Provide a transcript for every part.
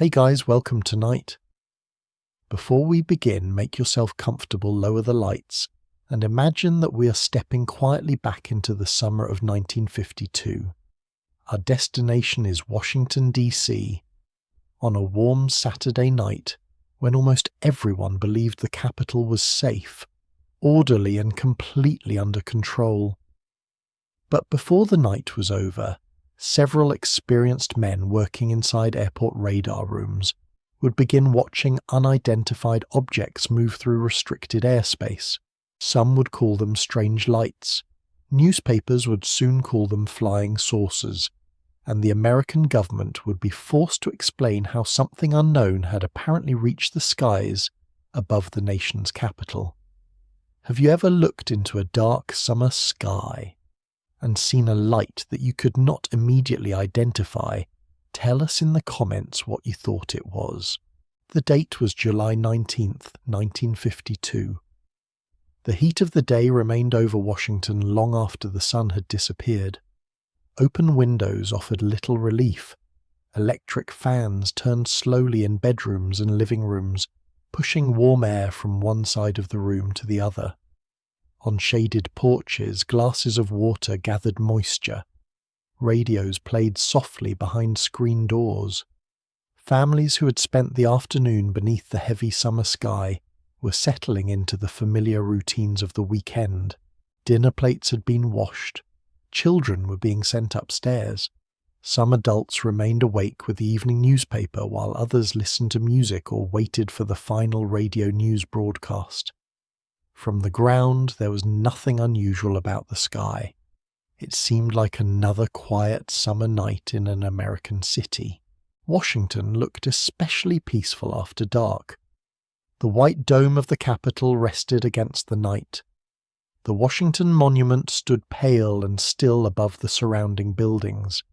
Hey guys, welcome tonight. Before we begin, make yourself comfortable, lower the lights, and imagine that we are stepping quietly back into the summer of 1952. Our destination is Washington, D.C., on a warm Saturday night when almost everyone believed the capital was safe, orderly and completely under control. But before the night was over, several experienced men working inside airport radar rooms would begin watching unidentified objects move through restricted airspace. Some would call them strange lights. Newspapers would soon call them flying saucers, and the American government would be forced to explain how something unknown had apparently reached the skies above the nation's capital. Have you ever looked into a dark summer sky and seen a light that you could not immediately identify? Tell us in the comments what you thought it was. The date was July 19th, 1952. The heat of the day remained over Washington long after the sun had disappeared. Open windows offered little relief. Electric fans turned slowly in bedrooms and living rooms, pushing warm air from one side of the room to the other. On shaded porches, glasses of water gathered moisture. Radios played softly behind screen doors. Families who had spent the afternoon beneath the heavy summer sky were settling into the familiar routines of the weekend. Dinner plates had been washed. Children were being sent upstairs. Some adults remained awake with the evening newspaper while others listened to music or waited for the final radio news broadcast. From the ground, there was nothing unusual about the sky. It seemed like another quiet summer night in an American city. Washington looked especially peaceful after dark. The white dome of the Capitol rested against the night. The Washington Monument stood pale and still above the surrounding buildings.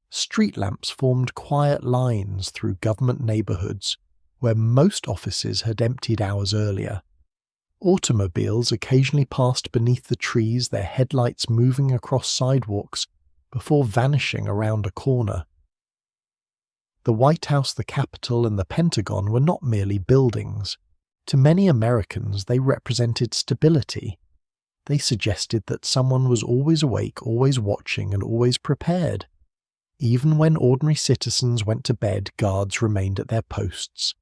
Street lamps formed quiet lines through government neighborhoods where most offices had emptied hours earlier. Automobiles occasionally passed beneath the trees, their headlights moving across sidewalks before vanishing around a corner. The White House, the Capitol, and the Pentagon were not merely buildings. To many Americans, they represented stability. They suggested that someone was always awake, always watching, and always prepared. Even when ordinary citizens went to bed, guards remained at their posts.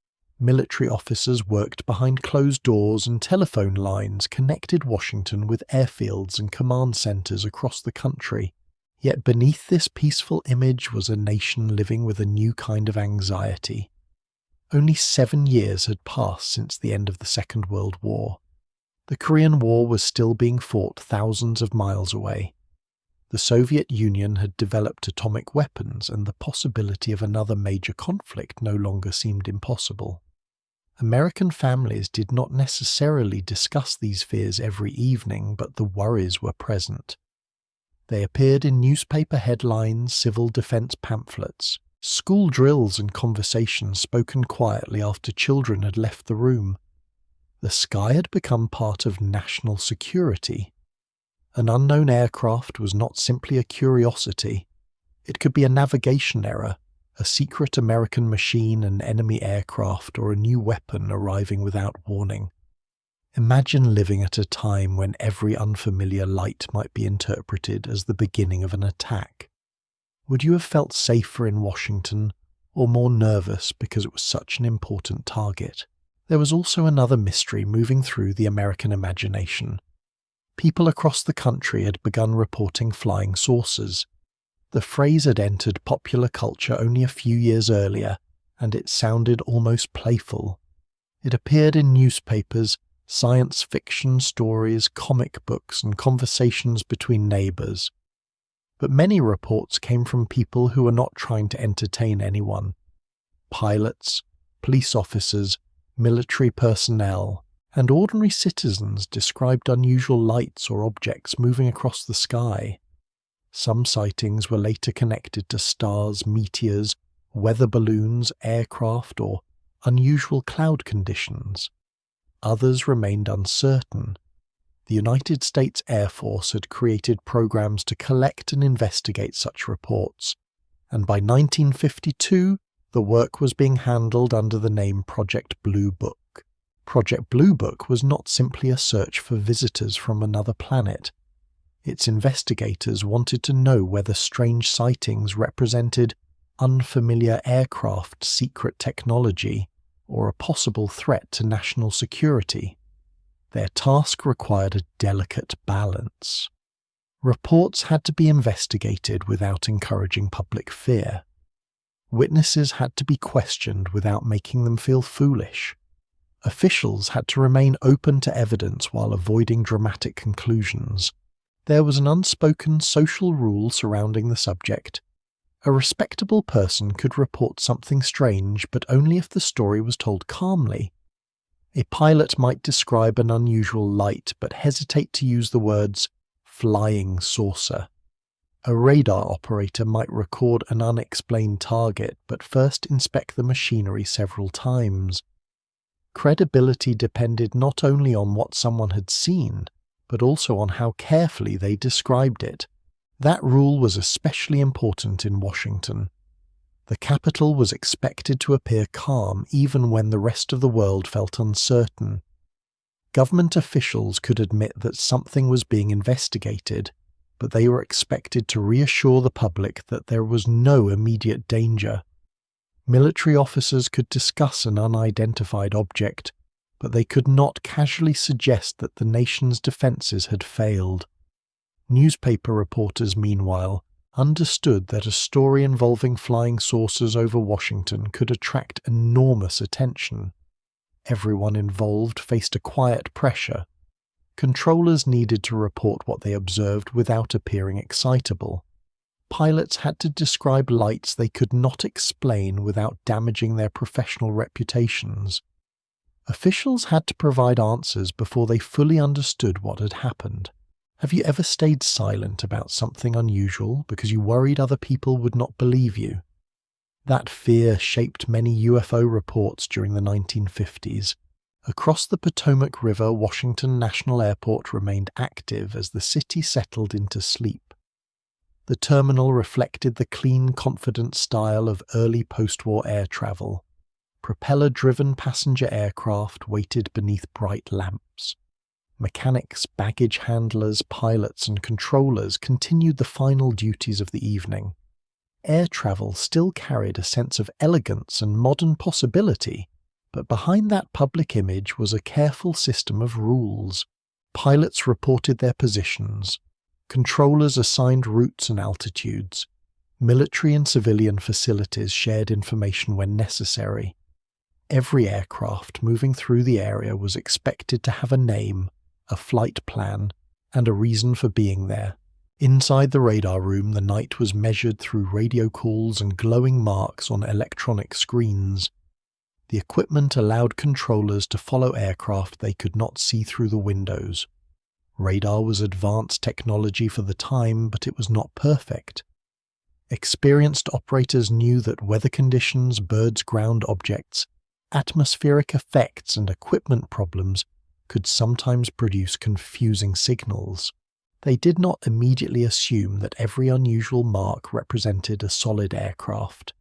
Military officers worked behind closed doors, and telephone lines connected Washington with airfields and command centers across the country. Yet beneath this peaceful image was a nation living with a new kind of anxiety. Only 7 years had passed since the end of the Second World War. The Korean War was still being fought thousands of miles away. The Soviet Union had developed atomic weapons, and the possibility of another major conflict no longer seemed impossible. American families did not necessarily discuss these fears every evening, but the worries were present. They appeared in newspaper headlines, civil defense pamphlets, school drills and conversations spoken quietly after children had left the room. The sky had become part of national security. An unknown aircraft was not simply a curiosity. It could be a navigation error, a secret American machine, an enemy aircraft, or a new weapon arriving without warning. Imagine living at a time when every unfamiliar light might be interpreted as the beginning of an attack. Would you have felt safer in Washington, or more nervous because it was such an important target? There was also another mystery moving through the American imagination. People across the country had begun reporting flying saucers. The phrase had entered popular culture only a few years earlier, and it sounded almost playful. It appeared in newspapers, science fiction stories, comic books, and conversations between neighbors. But many reports came from people who were not trying to entertain anyone. Pilots, police officers, military personnel, and ordinary citizens described unusual lights or objects moving across the sky. Some sightings were later connected to stars, meteors, weather balloons, aircraft, or unusual cloud conditions. Others remained uncertain. The United States Air Force had created programs to collect and investigate such reports, and by 1952, The work was being handled under the name Project Blue Book. Project Blue Book was not simply a search for visitors from another planet. Its investigators wanted to know whether strange sightings represented unfamiliar aircraft secret technology or a possible threat to national security. Their task required a delicate balance. Reports had to be investigated without encouraging public fear. Witnesses had to be questioned without making them feel foolish. Officials had to remain open to evidence while avoiding dramatic conclusions. There was an unspoken social rule surrounding the subject. A respectable person could report something strange, but only if the story was told calmly. A pilot might describe an unusual light, but hesitate to use the words flying saucer. A radar operator might record an unexplained target, but first inspect the machinery several times. Credibility depended not only on what someone had seen, but also on how carefully they described it. That rule was especially important in Washington. The capital was expected to appear calm even when the rest of the world felt uncertain. Government officials could admit that something was being investigated, but they were expected to reassure the public that there was no immediate danger. Military officers could discuss an unidentified object, but they could not casually suggest that the nation's defenses had failed. Newspaper reporters, meanwhile, understood that a story involving flying saucers over Washington could attract enormous attention. Everyone involved faced a quiet pressure. Controllers needed to report what they observed without appearing excitable. Pilots had to describe lights they could not explain without damaging their professional reputations. Officials had to provide answers before they fully understood what had happened. Have you ever stayed silent about something unusual because you worried other people would not believe you? That fear shaped many UFO reports during the 1950s. Across the Potomac River, Washington National Airport remained active as the city settled into sleep. The terminal reflected the clean, confident style of early post-war air travel. Propeller-driven passenger aircraft waited beneath bright lamps. Mechanics, baggage handlers, pilots, and controllers continued the final duties of the evening. Air travel still carried a sense of elegance and modern possibility, but behind that public image was a careful system of rules. Pilots reported their positions. Controllers assigned routes and altitudes. Military and civilian facilities shared information when necessary. Every aircraft moving through the area was expected to have a name, a flight plan, and a reason for being there. Inside the radar room, the night was measured through radio calls and glowing marks on electronic screens. The equipment allowed controllers to follow aircraft they could not see through the windows. Radar was advanced technology for the time, but it was not perfect. Experienced operators knew that weather conditions, birds, ground objects, atmospheric effects, and equipment problems could sometimes produce confusing signals. They did not immediately assume that every unusual mark represented a solid aircraft.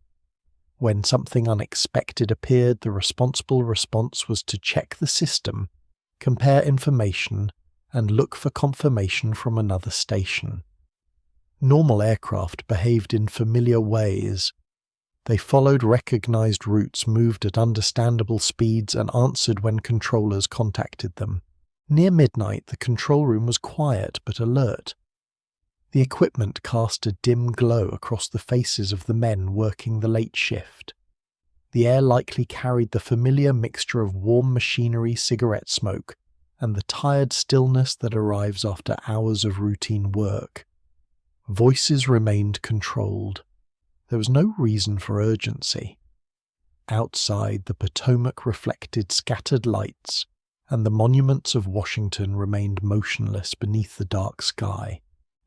When something unexpected appeared, the responsible response was to check the system, compare information, and look for confirmation from another station. Normal aircraft behaved in familiar ways. They followed recognized routes, moved at understandable speeds, and answered when controllers contacted them. Near midnight, the control room was quiet but alert. The equipment cast a dim glow across the faces of the men working the late shift. The air likely carried the familiar mixture of warm machinery, cigarette smoke, and the tired stillness that arrives after hours of routine work. Voices remained controlled. There was no reason for urgency. Outside, the Potomac reflected scattered lights, and the monuments of Washington remained motionless beneath the dark sky.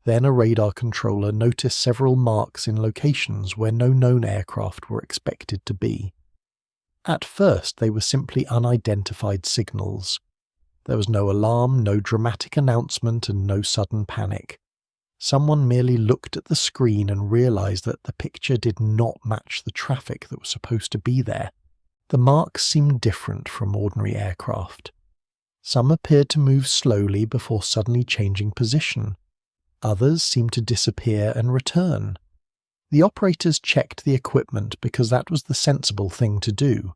Then a radar controller noticed several marks in locations where no known aircraft were expected to be. At first, they were simply unidentified signals. There was no alarm, no dramatic announcement, and no sudden panic. Someone merely looked at the screen and realized that the picture did not match the traffic that was supposed to be there. The marks seemed different from ordinary aircraft. Some appeared to move slowly before suddenly changing position. Others seemed to disappear and return. The operators checked the equipment because that was the sensible thing to do.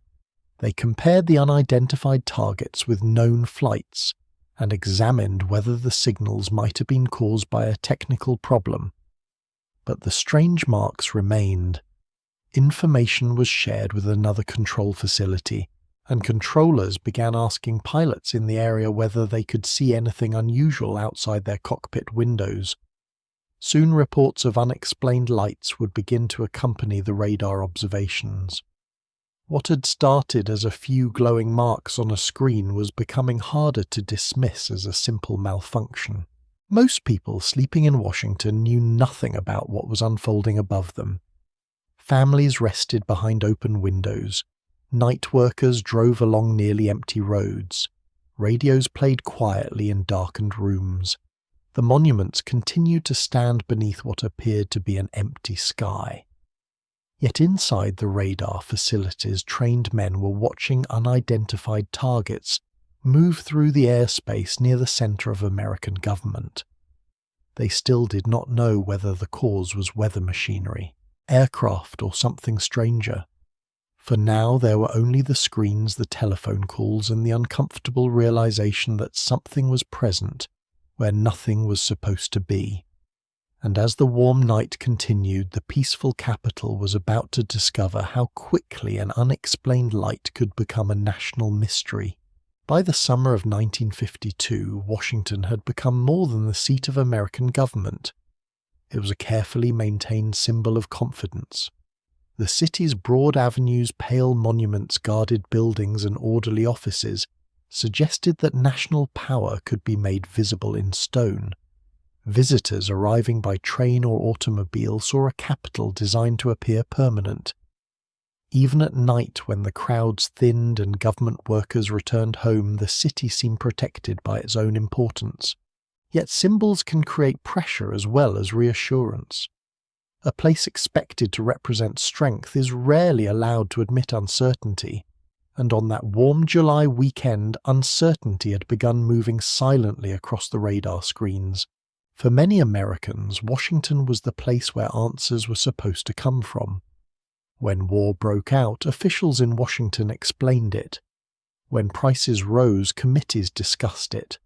They compared the unidentified targets with known flights and examined whether the signals might have been caused by a technical problem. But the strange marks remained. Information was shared with another control facility, and controllers began asking pilots in the area whether they could see anything unusual outside their cockpit windows. Soon reports of unexplained lights would begin to accompany the radar observations. What had started as a few glowing marks on a screen was becoming harder to dismiss as a simple malfunction. Most people sleeping in Washington knew nothing about what was unfolding above them. Families rested behind open windows. Night workers drove along nearly empty roads. Radios played quietly in darkened rooms. The monuments continued to stand beneath what appeared to be an empty sky. Yet inside the radar facilities, trained men were watching unidentified targets move through the airspace near the center of American government. They still did not know whether the cause was weather machinery, aircraft, or something stranger. For now there were only the screens, the telephone calls, and the uncomfortable realization that something was present where nothing was supposed to be. And as the warm night continued, the peaceful capital was about to discover how quickly an unexplained light could become a national mystery. By the summer of 1952, Washington had become more than the seat of American government. It was a carefully maintained symbol of confidence. The city's broad avenues, pale monuments, guarded buildings, and orderly offices suggested that national power could be made visible in stone. Visitors arriving by train or automobile saw a capital designed to appear permanent. Even at night, when the crowds thinned and government workers returned home, the city seemed protected by its own importance. Yet symbols can create pressure as well as reassurance. A place expected to represent strength is rarely allowed to admit uncertainty, and on that warm July weekend, uncertainty had begun moving silently across the radar screens. For many Americans, Washington was the place where answers were supposed to come from. When war broke out, officials in Washington explained it. When prices rose, committees discussed it.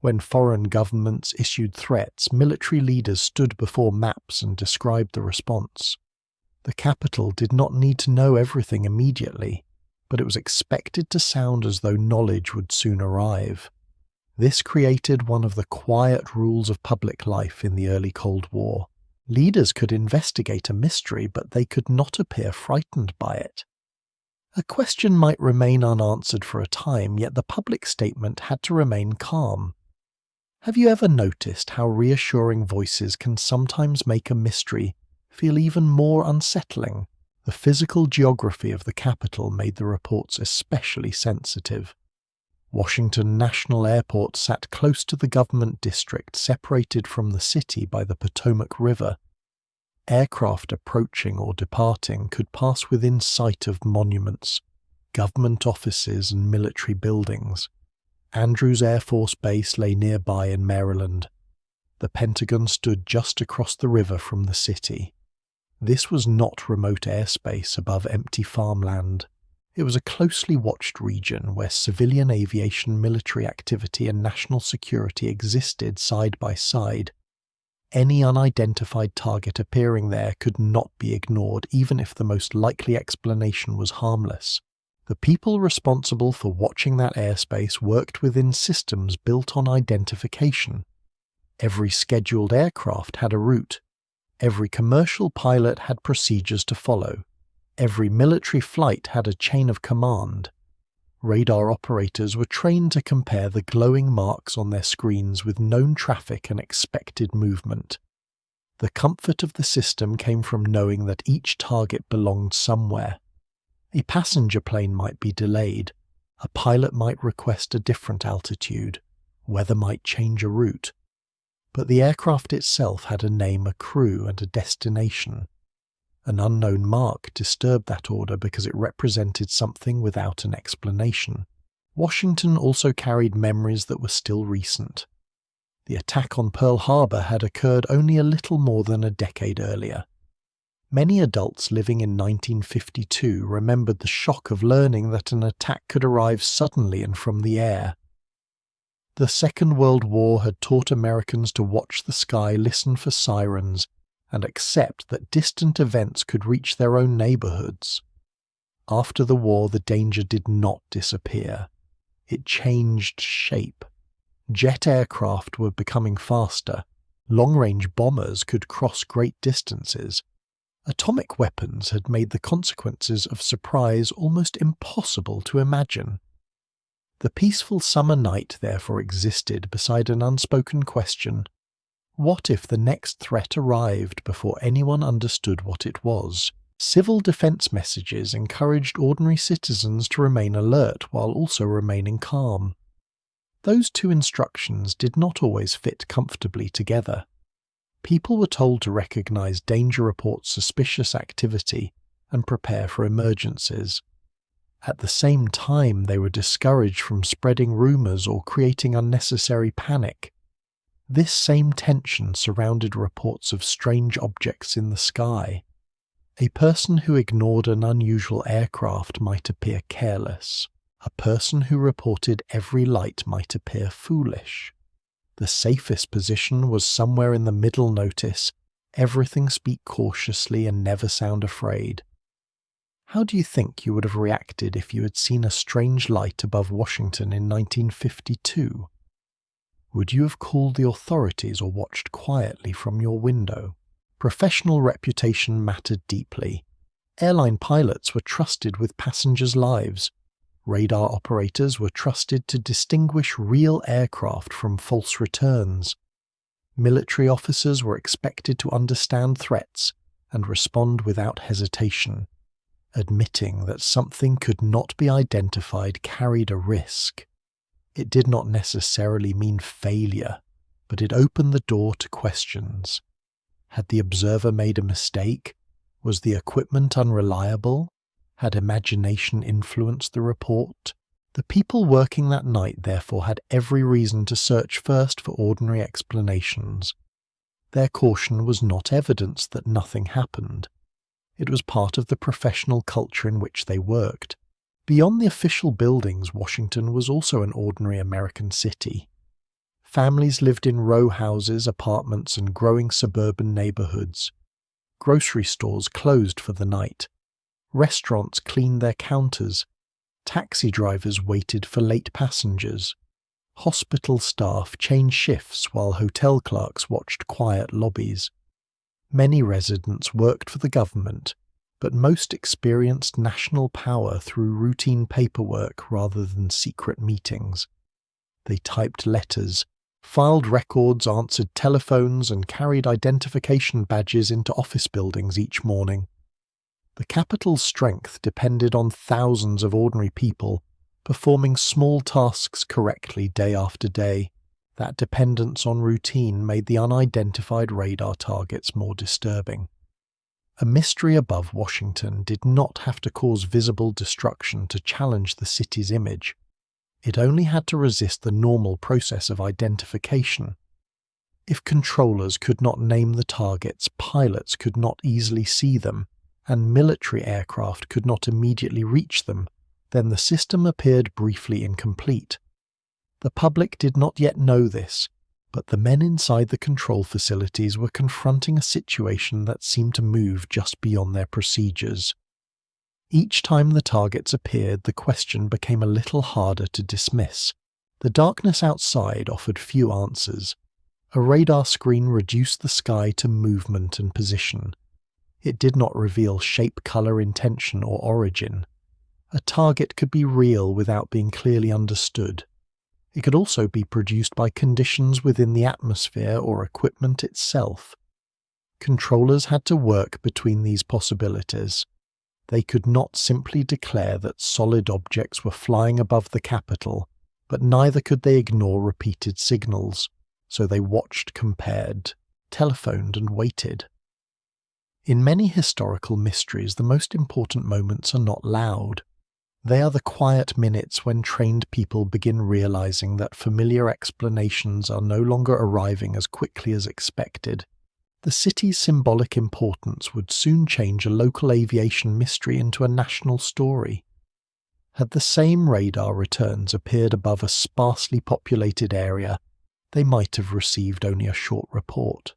When foreign governments issued threats, military leaders stood before maps and described the response. The capital did not need to know everything immediately, but it was expected to sound as though knowledge would soon arrive. This created one of the quiet rules of public life in the early Cold War. Leaders could investigate a mystery, but they could not appear frightened by it. A question might remain unanswered for a time, yet the public statement had to remain calm. Have you ever noticed how reassuring voices can sometimes make a mystery feel even more unsettling? The physical geography of the capital made the reports especially sensitive. Washington National Airport sat close to the government district, separated from the city by the Potomac River. Aircraft approaching or departing could pass within sight of monuments, government offices, and military buildings. Andrews Air Force Base lay nearby in Maryland. The Pentagon stood just across the river from the city. This was not remote airspace above empty farmland. It was a closely watched region where civilian aviation, military activity, and national security existed side by side. Any unidentified target appearing there could not be ignored, even if the most likely explanation was harmless. The people responsible for watching that airspace worked within systems built on identification. Every scheduled aircraft had a route. Every commercial pilot had procedures to follow. Every military flight had a chain of command. Radar operators were trained to compare the glowing marks on their screens with known traffic and expected movement. The comfort of the system came from knowing that each target belonged somewhere. A passenger plane might be delayed. A pilot might request a different altitude. Weather might change a route. but the aircraft itself had a name, a crew, and a destination. An unknown mark disturbed that order because it represented something without an explanation. Washington also carried memories that were still recent. The attack on Pearl Harbor had occurred only a little more than a decade earlier. Many adults living in 1952 remembered the shock of learning that an attack could arrive suddenly and from the air. The Second World War had taught Americans to watch the sky, listen for sirens, and accept that distant events could reach their own neighborhoods. After the war, the danger did not disappear. It changed shape. Jet aircraft were becoming faster. Long-range bombers could cross great distances. Atomic weapons had made the consequences of surprise almost impossible to imagine. The peaceful summer night therefore existed beside an unspoken question: what if the next threat arrived before anyone understood what it was? Civil defense messages encouraged ordinary citizens to remain alert while also remaining calm. Those two instructions did not always fit comfortably together. People were told to recognize danger reports, suspicious activity, and prepare for emergencies. At the same time, they were discouraged from spreading rumors or creating unnecessary panic. This same tension surrounded reports of strange objects in the sky. A person who ignored an unusual aircraft might appear careless. A person who reported every light might appear foolish. The safest position was somewhere in the middle notice: everything speak cautiously and never sound afraid. How do you think you would have reacted if you had seen a strange light above Washington in 1952? Would you have called the authorities or watched quietly from your window? Professional reputation mattered deeply. Airline pilots were trusted with passengers' lives. Radar operators were trusted to distinguish real aircraft from false returns. Military officers were expected to understand threats and respond without hesitation. Admitting that something could not be identified carried a risk. It did not necessarily mean failure, but it opened the door to questions. Had the observer made a mistake? Was the equipment unreliable? Had imagination influenced the report? The people working that night therefore had every reason to search first for ordinary explanations. Their caution was not evidence that nothing happened. It was part of the professional culture in which they worked. Beyond the official buildings, Washington was also an ordinary American city. Families lived in row houses, apartments, and growing suburban neighborhoods. Grocery stores closed for the night. Restaurants cleaned their counters. Taxi drivers waited for late passengers. Hospital staff changed shifts while hotel clerks watched quiet lobbies. Many residents worked for the government, but most experienced national power through routine paperwork rather than secret meetings. They typed letters, filed records, answered telephones, and carried identification badges into office buildings each morning. The capital's strength depended on thousands of ordinary people performing small tasks correctly day after day. That dependence on routine made the unidentified radar targets more disturbing. A mystery above Washington did not have to cause visible destruction to challenge the city's image. It only had to resist the normal process of identification. If controllers could not name the targets, pilots could not easily see them, and military aircraft could not immediately reach them, then the system appeared briefly incomplete. The public did not yet know this, but the men inside the control facilities were confronting a situation that seemed to move just beyond their procedures. Each time the targets appeared, the question became a little harder to dismiss. The darkness outside offered few answers. A radar screen reduced the sky to movement and position. It did not reveal shape, color, intention, or origin. A target could be real without being clearly understood. It could also be produced by conditions within the atmosphere or equipment itself. Controllers had to work between these possibilities. They could not simply declare that solid objects were flying above the capital, but neither could they ignore repeated signals. so they watched, compared, telephoned, and waited. In many historical mysteries, the most important moments are not loud. They are the quiet minutes when trained people begin realizing that familiar explanations are no longer arriving as quickly as expected. The city's symbolic importance would soon change a local aviation mystery into a national story. Had the same radar returns appeared above a sparsely populated area, they might have received only a short report.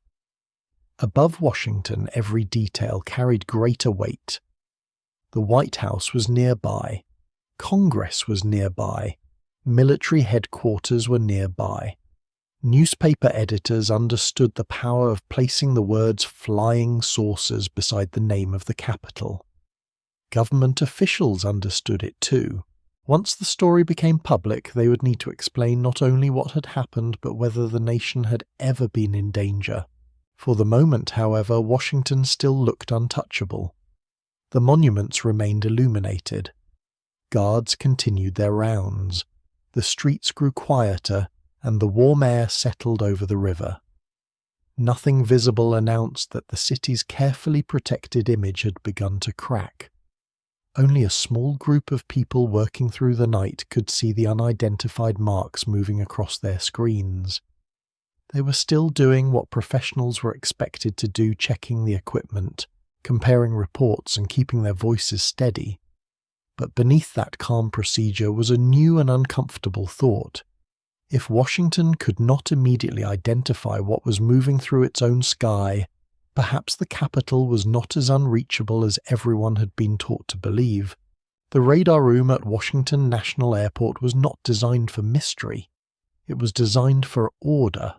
Above Washington, every detail carried greater weight. The White House was nearby. Congress was nearby. Military headquarters were nearby. Newspaper editors understood the power of placing the words "flying saucers" beside the name of the capital. Government officials understood it too. Once the story became public, they would need to explain not only what had happened, but whether the nation had ever been in danger. For the moment, however, Washington still looked untouchable. The monuments remained illuminated. Guards continued their rounds. The streets grew quieter, and the warm air settled over the river. Nothing visible announced that the city's carefully protected image had begun to crack. Only a small group of people working through the night could see the unidentified marks moving across their screens. They were still doing what professionals were expected to do, checking the equipment, comparing reports, and keeping their voices steady. But beneath that calm procedure was a new and uncomfortable thought. If Washington could not immediately identify what was moving through its own sky, perhaps the capital was not as unreachable as everyone had been taught to believe. The radar room at Washington National Airport was not designed for mystery. It was designed for order.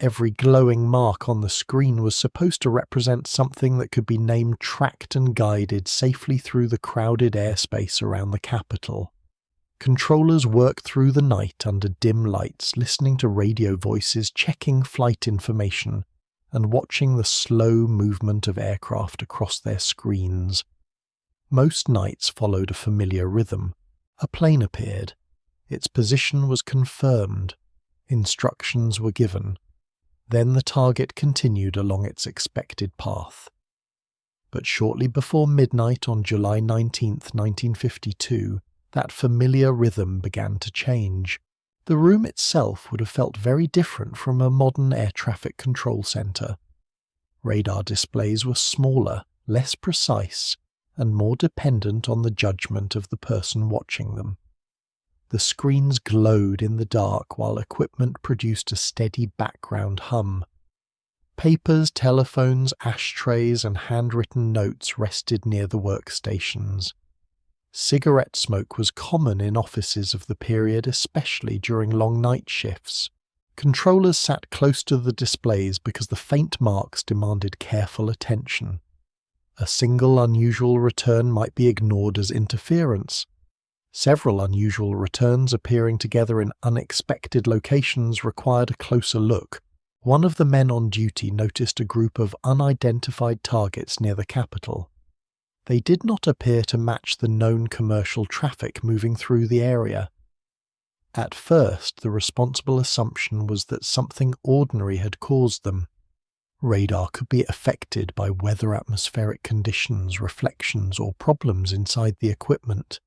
Every glowing mark on the screen was supposed to represent something that could be named, tracked, and guided safely through the crowded airspace around the capital. Controllers worked through the night under dim lights, listening to radio voices, checking flight information, and watching the slow movement of aircraft across their screens. Most nights followed a familiar rhythm. A plane appeared. Its position was confirmed. Instructions were given. Then the target continued along its expected path. But shortly before midnight on July 19, 1952, that familiar rhythm began to change. The room itself would have felt very different from a modern air traffic control center. Radar displays were smaller, less precise, and more dependent on the judgment of the person watching them. The screens glowed in the dark while equipment produced a steady background hum. Papers, telephones, ashtrays, and handwritten notes rested near the workstations. Cigarette smoke was common in offices of the period, especially during long night shifts. Controllers sat close to the displays because the faint marks demanded careful attention. A single unusual return might be ignored as interference. Several unusual returns appearing together in unexpected locations required a closer look. One of the men on duty noticed a group of unidentified targets near the capital. They did not appear to match the known commercial traffic moving through the area. At first, the responsible assumption was that something ordinary had caused them. Radar could be affected by weather, atmospheric conditions, reflections, or problems inside the equipment.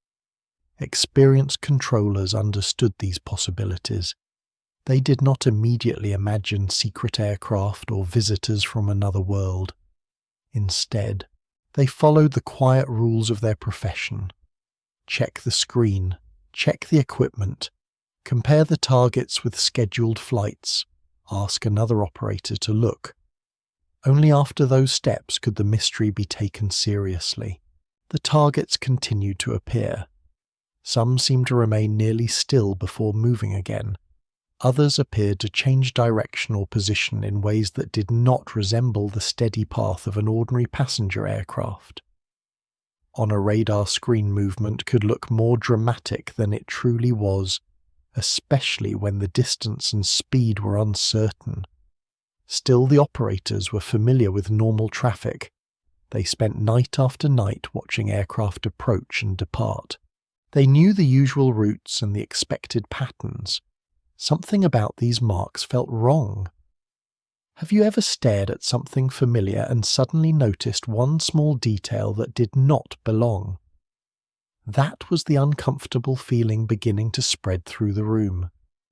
Experienced controllers understood these possibilities. They did not immediately imagine secret aircraft or visitors from another world. Instead, they followed the quiet rules of their profession. Check the screen, check the equipment, compare the targets with scheduled flights, ask another operator to look. Only after those steps could the mystery be taken seriously. The targets continued to appear. Some seemed to remain nearly still before moving again. Others appeared to change direction or position in ways that did not resemble the steady path of an ordinary passenger aircraft. On a radar screen, movement could look more dramatic than it truly was, especially when the distance and speed were uncertain. Still, the operators were familiar with normal traffic. They spent night after night watching aircraft approach and depart. They knew the usual routes and the expected patterns. Something about these marks felt wrong. Have you ever stared at something familiar and suddenly noticed one small detail that did not belong? That was the uncomfortable feeling beginning to spread through the room.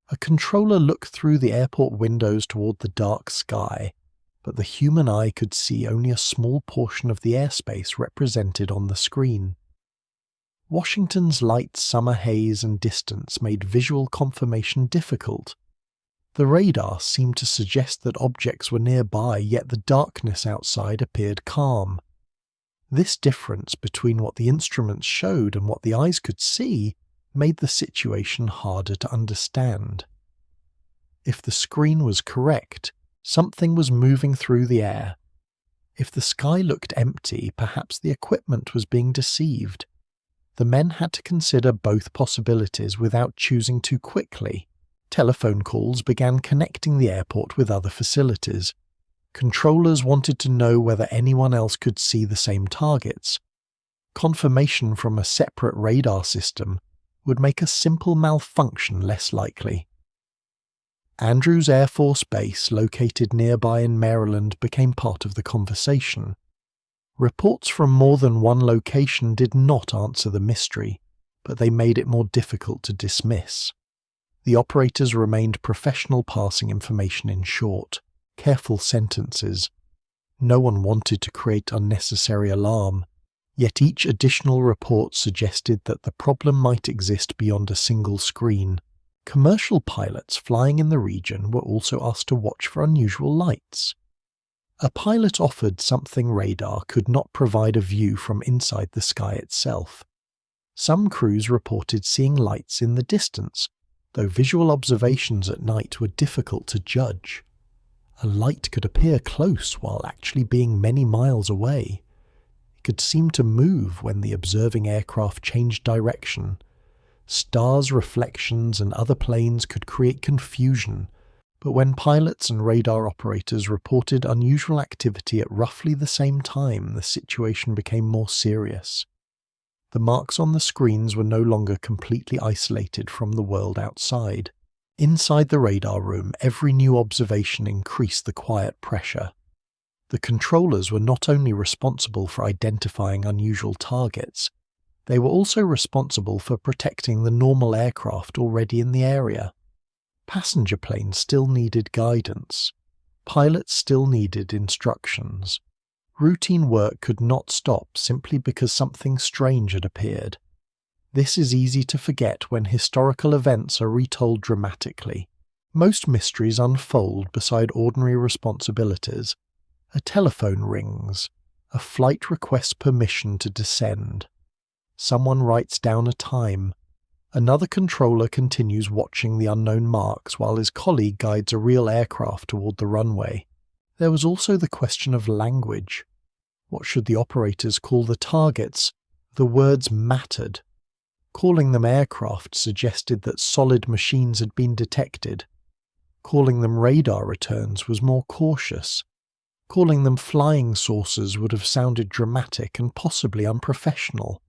A controller looked through the airport windows toward the dark sky, but the human eye could see only a small portion of the airspace represented on the screen. Washington's light summer haze and distance made visual confirmation difficult. The radar seemed to suggest that objects were nearby, yet the darkness outside appeared calm. This difference between what the instruments showed and what the eyes could see made the situation harder to understand. If the screen was correct, something was moving through the air. If the sky looked empty, perhaps the equipment was being deceived. The men had to consider both possibilities without choosing too quickly. Telephone calls began connecting the airport with other facilities. Controllers wanted to know whether anyone else could see the same targets. Confirmation from a separate radar system would make a simple malfunction less likely. Andrews Air Force Base, located nearby in Maryland, became part of the conversation. Reports from more than one location did not answer the mystery, but they made it more difficult to dismiss. The operators remained professional, passing information in short, careful sentences. No one wanted to create unnecessary alarm, yet each additional report suggested that the problem might exist beyond a single screen. Commercial pilots flying in the region were also asked to watch for unusual lights. A pilot offered something radar could not provide a view from inside the sky itself. Some crews reported seeing lights in the distance, though visual observations at night were difficult to judge. A light could appear close while actually being many miles away. It could seem to move when the observing aircraft changed direction. Stars, reflections, and other planes could create confusion, but when pilots and radar operators reported unusual activity at roughly the same time, the situation became more serious. The marks on the screens were no longer completely isolated from the world outside. Inside the radar room, every new observation increased the quiet pressure. The controllers were not only responsible for identifying unusual targets, they were also responsible for protecting the normal aircraft already in the area. Passenger planes still needed guidance. Pilots still needed instructions. Routine work could not stop simply because something strange had appeared. This is easy to forget when historical events are retold dramatically. Most mysteries unfold beside ordinary responsibilities. A telephone rings. A flight requests permission to descend. Someone writes down a time. Another controller continues watching the unknown marks while his colleague guides a real aircraft toward the runway. There was also the question of language. What should the operators call the targets? The words mattered. Calling them aircraft suggested that solid machines had been detected. Calling them radar returns was more cautious. Calling them flying saucers would have sounded dramatic and possibly unprofessional.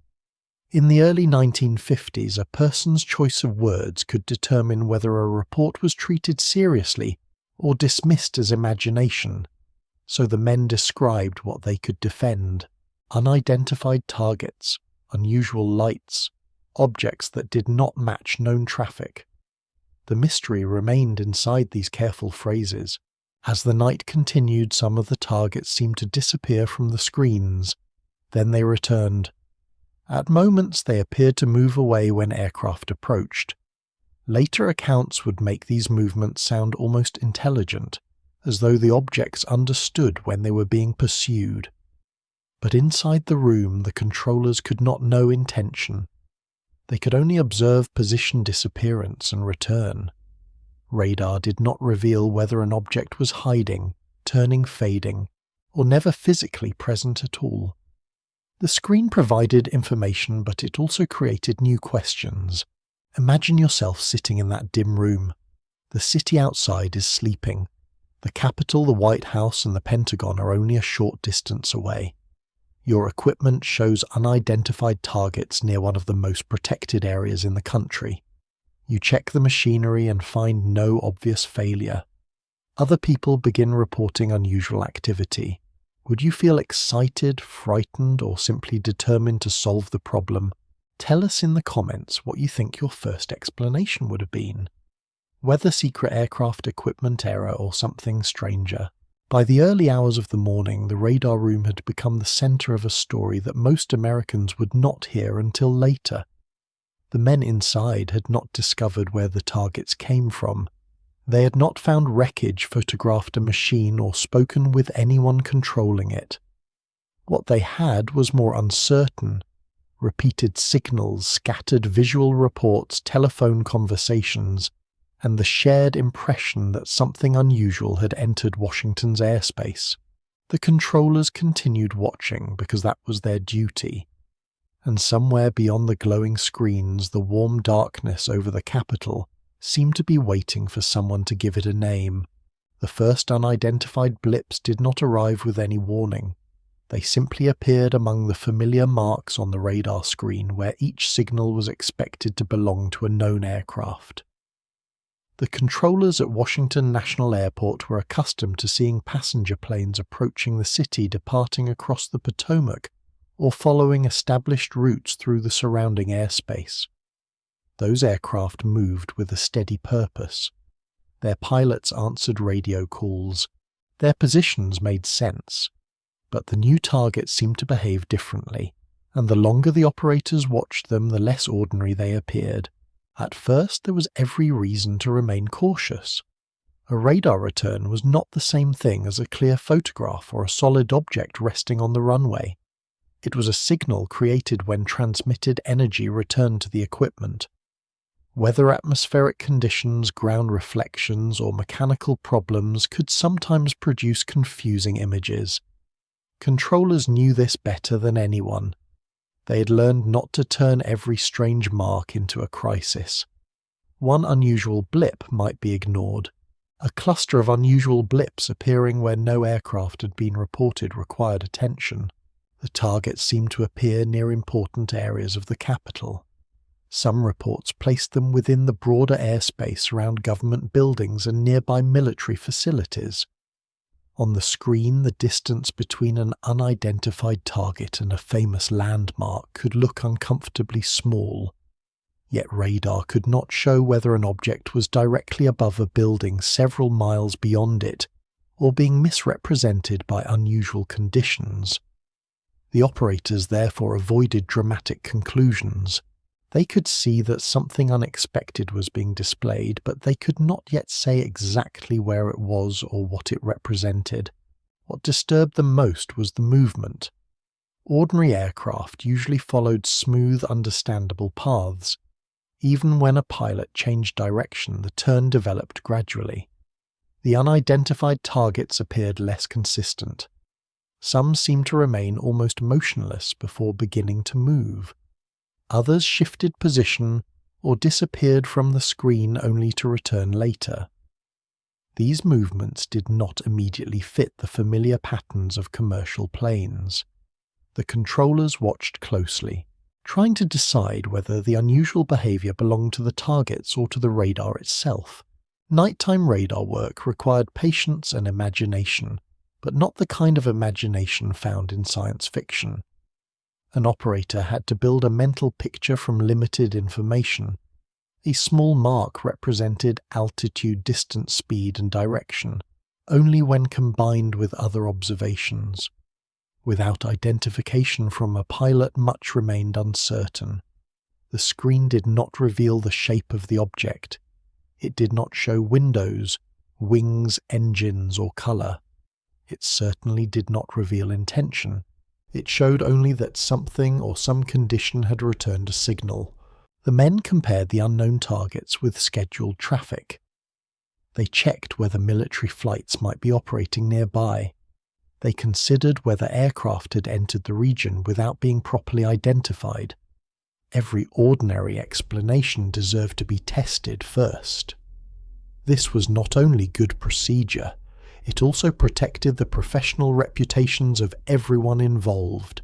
In the early 1950s, a person's choice of words could determine whether a report was treated seriously or dismissed as imagination, so the men described what they could defend: unidentified targets, unusual lights, objects that did not match known traffic. The mystery remained inside these careful phrases. As the night continued, some of the targets seemed to disappear from the screens. Then they returned. At moments they appeared to move away when aircraft approached. Later accounts would make these movements sound almost intelligent, as though the objects understood when they were being pursued. But inside the room the controllers could not know intention. They could only observe position disappearance and return. Radar did not reveal whether an object was hiding, turning fading, or never physically present at all. The screen provided information, but it also created new questions. Imagine yourself sitting in that dim room. The city outside is sleeping. The Capitol, the White House, and the Pentagon are only a short distance away. Your equipment shows unidentified targets near one of the most protected areas in the country. You check the machinery and find no obvious failure. Other people begin reporting unusual activity. Would you feel excited, frightened, or simply determined to solve the problem? Tell us in the comments what you think your first explanation would have been. Whether secret aircraft equipment error or something stranger. By the early hours of the morning, the radar room had become the center of a story that most Americans would not hear until later. The men inside had not discovered where the targets came from. They had not found wreckage, photographed a machine, or spoken with anyone controlling it. What they had was more uncertain. Repeated signals, scattered visual reports, telephone conversations, and the shared impression that something unusual had entered Washington's airspace. The controllers continued watching because that was their duty. And somewhere beyond the glowing screens, the warm darkness over the Capitol seemed to be waiting for someone to give it a name. The first unidentified blips did not arrive with any warning. They simply appeared among the familiar marks on the radar screen where each signal was expected to belong to a known aircraft. The controllers at Washington National Airport were accustomed to seeing passenger planes approaching the city, departing across the Potomac, or following established routes through the surrounding airspace. Those aircraft moved with a steady purpose. Their pilots answered radio calls. Their positions made sense. But the new targets seemed to behave differently, and the longer the operators watched them, the less ordinary they appeared. At first, there was every reason to remain cautious. A radar return was not the same thing as a clear photograph or a solid object resting on the runway. It was a signal created when transmitted energy returned to the equipment. Weather, atmospheric conditions, ground reflections, or mechanical problems could sometimes produce confusing images. Controllers knew this better than anyone. They had learned not to turn every strange mark into a crisis. One unusual blip might be ignored. A cluster of unusual blips appearing where no aircraft had been reported required attention. The targets seemed to appear near important areas of the Capitol. Some reports placed them within the broader airspace around government buildings and nearby military facilities. On the screen, the distance between an unidentified target and a famous landmark could look uncomfortably small. Yet radar could not show whether an object was directly above a building several miles beyond it, or being misrepresented by unusual conditions. The operators therefore avoided dramatic conclusions. They could see that something unexpected was being displayed, but they could not yet say exactly where it was or what it represented. What disturbed them most was the movement. Ordinary aircraft usually followed smooth, understandable paths. Even when a pilot changed direction, the turn developed gradually. The unidentified targets appeared less consistent. Some seemed to remain almost motionless before beginning to move. Others shifted position or disappeared from the screen only to return later. These movements did not immediately fit the familiar patterns of commercial planes. The controllers watched closely, trying to decide whether the unusual behavior belonged to the targets or to the radar itself. Nighttime radar work required patience and imagination, but not the kind of imagination found in science fiction. An operator had to build a mental picture from limited information. A small mark represented altitude, distance, speed, and direction, only when combined with other observations. Without identification from a pilot, much remained uncertain. The screen did not reveal the shape of the object. It did not show windows, wings, engines, or color. It certainly did not reveal intention. It showed only that something or some condition had returned a signal. The men compared the unknown targets with scheduled traffic. They checked whether military flights might be operating nearby. They considered whether aircraft had entered the region without being properly identified. Every ordinary explanation deserved to be tested first. This was not only good procedure, it also protected the professional reputations of everyone involved.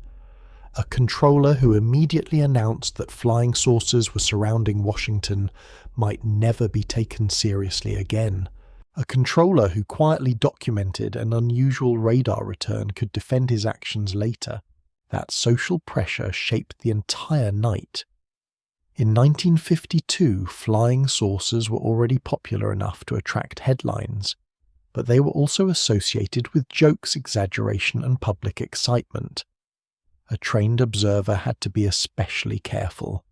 A controller who immediately announced that flying saucers were surrounding Washington might never be taken seriously again. A controller who quietly documented an unusual radar return could defend his actions later. That social pressure shaped the entire night. In 1952, flying saucers were already popular enough to attract headlines, but they were also associated with jokes, exaggeration, and public excitement. A trained observer had to be especially careful.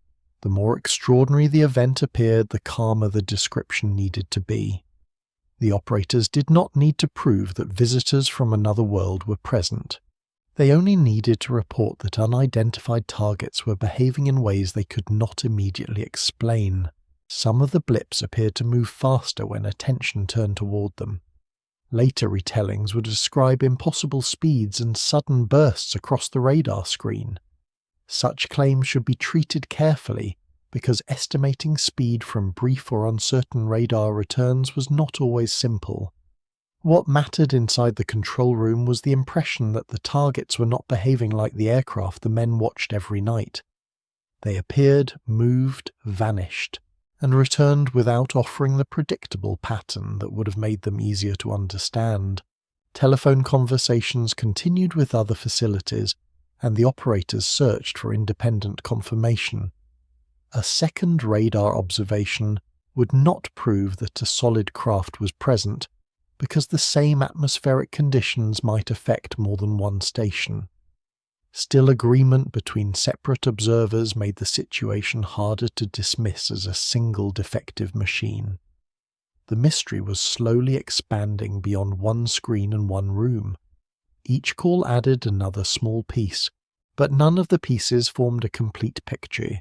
The more extraordinary the event appeared, the calmer the description needed to be. The operators did not need to prove that visitors from another world were present. They only needed to report that unidentified targets were behaving in ways they could not immediately explain. Some of the blips appeared to move faster when attention turned toward them. Later retellings would describe impossible speeds and sudden bursts across the radar screen. Such claims should be treated carefully because estimating speed from brief or uncertain radar returns was not always simple. What mattered inside the control room was the impression that the targets were not behaving like the aircraft the men watched every night. They appeared, moved, vanished, and returned without offering the predictable pattern that would have made them easier to understand. Telephone conversations continued with other facilities, and the operators searched for independent confirmation. A second radar observation would not prove that a solid craft was present, because the same atmospheric conditions might affect more than one station. Still, agreement between separate observers made the situation harder to dismiss as a single defective machine. The mystery was slowly expanding beyond one screen and one room. Each call added another small piece, but none of the pieces formed a complete picture.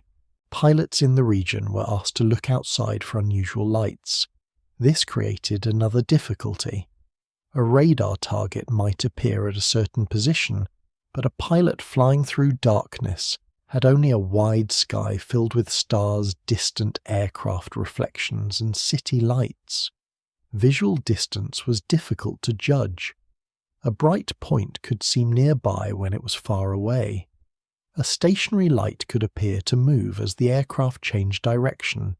Pilots in the region were asked to look outside for unusual lights. This created another difficulty. A radar target might appear at a certain position, but a pilot flying through darkness had only a wide sky filled with stars, distant aircraft reflections, and city lights. Visual distance was difficult to judge. A bright point could seem nearby when it was far away. A stationary light could appear to move as the aircraft changed direction.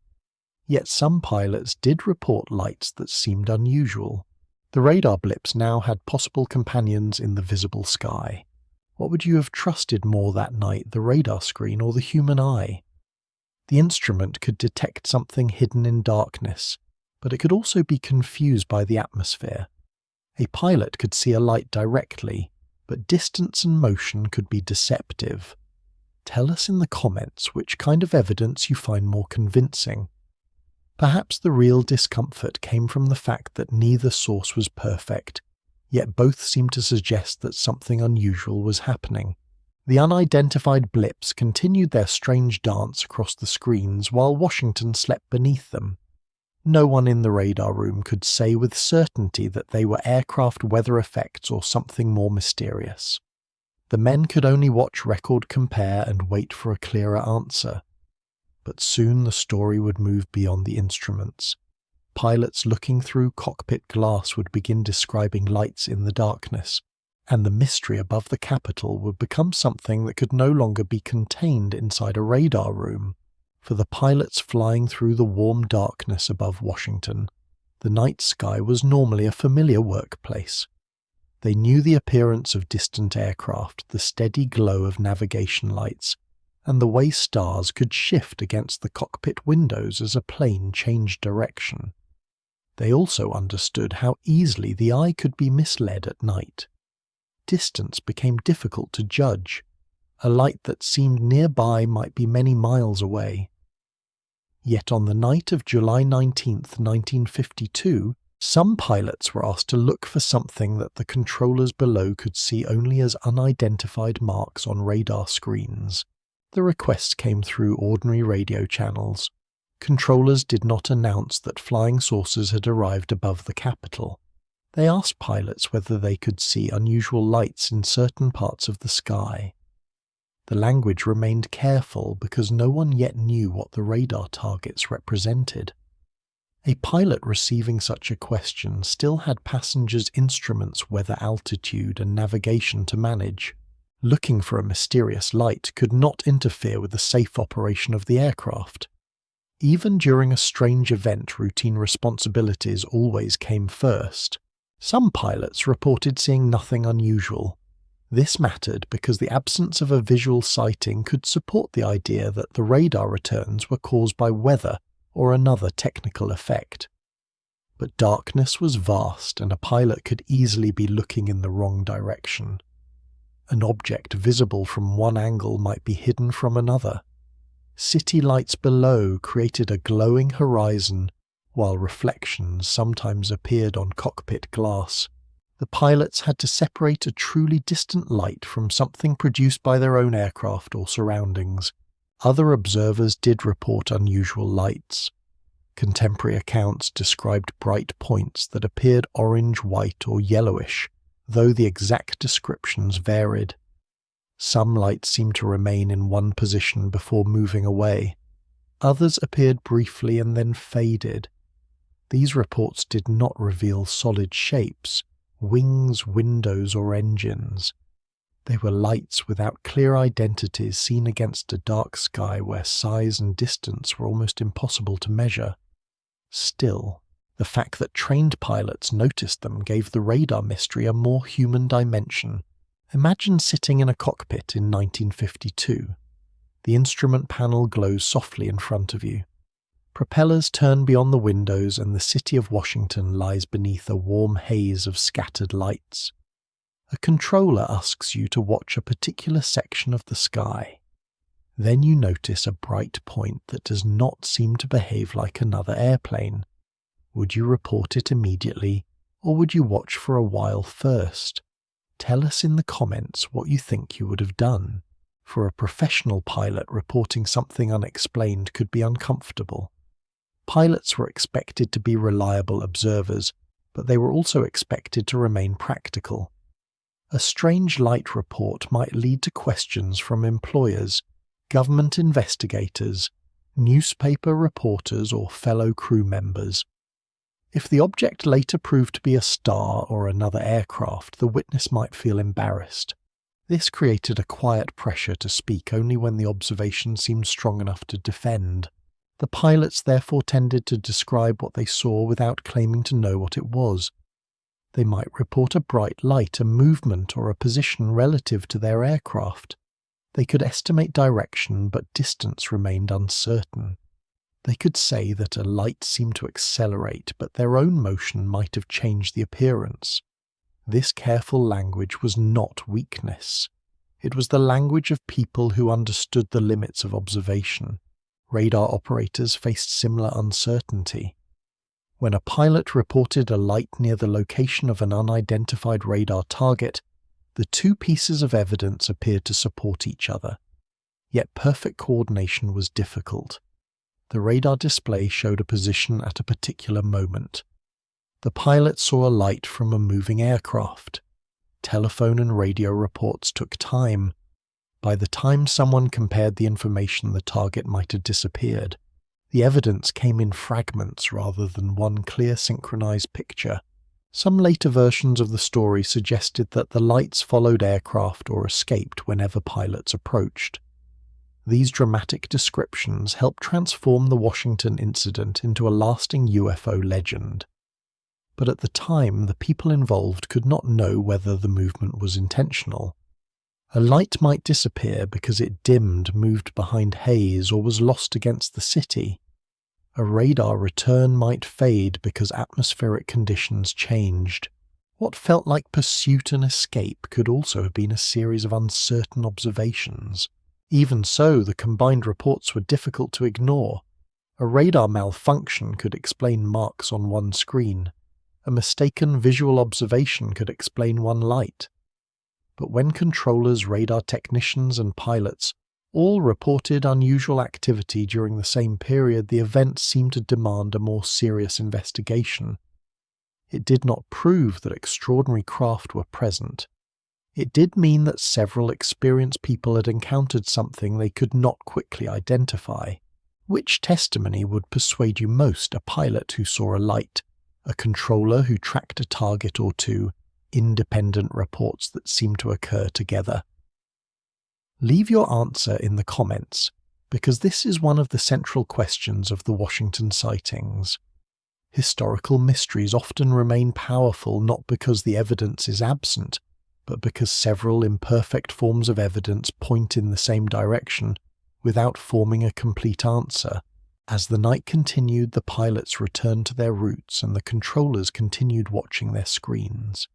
Yet some pilots did report lights that seemed unusual. The radar blips now had possible companions in the visible sky. What would you have trusted more that night, the radar screen or the human eye? The instrument could detect something hidden in darkness, but it could also be confused by the atmosphere. A pilot could see a light directly, but distance and motion could be deceptive. Tell us in the comments which kind of evidence you find more convincing. Perhaps the real discomfort came from the fact that neither source was perfect, yet both seemed to suggest that something unusual was happening. The unidentified blips continued their strange dance across the screens while Washington slept beneath them. No one in the radar room could say with certainty that they were aircraft weather effects or something more mysterious. The men could only watch record compare and wait for a clearer answer. But soon the story would move beyond the instruments. Pilots looking through cockpit glass would begin describing lights in the darkness, and the mystery above the Capitol would become something that could no longer be contained inside a radar room. For the pilots flying through the warm darkness above Washington, the night sky was normally a familiar workplace. They knew the appearance of distant aircraft, the steady glow of navigation lights, and the way stars could shift against the cockpit windows as a plane changed direction. They also understood how easily the eye could be misled at night. Distance became difficult to judge. A light that seemed nearby might be many miles away. Yet on the night of July 19, 1952, some pilots were asked to look for something that the controllers below could see only as unidentified marks on radar screens. The request came through ordinary radio channels. Controllers did not announce that flying saucers had arrived above the Capitol. They asked pilots whether they could see unusual lights in certain parts of the sky. The language remained careful because no one yet knew what the radar targets represented. A pilot receiving such a question still had passengers' instruments, weather, altitude, and navigation to manage. Looking for a mysterious light could not interfere with the safe operation of the aircraft. Even during a strange event, routine responsibilities always came first. Some pilots reported seeing nothing unusual. This mattered because the absence of a visual sighting could support the idea that the radar returns were caused by weather or another technical effect. But darkness was vast and a pilot could easily be looking in the wrong direction. An object visible from one angle might be hidden from another. City lights below created a glowing horizon, while reflections sometimes appeared on cockpit glass. The pilots had to separate a truly distant light from something produced by their own aircraft or surroundings. Other observers did report unusual lights. Contemporary accounts described bright points that appeared orange, white, or yellowish, though the exact descriptions varied. Some lights seemed to remain in one position before moving away. Others appeared briefly and then faded. These reports did not reveal solid shapes, wings, windows, or engines. They were lights without clear identities seen against a dark sky where size and distance were almost impossible to measure. Still, the fact that trained pilots noticed them gave the radar mystery a more human dimension. Imagine sitting in a cockpit in 1952. The instrument panel glows softly in front of you. Propellers turn beyond the windows and the city of Washington lies beneath a warm haze of scattered lights. A controller asks you to watch a particular section of the sky. Then you notice a bright point that does not seem to behave like another airplane. Would you report it immediately, or would you watch for a while first? Tell us in the comments what you think you would have done. For a professional pilot, reporting something unexplained could be uncomfortable. Pilots were expected to be reliable observers, but they were also expected to remain practical. A strange light report might lead to questions from employers, government investigators, newspaper reporters, or fellow crew members. If the object later proved to be a star or another aircraft, the witness might feel embarrassed. This created a quiet pressure to speak only when the observation seemed strong enough to defend. The pilots therefore tended to describe what they saw without claiming to know what it was. They might report a bright light, a movement, or a position relative to their aircraft. They could estimate direction, but distance remained uncertain. They could say that a light seemed to accelerate, but their own motion might have changed the appearance. This careful language was not weakness. It was the language of people who understood the limits of observation. Radar operators faced similar uncertainty. When a pilot reported a light near the location of an unidentified radar target, the two pieces of evidence appeared to support each other. Yet perfect coordination was difficult. The radar display showed a position at a particular moment. The pilot saw a light from a moving aircraft. Telephone and radio reports took time. By the time someone compared the information, the target might have disappeared. The evidence came in fragments rather than one clear synchronized picture. Some later versions of the story suggested that the lights followed aircraft or escaped whenever pilots approached. These dramatic descriptions helped transform the Washington incident into a lasting UFO legend. But at the time, the people involved could not know whether the movement was intentional. A light might disappear because it dimmed, moved behind haze, or was lost against the city. A radar return might fade because atmospheric conditions changed. What felt like pursuit and escape could also have been a series of uncertain observations. Even so, the combined reports were difficult to ignore. A radar malfunction could explain marks on one screen. A mistaken visual observation could explain one light. But when controllers, radar technicians, and pilots all reported unusual activity during the same period, the event seemed to demand a more serious investigation. It did not prove that extraordinary craft were present. It did mean that several experienced people had encountered something they could not quickly identify. Which testimony would persuade you most? A pilot who saw a light, a controller who tracked a target, or two independent reports that seemed to occur together? Leave your answer in the comments, because this is one of the central questions of the Washington sightings. Historical mysteries often remain powerful not because the evidence is absent, but because several imperfect forms of evidence point in the same direction without forming a complete answer. As the night continued, the pilots returned to their routes and the controllers continued watching their screens.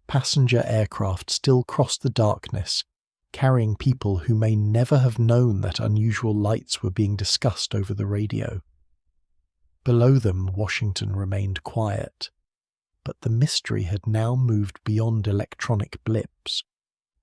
Passenger aircraft still crossed the darkness, carrying people who may never have known that unusual lights were being discussed over the radio. Below them, Washington remained quiet. But the mystery had now moved beyond electronic blips.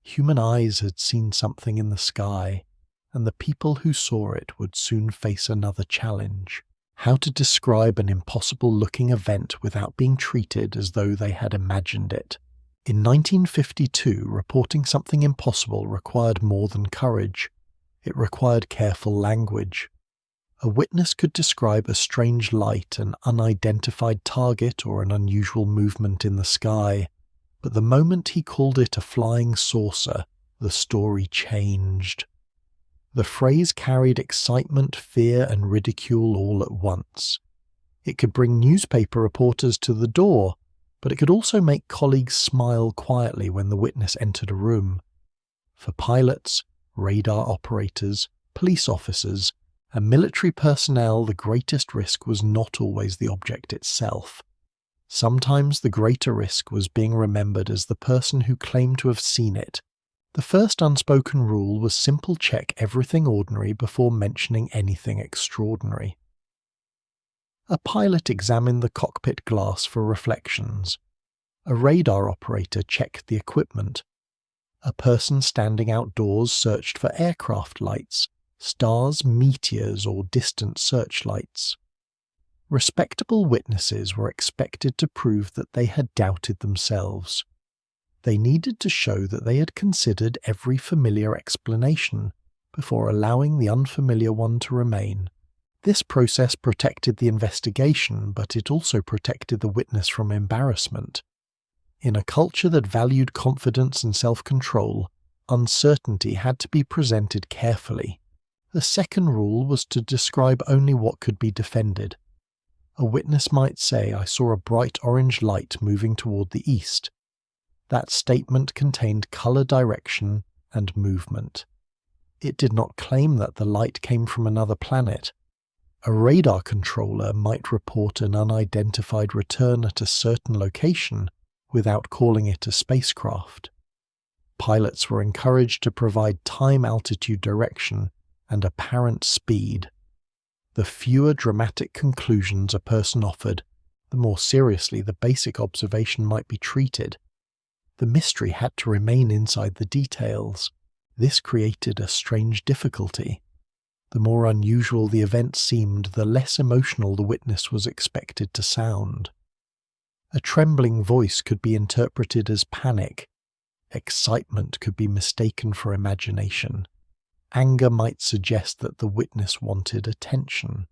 Human eyes had seen something in the sky, and the people who saw it would soon face another challenge: how to describe an impossible-looking event without being treated as though they had imagined it. In 1952, reporting something impossible required more than courage. It required careful language. A witness could describe a strange light, an unidentified target, or an unusual movement in the sky, but the moment he called it a flying saucer, the story changed. The phrase carried excitement, fear, and ridicule all at once. It could bring newspaper reporters to the door, but it could also make colleagues smile quietly when the witness entered a room. For pilots, radar operators, police officers, and military personnel, the greatest risk was not always the object itself. Sometimes the greater risk was being remembered as the person who claimed to have seen it. The first unspoken rule was simple: check everything ordinary before mentioning anything extraordinary. A pilot examined the cockpit glass for reflections. A radar operator checked the equipment. A person standing outdoors searched for aircraft lights, stars, meteors, or distant searchlights. Respectable witnesses were expected to prove that they had doubted themselves. They needed to show that they had considered every familiar explanation before allowing the unfamiliar one to remain. This process protected the investigation, but it also protected the witness from embarrassment. In a culture that valued confidence and self-control, uncertainty had to be presented carefully. The second rule was to describe only what could be defended. A witness might say, "I saw a bright orange light moving toward the east." That statement contained color, direction, and movement. It did not claim that the light came from another planet. A radar controller might report an unidentified return at a certain location without calling it a spacecraft. Pilots were encouraged to provide time, altitude, direction, and apparent speed. The fewer dramatic conclusions a person offered, the more seriously the basic observation might be treated. The mystery had to remain inside the details. This created a strange difficulty. The more unusual the event seemed, the less emotional the witness was expected to sound. A trembling voice could be interpreted as panic. Excitement could be mistaken for imagination. Anger might suggest that the witness wanted attention.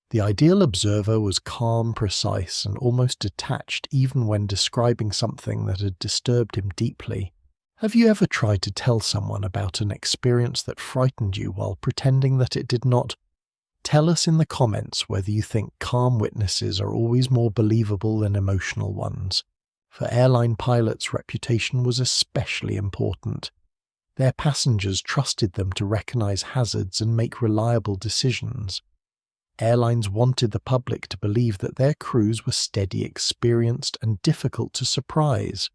The ideal observer was calm, precise, and almost detached even when describing something that had disturbed him deeply. Have you ever tried to tell someone about an experience that frightened you while pretending that it did not? Tell us in the comments whether you think calm witnesses are always more believable than emotional ones. For airline pilots, reputation was especially important. Their passengers trusted them to recognize hazards and make reliable decisions. Airlines wanted the public to believe that their crews were steady, experienced, and difficult to surprise.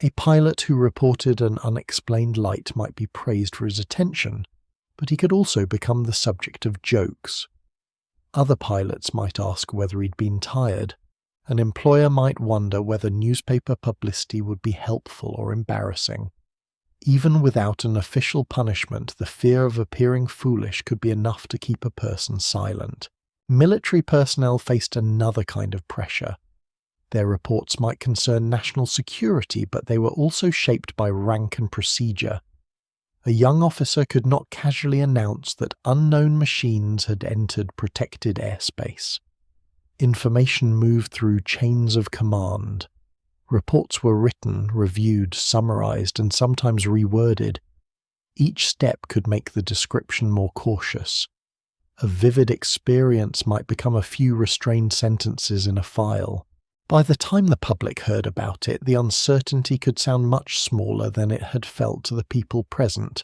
A pilot who reported an unexplained light might be praised for his attention, but he could also become the subject of jokes. Other pilots might ask whether he'd been tired. An employer might wonder whether newspaper publicity would be helpful or embarrassing. Even without an official punishment, the fear of appearing foolish could be enough to keep a person silent. Military personnel faced another kind of pressure. Their reports might concern national security, but they were also shaped by rank and procedure. A young officer could not casually announce that unknown machines had entered protected airspace. Information moved through chains of command. Reports were written, reviewed, summarized, and sometimes reworded. Each step could make the description more cautious. A vivid experience might become a few restrained sentences in a file. By the time the public heard about it, the uncertainty could sound much smaller than it had felt to the people present.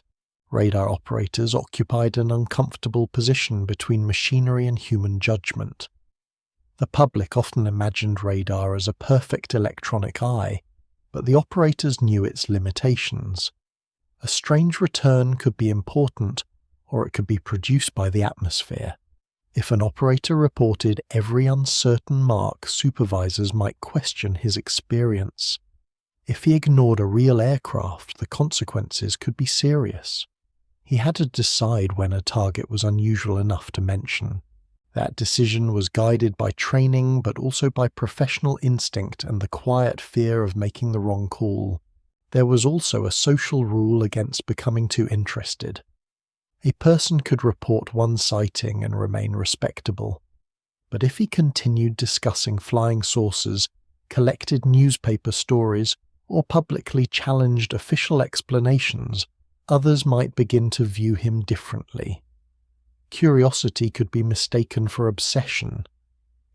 Radar operators occupied an uncomfortable position between machinery and human judgment. The public often imagined radar as a perfect electronic eye, but the operators knew its limitations. A strange return could be important, or it could be produced by the atmosphere. If an operator reported every uncertain mark, supervisors might question his experience. If he ignored a real aircraft, the consequences could be serious. He had to decide when a target was unusual enough to mention. That decision was guided by training, but also by professional instinct and the quiet fear of making the wrong call. There was also a social rule against becoming too interested. A person could report one sighting and remain respectable, but if he continued discussing flying saucers, collected newspaper stories, or publicly challenged official explanations, others might begin to view him differently. Curiosity could be mistaken for obsession.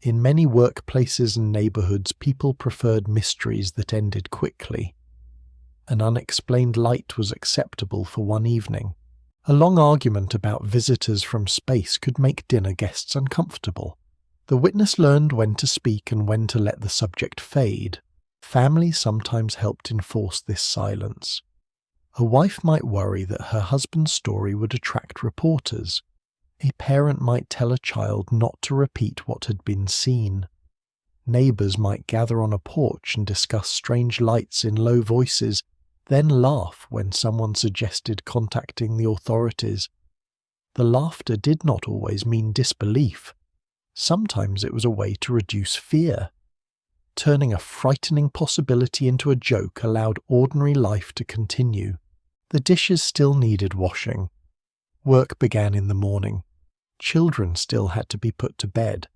In many workplaces and neighborhoods, people preferred mysteries that ended quickly. An unexplained light was acceptable for one evening. A long argument about visitors from space could make dinner guests uncomfortable. The witness learned when to speak and when to let the subject fade. Family sometimes helped enforce this silence. A wife might worry that her husband's story would attract reporters. A parent might tell a child not to repeat what had been seen. Neighbors might gather on a porch and discuss strange lights in low voices, then laugh when someone suggested contacting the authorities. The laughter did not always mean disbelief. Sometimes it was a way to reduce fear. Turning a frightening possibility into a joke allowed ordinary life to continue. The dishes still needed washing. Work began in the morning. Children still had to be put to bed.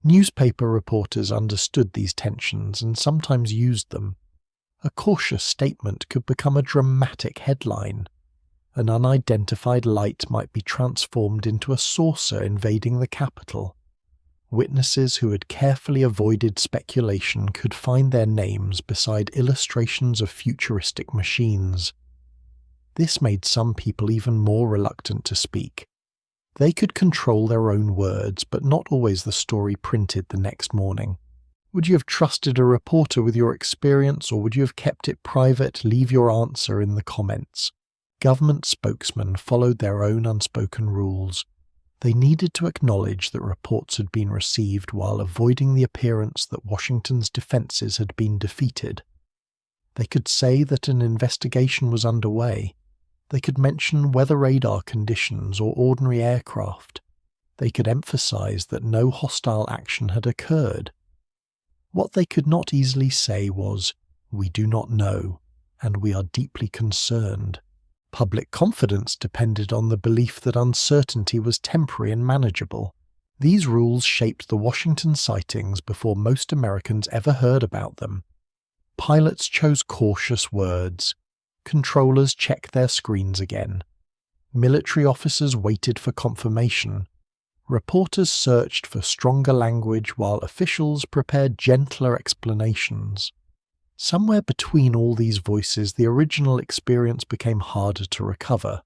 Newspaper reporters understood these tensions and sometimes used them. A cautious statement could become a dramatic headline. An unidentified light might be transformed into a saucer invading the capital. Witnesses who had carefully avoided speculation could find their names beside illustrations of futuristic machines. This made some people even more reluctant to speak. They could control their own words, but not always the story printed the next morning. Would you have trusted a reporter with your experience, or would you have kept it private? Leave your answer in the comments. Government spokesmen followed their own unspoken rules. They needed to acknowledge that reports had been received while avoiding the appearance that Washington's defenses had been defeated. They could say that an investigation was underway. They could mention weather radar conditions or ordinary aircraft. They could emphasize that no hostile action had occurred. What they could not easily say was, "We do not know, and we are deeply concerned." Public confidence depended on the belief that uncertainty was temporary and manageable. These rules shaped the Washington sightings before most Americans ever heard about them. Pilots chose cautious words. Controllers checked their screens again. Military officers waited for confirmation. Reporters searched for stronger language while officials prepared gentler explanations. Somewhere between all these voices, the original experience became harder to recover.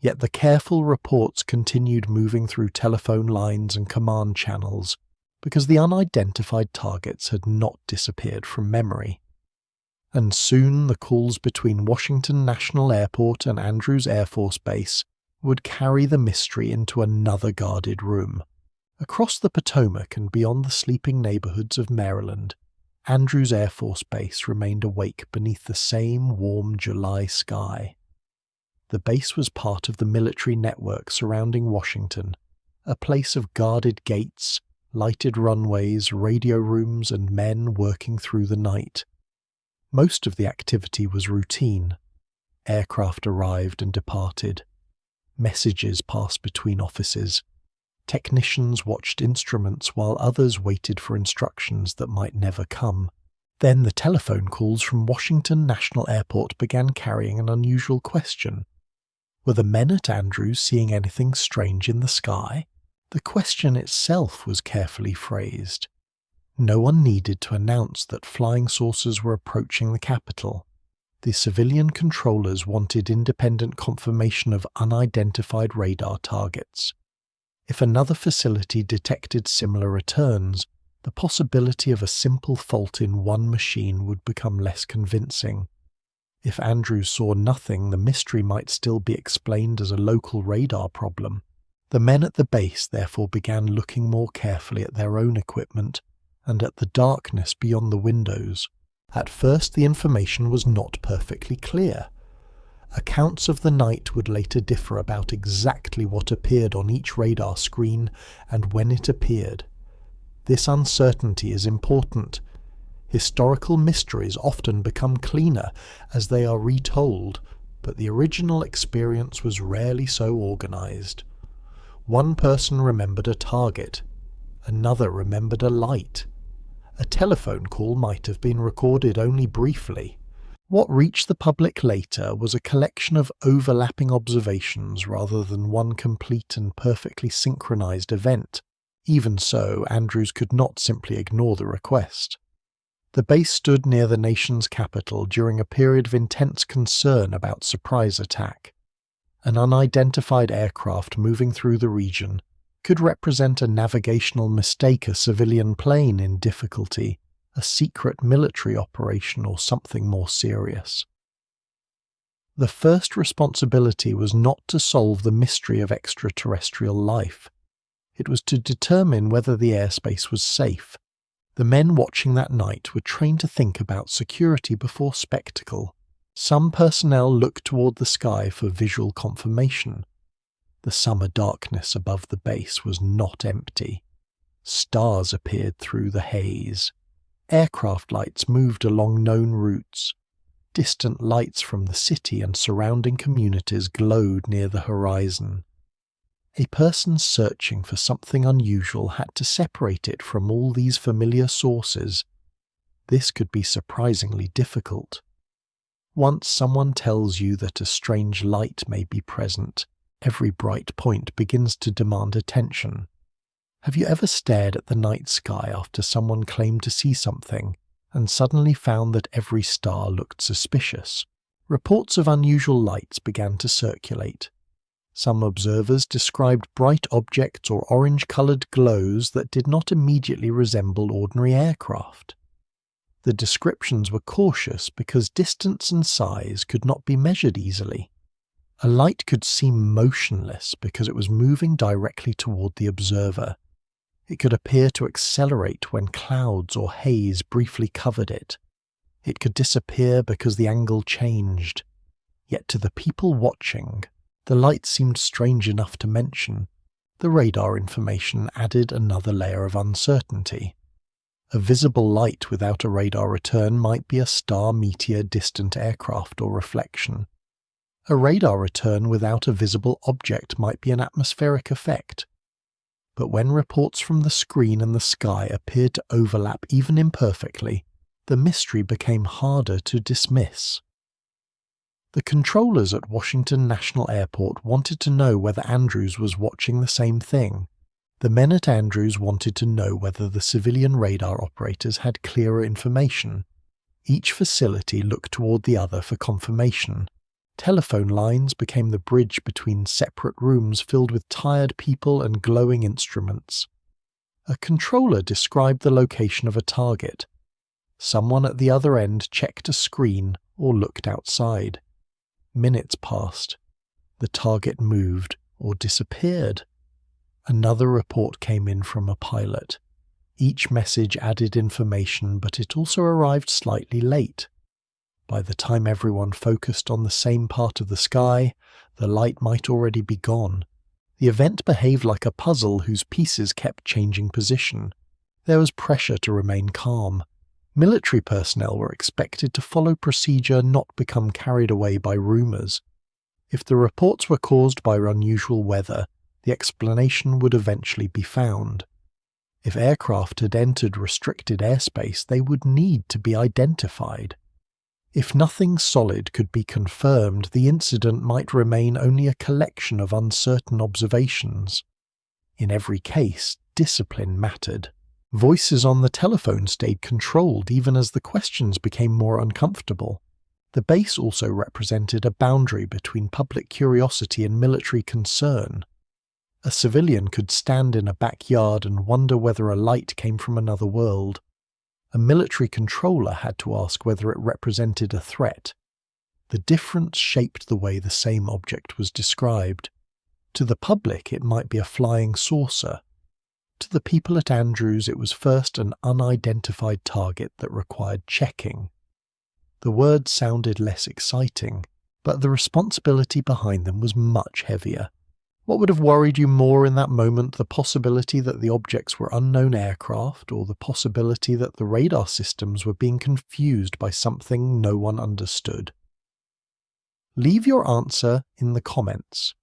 Yet the careful reports continued moving through telephone lines and command channels because the unidentified targets had not disappeared from memory. And soon the calls between Washington National Airport and Andrews Air Force Base would carry the mystery into another guarded room. Across the Potomac and beyond the sleeping neighborhoods of Maryland, Andrews Air Force Base remained awake beneath the same warm July sky. The base was part of the military network surrounding Washington, a place of guarded gates, lighted runways, radio rooms, and men working through the night. Most of the activity was routine. Aircraft arrived and departed. Messages passed between offices. Technicians watched instruments while others waited for instructions that might never come. Then the telephone calls from Washington National Airport began carrying an unusual question. Were the men at Andrews seeing anything strange in the sky? The question itself was carefully phrased. No one needed to announce that flying saucers were approaching the capital. The civilian controllers wanted independent confirmation of unidentified radar targets. If another facility detected similar returns, the possibility of a simple fault in one machine would become less convincing. If Andrews saw nothing, the mystery might still be explained as a local radar problem. The men at the base therefore began looking more carefully at their own equipment and at the darkness beyond the windows. At first the information was not perfectly clear. Accounts of the night would later differ about exactly what appeared on each radar screen and when it appeared. This uncertainty is important. Historical mysteries often become cleaner as they are retold, but the original experience was rarely so organized. One person remembered a target, another remembered a light. A telephone call might have been recorded only briefly. What reached the public later was a collection of overlapping observations rather than one complete and perfectly synchronized event. Even so, Andrews could not simply ignore the request. The base stood near the nation's capital during a period of intense concern about surprise attack. An unidentified aircraft moving through the region could represent a navigational mistake, a civilian plane in difficulty, a secret military operation, or something more serious. The first responsibility was not to solve the mystery of extraterrestrial life. It was to determine whether the airspace was safe. The men watching that night were trained to think about security before spectacle. Some personnel looked toward the sky for visual confirmation. The summer darkness above the base was not empty. Stars appeared through the haze. Aircraft lights moved along known routes. Distant lights from the city and surrounding communities glowed near the horizon. A person searching for something unusual had to separate it from all these familiar sources. This could be surprisingly difficult. Once someone tells you that a strange light may be present, every bright point begins to demand attention. Have you ever stared at the night sky after someone claimed to see something, and suddenly found that every star looked suspicious? Reports of unusual lights began to circulate. Some observers described bright objects or orange-coloured glows that did not immediately resemble ordinary aircraft. The descriptions were cautious because distance and size could not be measured easily. A light could seem motionless because it was moving directly toward the observer. It could appear to accelerate when clouds or haze briefly covered it. It could disappear because the angle changed. Yet to the people watching, the light seemed strange enough to mention. The radar information added another layer of uncertainty. A visible light without a radar return might be a star, meteor, distant aircraft, or reflection. A radar return without a visible object might be an atmospheric effect. But when reports from the screen and the sky appeared to overlap even imperfectly, the mystery became harder to dismiss. The controllers at Washington National Airport wanted to know whether Andrews was watching the same thing. The men at Andrews wanted to know whether the civilian radar operators had clearer information. Each facility looked toward the other for confirmation. Telephone lines became the bridge between separate rooms filled with tired people and glowing instruments. A controller described the location of a target. Someone at the other end checked a screen or looked outside. Minutes passed. The target moved or disappeared. Another report came in from a pilot. Each message added information, but it also arrived slightly late. By the time everyone focused on the same part of the sky, the light might already be gone. The event behaved like a puzzle whose pieces kept changing position. There was pressure to remain calm. Military personnel were expected to follow procedure, not become carried away by rumors. If the reports were caused by unusual weather, the explanation would eventually be found. If aircraft had entered restricted airspace, they would need to be identified. If nothing solid could be confirmed, the incident might remain only a collection of uncertain observations. In every case, discipline mattered. Voices on the telephone stayed controlled even as the questions became more uncomfortable. The base also represented a boundary between public curiosity and military concern. A civilian could stand in a backyard and wonder whether a light came from another world. A military controller had to ask whether it represented a threat. The difference shaped the way the same object was described. To the public, it might be a flying saucer. To the people at Andrews, it was first an unidentified target that required checking. The words sounded less exciting, but the responsibility behind them was much heavier. What would have worried you more in that moment, the possibility that the objects were unknown aircraft, or the possibility that the radar systems were being confused by something no one understood? Leave your answer in the comments.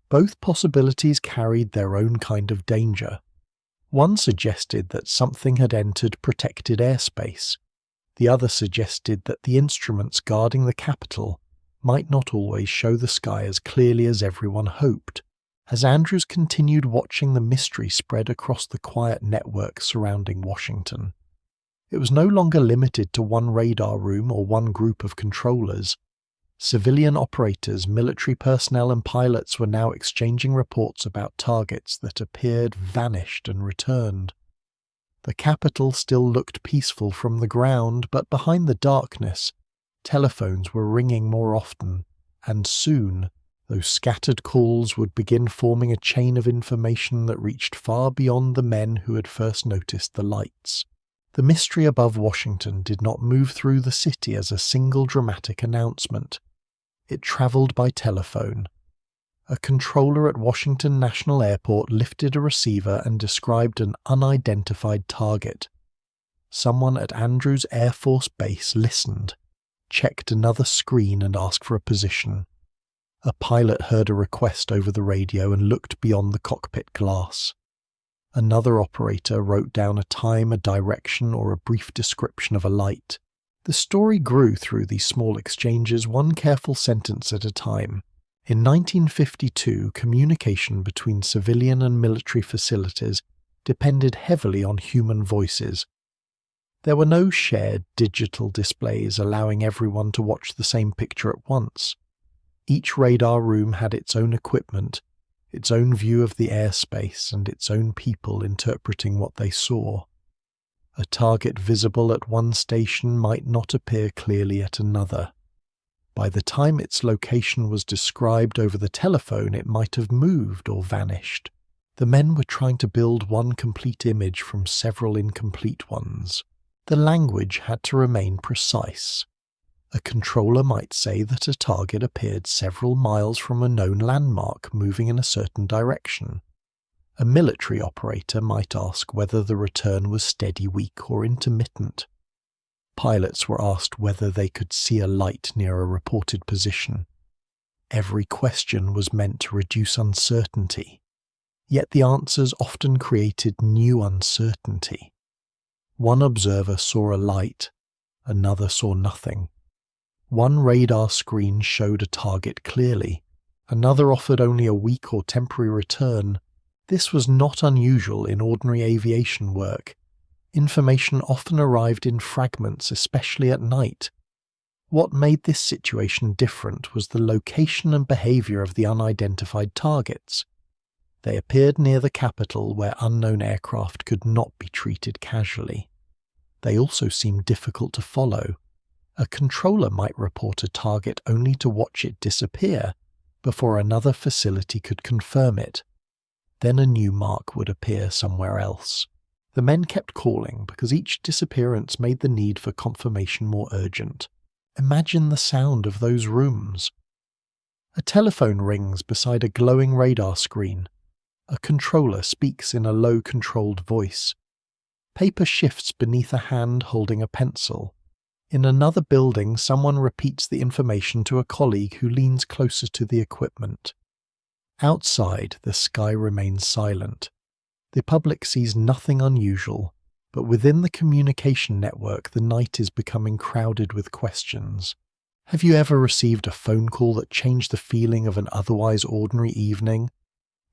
Both possibilities carried their own kind of danger. One suggested that something had entered protected airspace. The other suggested that the instruments guarding the Capitol might not always show the sky as clearly as everyone hoped. As Andrews continued watching the mystery spread across the quiet network surrounding Washington, it was no longer limited to one radar room or one group of controllers. Civilian operators, military personnel and pilots were now exchanging reports about targets that appeared, vanished and returned. The Capitol still looked peaceful from the ground, but behind the darkness, telephones were ringing more often, and soon those scattered calls would begin forming a chain of information that reached far beyond the men who had first noticed the lights. The mystery above Washington did not move through the city as a single dramatic announcement. It travelled by telephone. A controller at Washington National Airport lifted a receiver and described an unidentified target. Someone at Andrews Air Force Base listened, checked another screen and asked for a position. A pilot heard a request over the radio and looked beyond the cockpit glass. Another operator wrote down a time, a direction, or a brief description of a light. The story grew through these small exchanges, one careful sentence at a time. In 1952, communication between civilian and military facilities depended heavily on human voices. There were no shared digital displays allowing everyone to watch the same picture at once. Each radar room had its own equipment, its own view of the airspace, and its own people interpreting what they saw. A target visible at one station might not appear clearly at another. By the time its location was described over the telephone, it might have moved or vanished. The men were trying to build one complete image from several incomplete ones. The language had to remain precise. A controller might say that a target appeared several miles from a known landmark moving in a certain direction. A military operator might ask whether the return was steady, weak, or intermittent. Pilots were asked whether they could see a light near a reported position. Every question was meant to reduce uncertainty, yet the answers often created new uncertainty. One observer saw a light, another saw nothing. One radar screen showed a target clearly, another offered only a weak or temporary return. This was not unusual in ordinary aviation work. Information often arrived in fragments, especially at night. What made this situation different was the location and behavior of the unidentified targets. They appeared near the Capitol, where unknown aircraft could not be treated casually. They also seemed difficult to follow. A controller might report a target only to watch it disappear before another facility could confirm it. Then a new mark would appear somewhere else. The men kept calling because each disappearance made the need for confirmation more urgent. Imagine the sound of those rooms. A telephone rings beside a glowing radar screen. A controller speaks in a low, controlled voice. Paper shifts beneath a hand holding a pencil. In another building, someone repeats the information to a colleague who leans closer to the equipment. Outside, the sky remains silent. The public sees nothing unusual, But within the communication network, the night is becoming crowded with questions. Have you ever received a phone call that changed the feeling of an otherwise ordinary evening?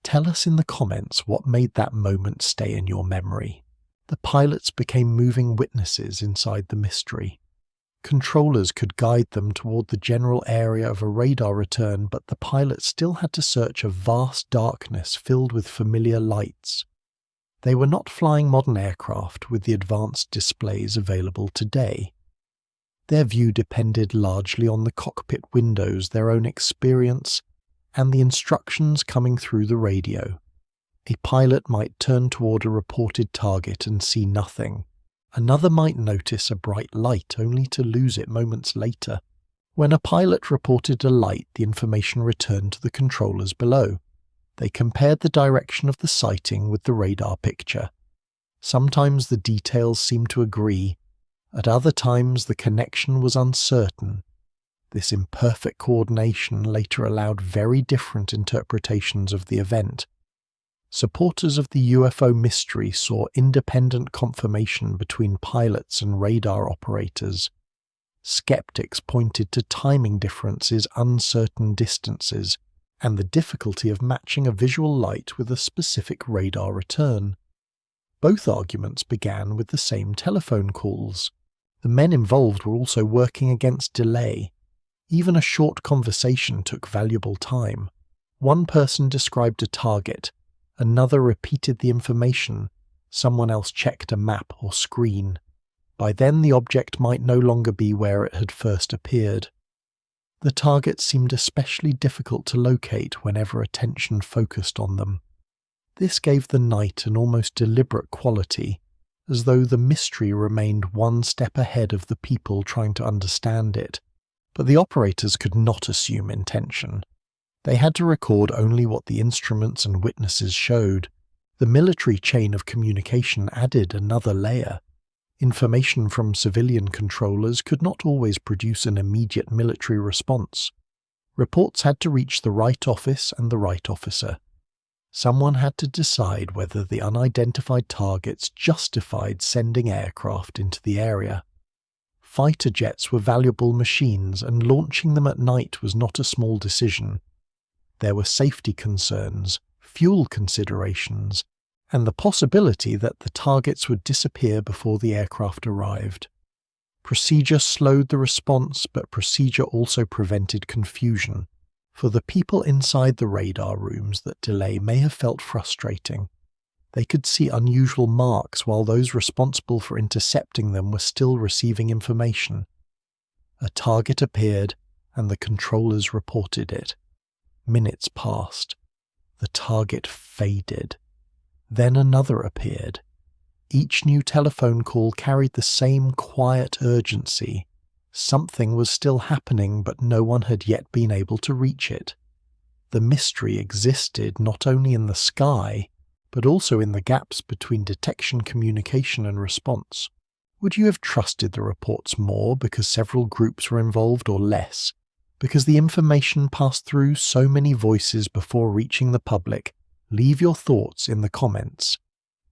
Tell us in the comments what made that moment stay in your memory. The pilots became moving witnesses inside the mystery. Controllers could guide them toward the general area of a radar return, but the pilots still had to search a vast darkness filled with familiar lights. They were not flying modern aircraft with the advanced displays available today. Their view depended largely on the cockpit windows, their own experience, and the instructions coming through the radio. A pilot might turn toward a reported target and see nothing. Another might notice a bright light only to lose it moments later. When a pilot reported a light, the information returned to the controllers below. They compared the direction of the sighting with the radar picture. Sometimes the details seemed to agree. At other times the connection was uncertain. This imperfect coordination later allowed very different interpretations of the event. Supporters of the UFO mystery saw independent confirmation between pilots and radar operators. Skeptics pointed to timing differences, uncertain distances, and the difficulty of matching a visual light with a specific radar return. Both arguments began with the same telephone calls. The men involved were also working against delay. Even a short conversation took valuable time. One person described a target. Another repeated the information. Someone else checked a map or screen. By then the object might no longer be where it had first appeared. The targets seemed especially difficult to locate whenever attention focused on them. This gave the night an almost deliberate quality, as though the mystery remained one step ahead of the people trying to understand it. But the operators could not assume intention. They had to record only what the instruments and witnesses showed. The military chain of communication added another layer. Information from civilian controllers could not always produce an immediate military response. Reports had to reach the right office and the right officer. Someone had to decide whether the unidentified targets justified sending aircraft into the area. Fighter jets were valuable machines, and launching them at night was not a small decision. There were safety concerns, fuel considerations, and the possibility that the targets would disappear before the aircraft arrived. Procedure slowed the response, but procedure also prevented confusion. For the people inside the radar rooms, that delay may have felt frustrating. They could see unusual marks while those responsible for intercepting them were still receiving information. A target appeared, and the controllers reported it. Minutes passed. The target faded. Then another appeared. Each new telephone call carried the same quiet urgency. Something was still happening, but no one had yet been able to reach it. The mystery existed not only in the sky, but also in the gaps between detection, communication, and response. Would you have trusted the reports more because several groups were involved, or less because the information passed through so many voices before reaching the public? Leave your thoughts in the comments.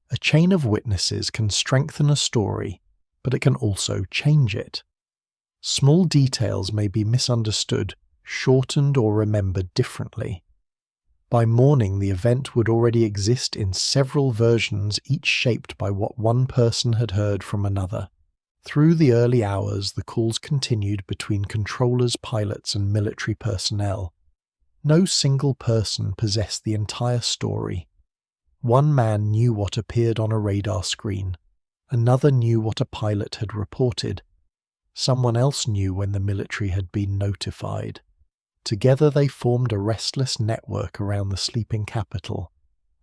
A chain of witnesses can strengthen a story, but it can also change it. Small details may be misunderstood, shortened, or remembered differently. By morning, the event would already exist in several versions, each shaped by what one person had heard from another. Through the early hours, the calls continued between controllers, pilots, and military personnel. No single person possessed the entire story. One man knew what appeared on a radar screen. Another knew what a pilot had reported. Someone else knew when the military had been notified. Together they formed a restless network around the sleeping capital,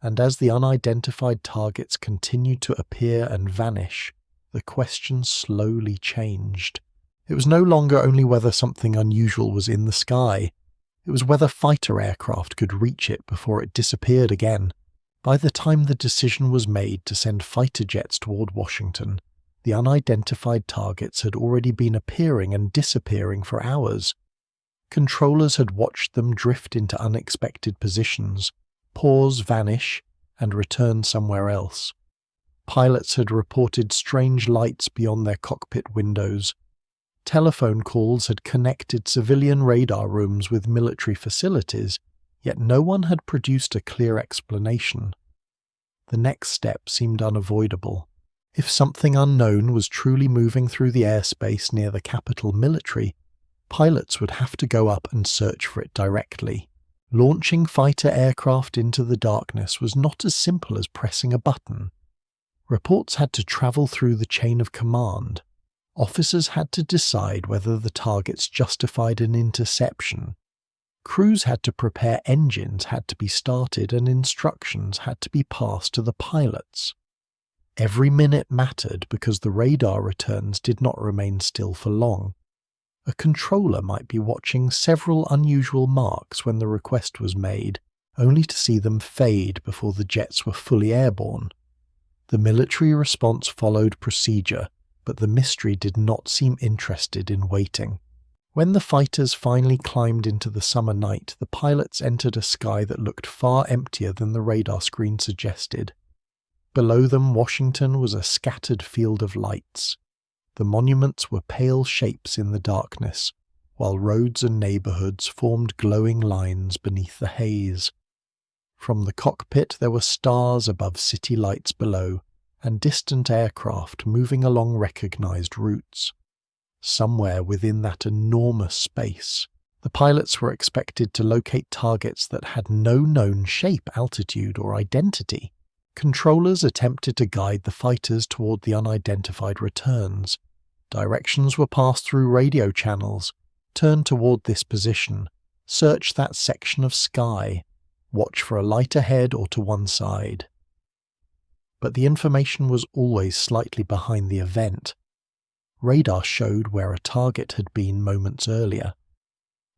and as the unidentified targets continued to appear and vanish, the question slowly changed. It was no longer only whether something unusual was in the sky. It was whether fighter aircraft could reach it before it disappeared again. By the time the decision was made to send fighter jets toward Washington, the unidentified targets had already been appearing and disappearing for hours. Controllers had watched them drift into unexpected positions, pause, vanish, and return somewhere else. Pilots had reported strange lights beyond their cockpit windows. Telephone calls had connected civilian radar rooms with military facilities, yet no one had produced a clear explanation. The next step seemed unavoidable. If something unknown was truly moving through the airspace near the capital military, pilots would have to go up and search for it directly. Launching fighter aircraft into the darkness was not as simple as pressing a button. Reports had to travel through the chain of command. Officers had to decide whether the targets justified an interception. Crews had to prepare, engines had to be started, and instructions had to be passed to the pilots. Every minute mattered because the radar returns did not remain still for long. A controller might be watching several unusual marks when the request was made, only to see them fade before the jets were fully airborne. The military response followed procedure, but the mystery did not seem interested in waiting. When the fighters finally climbed into the summer night, the pilots entered a sky that looked far emptier than the radar screen suggested. Below them, Washington was a scattered field of lights. The monuments were pale shapes in the darkness, while roads and neighborhoods formed glowing lines beneath the haze. From the cockpit there were stars above city lights below, and distant aircraft moving along recognized routes. Somewhere within that enormous space, the pilots were expected to locate targets that had no known shape, altitude, or identity. Controllers attempted to guide the fighters toward the unidentified returns. Directions were passed through radio channels. Turn toward this position. Search that section of sky. Watch for a light ahead or to one side. But the information was always slightly behind the event. Radar showed where a target had been moments earlier.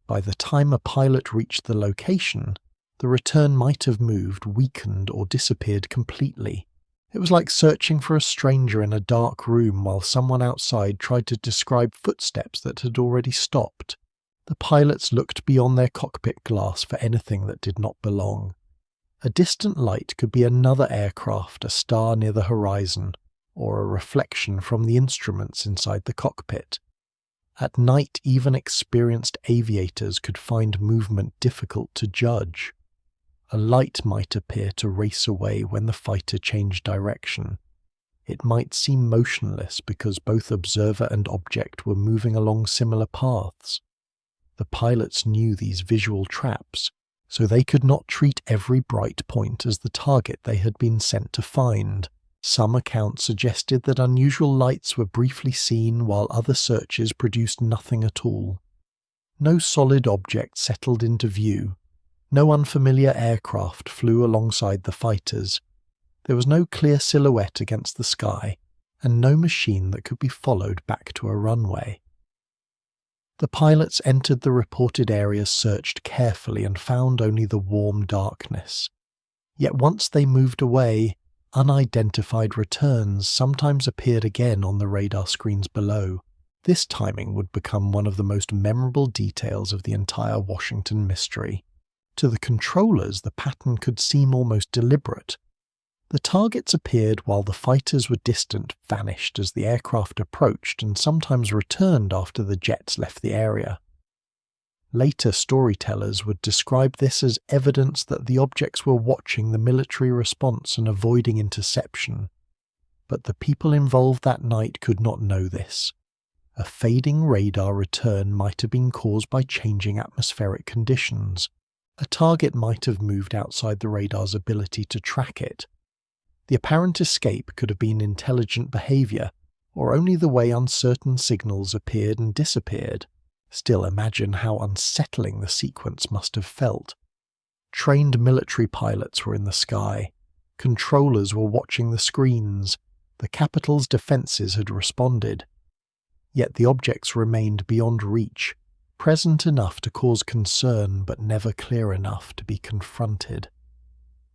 By the time a pilot reached the location, the return might have moved, weakened, or disappeared completely. It was like searching for a stranger in a dark room while someone outside tried to describe footsteps that had already stopped. The pilots looked beyond their cockpit glass for anything that did not belong. A distant light could be another aircraft, a star near the horizon, or a reflection from the instruments inside the cockpit. At night, even experienced aviators could find movement difficult to judge. A light might appear to race away when the fighter changed direction. It might seem motionless because both observer and object were moving along similar paths. The pilots knew these visual traps, so they could not treat every bright point as the target they had been sent to find. Some accounts suggested that unusual lights were briefly seen while other searches produced nothing at all. No solid object settled into view. No unfamiliar aircraft flew alongside the fighters. There was no clear silhouette against the sky, and no machine that could be followed back to a runway. The pilots entered the reported area, searched carefully, and found only the warm darkness. Yet once they moved away, unidentified returns sometimes appeared again on the radar screens below. This timing would become one of the most memorable details of the entire Washington mystery. To the controllers, the pattern could seem almost deliberate. The targets appeared while the fighters were distant, vanished as the aircraft approached, and sometimes returned after the jets left the area. Later storytellers would describe this as evidence that the objects were watching the military response and avoiding interception. But the people involved that night could not know this. A fading radar return might have been caused by changing atmospheric conditions. A target might have moved outside the radar's ability to track it. The apparent escape could have been intelligent behavior, or only the way uncertain signals appeared and disappeared. Still, imagine how unsettling the sequence must have felt. Trained military pilots were in the sky. Controllers were watching the screens. The capital's defenses had responded. Yet the objects remained beyond reach, present enough to cause concern but never clear enough to be confronted.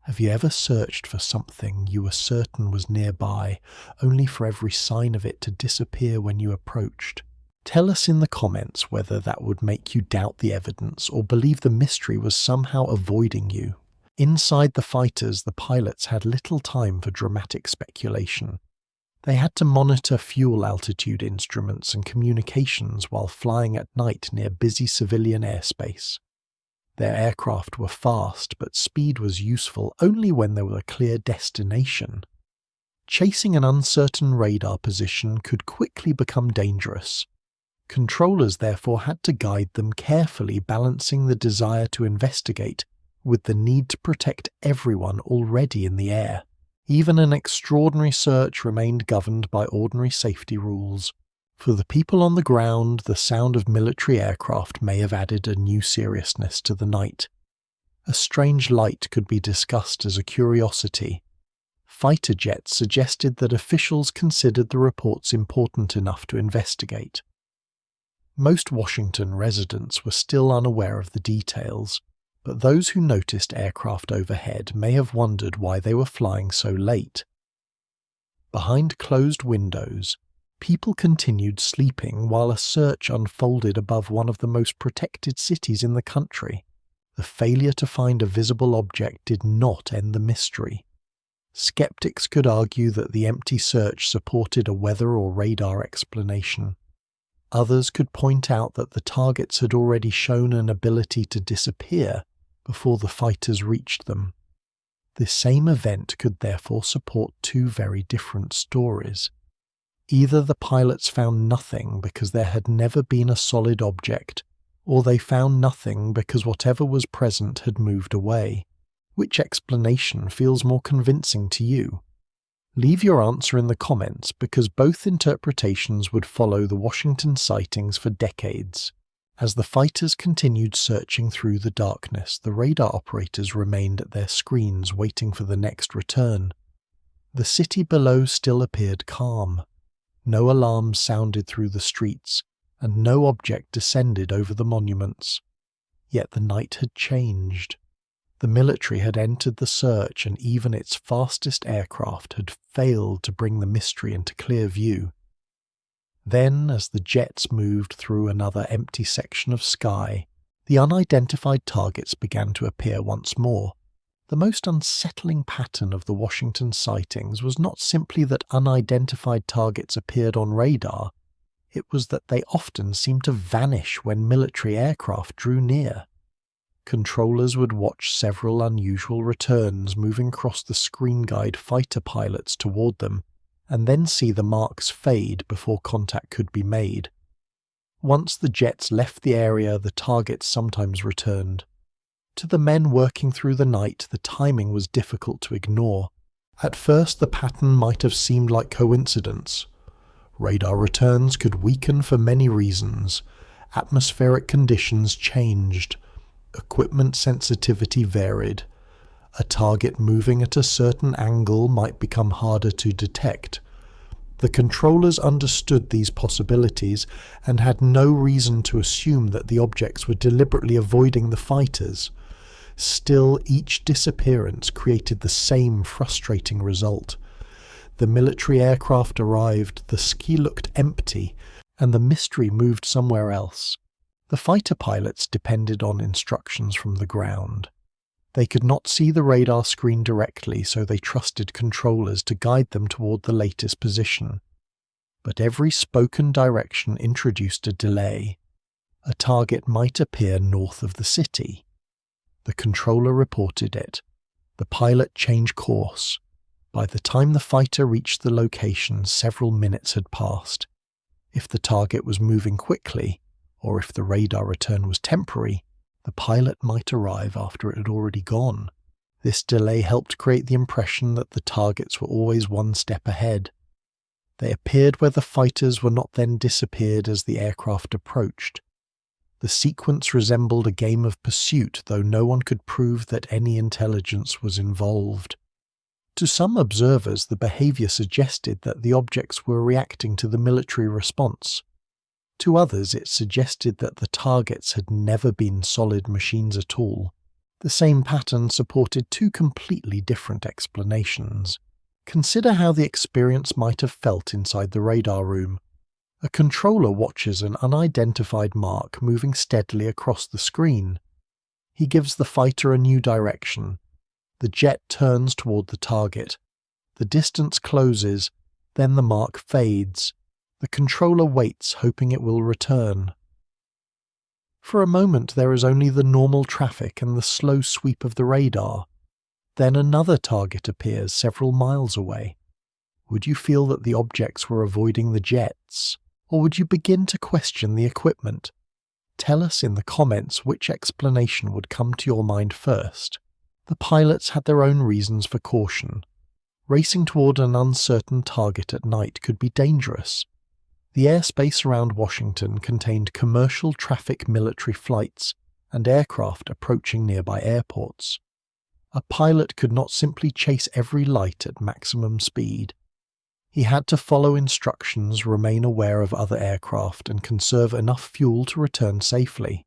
Have you ever searched for something you were certain was nearby, only for every sign of it to disappear when you approached? Tell us in the comments whether that would make you doubt the evidence or believe the mystery was somehow avoiding you. Inside the fighters, the pilots had little time for dramatic speculation. They had to monitor fuel altitude instruments and communications while flying at night near busy civilian airspace. Their aircraft were fast, but speed was useful only when there was a clear destination. Chasing an uncertain radar position could quickly become dangerous. Controllers therefore had to guide them carefully, balancing the desire to investigate with the need to protect everyone already in the air. Even an extraordinary search remained governed by ordinary safety rules. For the people on the ground, the sound of military aircraft may have added a new seriousness to the night. A strange light could be discussed as a curiosity. Fighter jets suggested that officials considered the reports important enough to investigate. Most Washington residents were still unaware of the details, but those who noticed aircraft overhead may have wondered why they were flying so late. Behind closed windows, people continued sleeping while a search unfolded above one of the most protected cities in the country. The failure to find a visible object did not end the mystery. Skeptics could argue that the empty search supported a weather or radar explanation. Others could point out that the targets had already shown an ability to disappear before the fighters reached them. This same event could therefore support two very different stories. Either the pilots found nothing because there had never been a solid object, or they found nothing because whatever was present had moved away. Which explanation feels more convincing to you? Leave your answer in the comments, because both interpretations would follow the Washington sightings for decades. As the fighters continued searching through the darkness, the radar operators remained at their screens waiting for the next return. The city below still appeared calm. No alarms sounded through the streets, and no object descended over the monuments. Yet the night had changed. The military had entered the search, and even its fastest aircraft had failed to bring the mystery into clear view. Then, as the jets moved through another empty section of sky, the unidentified targets began to appear once more. The most unsettling pattern of the Washington sightings was not simply that unidentified targets appeared on radar, it was that they often seemed to vanish when military aircraft drew near. Controllers would watch several unusual returns moving across the screen guide fighter pilots toward them, and then see the marks fade before contact could be made. Once the jets left the area, the targets sometimes returned. To the men working through the night, the timing was difficult to ignore. At first, the pattern might have seemed like coincidence. Radar returns could weaken for many reasons. Atmospheric conditions changed. Equipment sensitivity varied. A target moving at a certain angle might become harder to detect. The controllers understood these possibilities and had no reason to assume that the objects were deliberately avoiding the fighters. Still, each disappearance created the same frustrating result. The military aircraft arrived, the ski looked empty, and the mystery moved somewhere else. The fighter pilots depended on instructions from the ground. They could not see the radar screen directly, so they trusted controllers to guide them toward the latest position. But every spoken direction introduced a delay. A target might appear north of the city. The controller reported it. The pilot changed course. By the time the fighter reached the location, several minutes had passed. If the target was moving quickly, or if the radar return was temporary, the pilot might arrive after it had already gone. This delay helped create the impression that the targets were always one step ahead. They appeared where the fighters were not, then disappeared as the aircraft approached. The sequence resembled a game of pursuit, though no one could prove that any intelligence was involved. To some observers, the behavior suggested that the objects were reacting to the military response. To others, it suggested that the targets had never been solid machines at all. The same pattern supported two completely different explanations. Consider how the experience might have felt inside the radar room. A controller watches an unidentified mark moving steadily across the screen. He gives the fighter a new direction, The jet turns toward the target. The distance closes, then the mark fades. The controller waits, hoping it will return. For a moment there is only the normal traffic and the slow sweep of the radar. Then another target appears several miles away. Would you feel that the objects were avoiding the jets, or would you begin to question the equipment? Tell us in the comments which explanation would come to your mind first. The pilots had their own reasons for caution. Racing toward an uncertain target at night could be dangerous. The airspace around Washington contained commercial traffic military flights and aircraft approaching nearby airports. A pilot could not simply chase every light at maximum speed. He had to follow instructions, remain aware of other aircraft, and conserve enough fuel to return safely.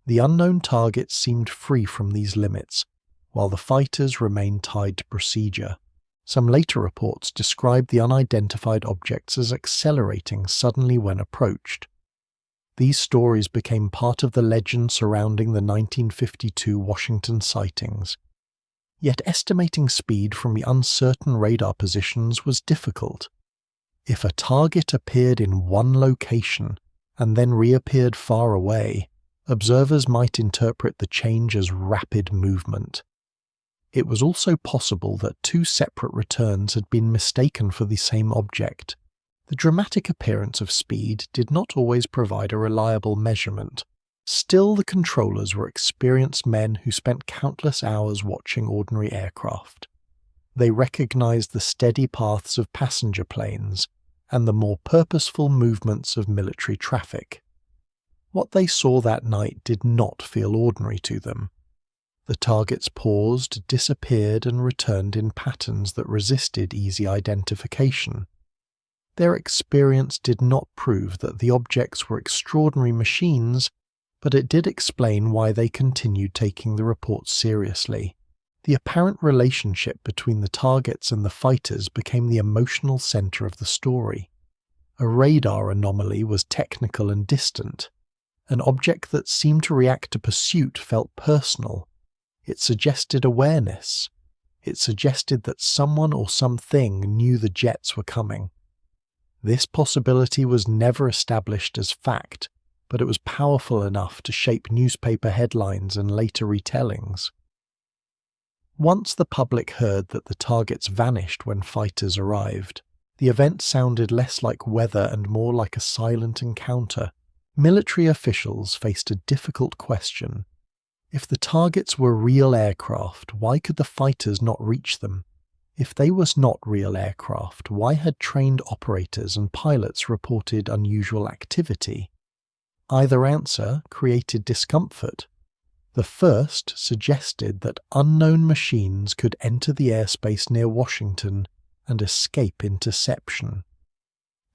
The unknown targets seemed free from these limits, while the fighters remained tied to procedure. Some later reports described the unidentified objects as accelerating suddenly when approached. These stories became part of the legend surrounding the 1952 Washington sightings. Yet estimating speed from the uncertain radar positions was difficult. If a target appeared in one location and then reappeared far away, observers might interpret the change as rapid movement. It was also possible that two separate returns had been mistaken for the same object. The dramatic appearance of speed did not always provide a reliable measurement. Still, the controllers were experienced men who spent countless hours watching ordinary aircraft. They recognized the steady paths of passenger planes and the more purposeful movements of military traffic. What they saw that night did not feel ordinary to them. The targets paused, disappeared, and returned in patterns that resisted easy identification. Their experience did not prove that the objects were extraordinary machines, but it did explain why they continued taking the reports seriously. The apparent relationship between the targets and the fighters became the emotional center of the story. A radar anomaly was technical and distant. An object that seemed to react to pursuit felt personal. It suggested awareness. It suggested that someone or something knew the jets were coming. This possibility was never established as fact, but it was powerful enough to shape newspaper headlines and later retellings. Once the public heard that the targets vanished when fighters arrived, the event sounded less like weather and more like a silent encounter. Military officials faced a difficult question. If the targets were real aircraft, why could the fighters not reach them? If they were not real aircraft, why had trained operators and pilots reported unusual activity? Either answer created discomfort. The first suggested that unknown machines could enter the airspace near Washington and escape interception.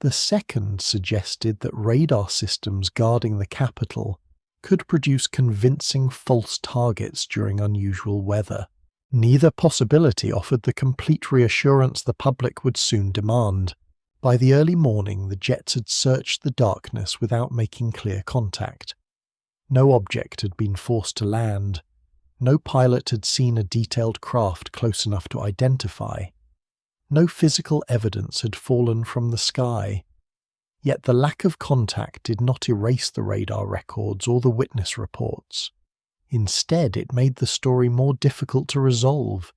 The second suggested that radar systems guarding the capital could produce convincing false targets during unusual weather. Neither possibility offered the complete reassurance the public would soon demand. By the early morning, the jets had searched the darkness without making clear contact. No object had been forced to land. No pilot had seen a detailed craft close enough to identify. No physical evidence had fallen from the sky. Yet the lack of contact did not erase the radar records or the witness reports. Instead, it made the story more difficult to resolve.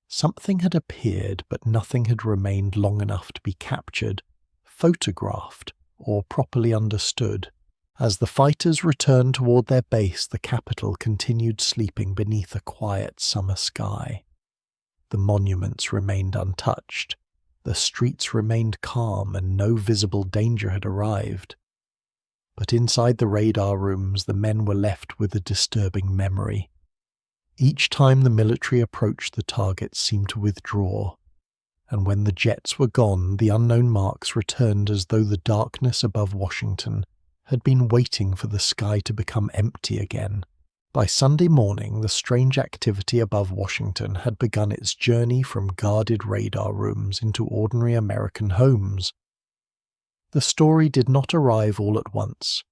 Something had appeared, but nothing had remained long enough to be captured, photographed, or properly understood. As the fighters returned toward their base, the capital continued sleeping beneath a quiet summer sky. The monuments remained untouched. The streets remained calm and no visible danger had arrived. But inside the radar rooms, the men were left with a disturbing memory. Each time the military approached, the targets seemed to withdraw, and when the jets were gone, the unknown marks returned as though the darkness above Washington had been waiting for the sky to become empty again. By Sunday morning, the strange activity above Washington had begun its journey from guarded radar rooms into ordinary American homes. The story did not arrive all at once.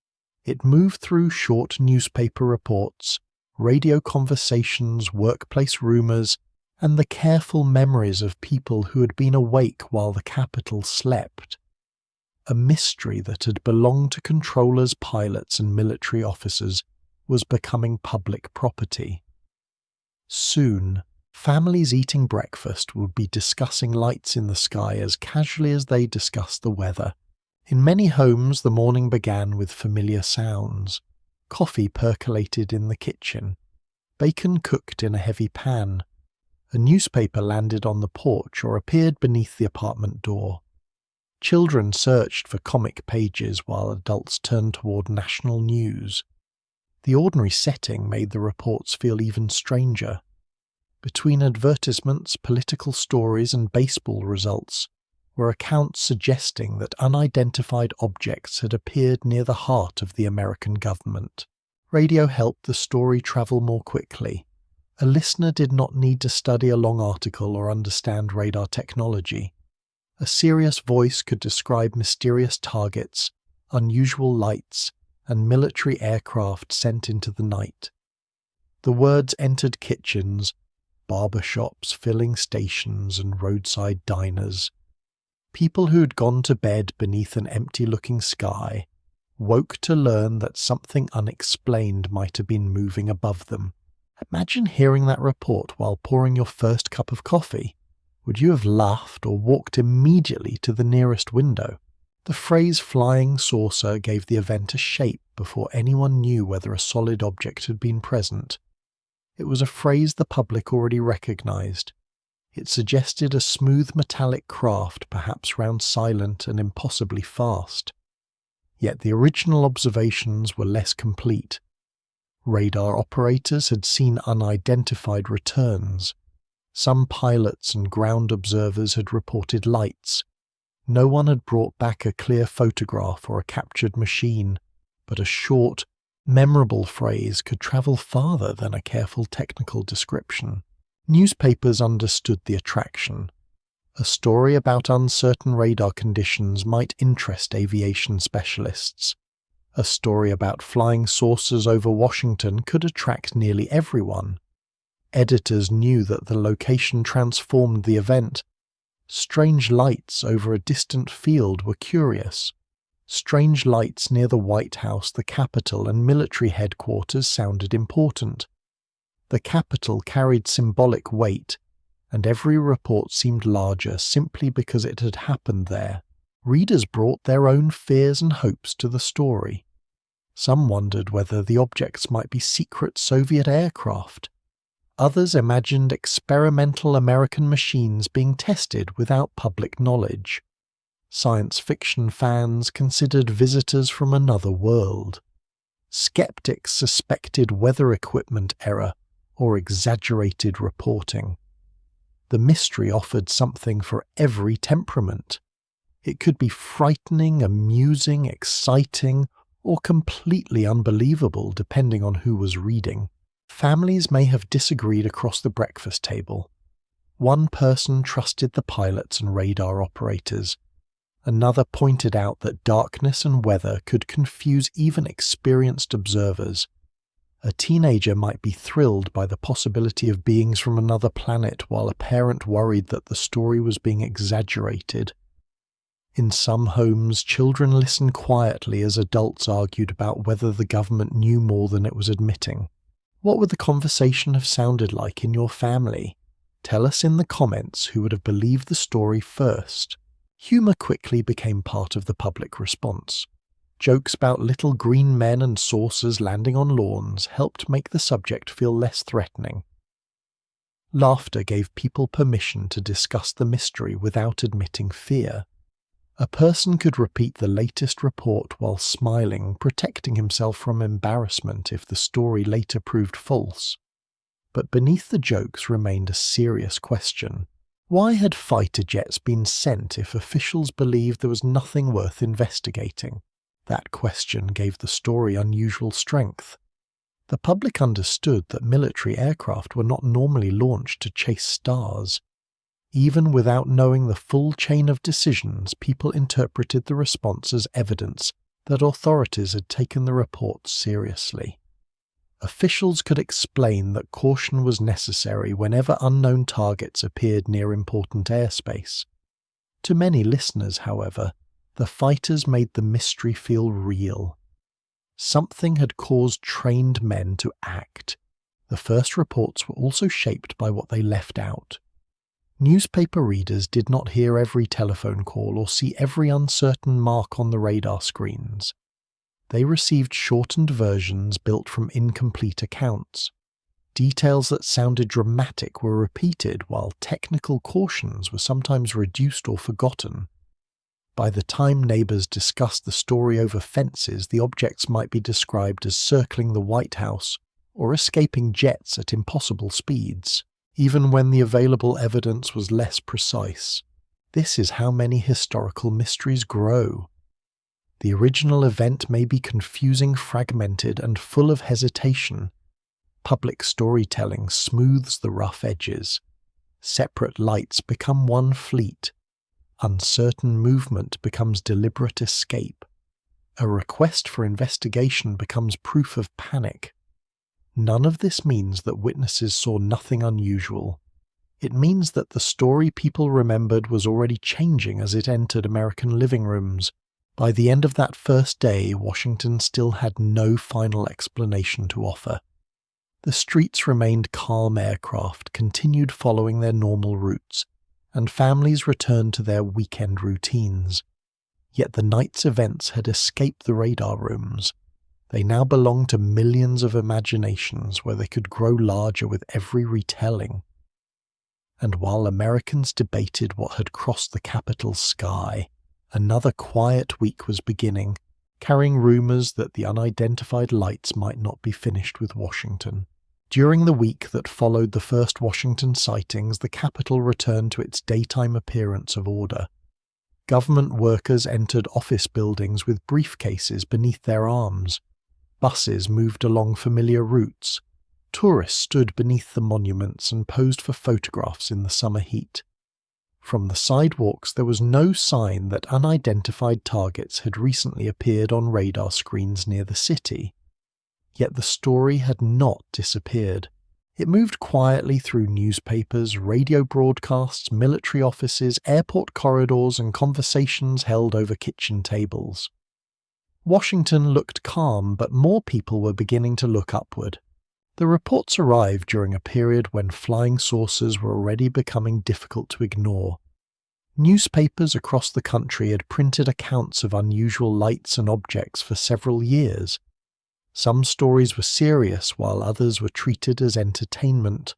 It moved through short newspaper reports, radio conversations, workplace rumours, and the careful memories of people who had been awake while the capital slept. A mystery that had belonged to controllers, pilots, and military officers was becoming public property. Soon, families eating breakfast would be discussing lights in the sky as casually as they discussed the weather. In many homes, the morning began with familiar sounds. Coffee percolated in the kitchen. Bacon cooked in a heavy pan. A newspaper landed on the porch or appeared beneath the apartment door. Children searched for comic pages while adults turned toward national news. The ordinary setting made the reports feel even stranger. Between advertisements, political stories, and baseball results were accounts suggesting that unidentified objects had appeared near the heart of the American government. Radio helped the story travel more quickly. A listener did not need to study a long article or understand radar technology. A serious voice could describe mysterious targets, unusual lights, and military aircraft sent into the night. The words entered kitchens, barber shops, filling stations, and roadside diners. People who had gone to bed beneath an empty-looking sky woke to learn that something unexplained might have been moving above them. Imagine hearing that report while pouring your first cup of coffee. Would you have laughed or walked immediately to the nearest window? The phrase flying saucer gave the event a shape before anyone knew whether a solid object had been present. It was a phrase the public already recognized. It suggested a smooth metallic craft, perhaps round silent and impossibly fast. Yet the original observations were less complete. Radar operators had seen unidentified returns. Some pilots and ground observers had reported lights. No one had brought back a clear photograph or a captured machine, but a short, memorable phrase could travel farther than a careful technical description. Newspapers understood the attraction. A story about uncertain radar conditions might interest aviation specialists. A story about flying saucers over Washington could attract nearly everyone. Editors knew that the location transformed the event. Strange lights over a distant field were curious. Strange lights near the White House, the Capitol, and military headquarters sounded important. The Capitol carried symbolic weight, and every report seemed larger simply because it had happened there. Readers brought their own fears and hopes to the story. Some wondered whether the objects might be secret Soviet aircraft. Others imagined experimental American machines being tested without public knowledge. Science fiction fans considered visitors from another world. Skeptics suspected weather equipment error or exaggerated reporting. The mystery offered something for every temperament. It could be frightening, amusing, exciting, or completely unbelievable depending on who was reading. Families may have disagreed across the breakfast table. One person trusted the pilots and radar operators. Another pointed out that darkness and weather could confuse even experienced observers. A teenager might be thrilled by the possibility of beings from another planet, while a parent worried that the story was being exaggerated. In some homes, children listened quietly as adults argued about whether the government knew more than it was admitting. What would the conversation have sounded like in your family? Tell us in the comments who would have believed the story first. Humour quickly became part of the public response. Jokes about little green men and saucers landing on lawns helped make the subject feel less threatening. Laughter gave people permission to discuss the mystery without admitting fear. A person could repeat the latest report while smiling, protecting himself from embarrassment if the story later proved false. But beneath the jokes remained a serious question. Why had fighter jets been sent if officials believed there was nothing worth investigating? That question gave the story unusual strength. The public understood that military aircraft were not normally launched to chase stars. Even without knowing the full chain of decisions, people interpreted the response as evidence that authorities had taken the report seriously. officials could explain that caution was necessary whenever unknown targets appeared near important airspace. To many listeners, however, the fighters made the mystery feel real. Something had caused trained men to act. The first reports were also shaped by what they left out. Newspaper readers did not hear every telephone call or see every uncertain mark on the radar screens. They received shortened versions built from incomplete accounts. Details that sounded dramatic were repeated, while technical cautions were sometimes reduced or forgotten. By the time neighbors discussed the story over fences, the objects might be described as circling the White House or escaping jets at impossible speeds, even when the available evidence was less precise. This is how many historical mysteries grow. The original event may be confusing, fragmented, and full of hesitation. Public storytelling smooths the rough edges. Separate lights become one fleet. Uncertain movement becomes deliberate escape. A request for investigation becomes proof of panic. None of this means that witnesses saw nothing unusual. It means that the story people remembered was already changing as it entered American living rooms. By the end of that first day, Washington still had no final explanation to offer. The streets remained calm, aircraft continued following their normal routes, and families returned to their weekend routines. Yet the night's events had escaped the radar rooms. They now belonged to millions of imaginations where they could grow larger with every retelling. And while Americans debated what had crossed the capital's sky, another quiet week was beginning, carrying rumors that the unidentified lights might not be finished with Washington. During the week that followed the first Washington sightings, the capital returned to its daytime appearance of order. Government workers entered office buildings with briefcases beneath their arms. Buses moved along familiar routes. Tourists stood beneath the monuments and posed for photographs in the summer heat. From the sidewalks there was no sign that unidentified targets had recently appeared on radar screens near the city. Yet the story had not disappeared. It moved quietly through newspapers, radio broadcasts, military offices, airport corridors, and conversations held over kitchen tables. Washington looked calm, but more people were beginning to look upward. The reports arrived during a period when flying saucers were already becoming difficult to ignore. Newspapers across the country had printed accounts of unusual lights and objects for several years. Some stories were serious, while others were treated as entertainment.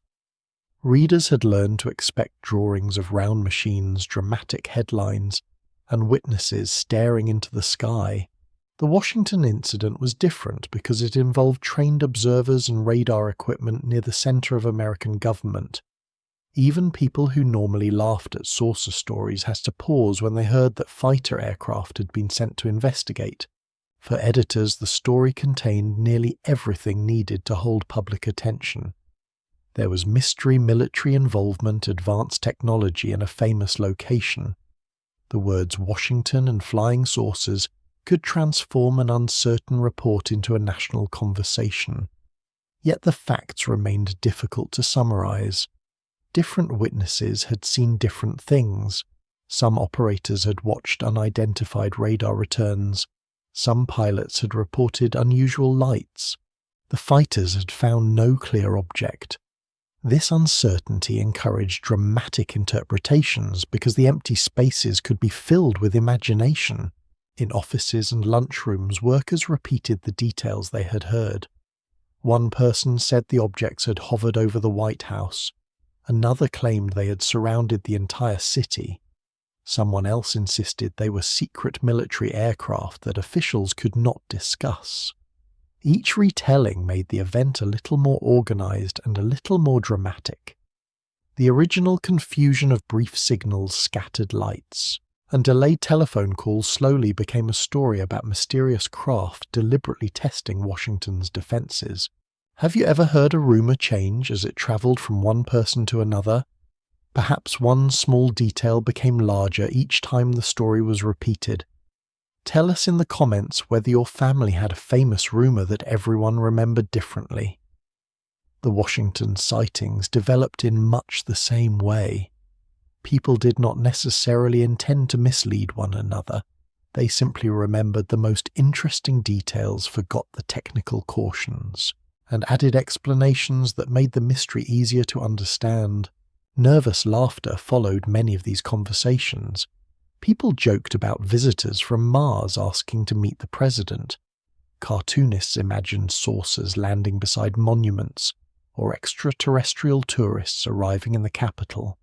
Readers had learned to expect drawings of round machines, dramatic headlines, and witnesses staring into the sky. The Washington incident was different because it involved trained observers and radar equipment near the center of American government. Even people who normally laughed at saucer stories had to pause when they heard that fighter aircraft had been sent to investigate. For editors, the story contained nearly everything needed to hold public attention. There was mystery, military involvement, advanced technology, and a famous location. The words Washington and flying saucers could transform an uncertain report into a national conversation. Yet the facts remained difficult to summarize. Different witnesses had seen different things. Some operators had watched unidentified radar returns. Some pilots had reported unusual lights. The fighters had found no clear object. This uncertainty encouraged dramatic interpretations because the empty spaces could be filled with imagination. In offices and lunchrooms, workers repeated the details they had heard. One person said the objects had hovered over the White House. Another claimed they had surrounded the entire city. Someone else insisted they were secret military aircraft that officials could not discuss. Each retelling made the event a little more organized and a little more dramatic. The original confusion of brief signals, scattered lights, and delayed telephone calls slowly became a story about mysterious craft deliberately testing Washington's defenses. Have you ever heard a rumor change as it traveled from one person to another? Perhaps one small detail became larger each time the story was repeated. Tell us in the comments whether your family had a famous rumor that everyone remembered differently. The Washington sightings developed in much the same way. People did not necessarily intend to mislead one another. They simply remembered the most interesting details, forgot the technical cautions, and added explanations that made the mystery easier to understand. Nervous laughter followed many of these conversations. People joked about visitors from Mars asking to meet the president. Cartoonists imagined saucers landing beside monuments, or extraterrestrial tourists arriving in the capital.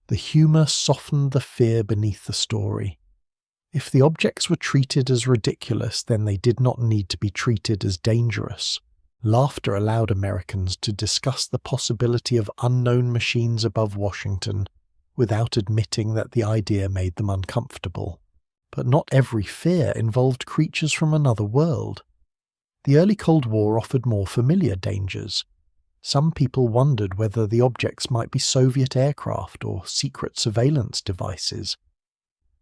The humor softened the fear beneath the story. If the objects were treated as ridiculous, then they did not need to be treated as dangerous. Laughter allowed Americans to discuss the possibility of unknown machines above Washington without admitting that the idea made them uncomfortable. But not every fear involved creatures from another world. The early Cold War offered more familiar dangers. Some people wondered whether the objects might be Soviet aircraft or secret surveillance devices.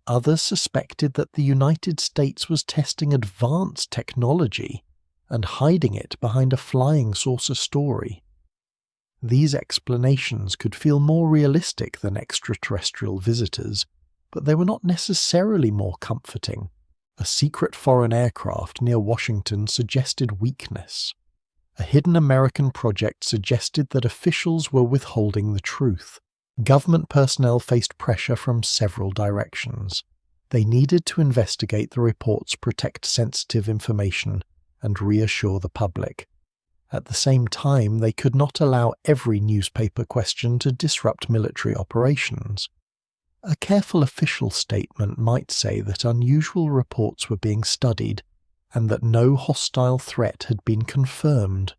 Others suspected that the United States was testing advanced technology and hiding it behind a flying saucer story. These explanations could feel more realistic than extraterrestrial visitors, but they were not necessarily more comforting. A secret foreign aircraft near Washington suggested weakness. A hidden American project suggested that officials were withholding the truth. Government personnel faced pressure from several directions. They needed to investigate the reports, protect sensitive information, and reassure the public. At the same time, they could not allow every newspaper question to disrupt military operations. A careful official statement might say that unusual reports were being studied and that no hostile threat had been confirmed.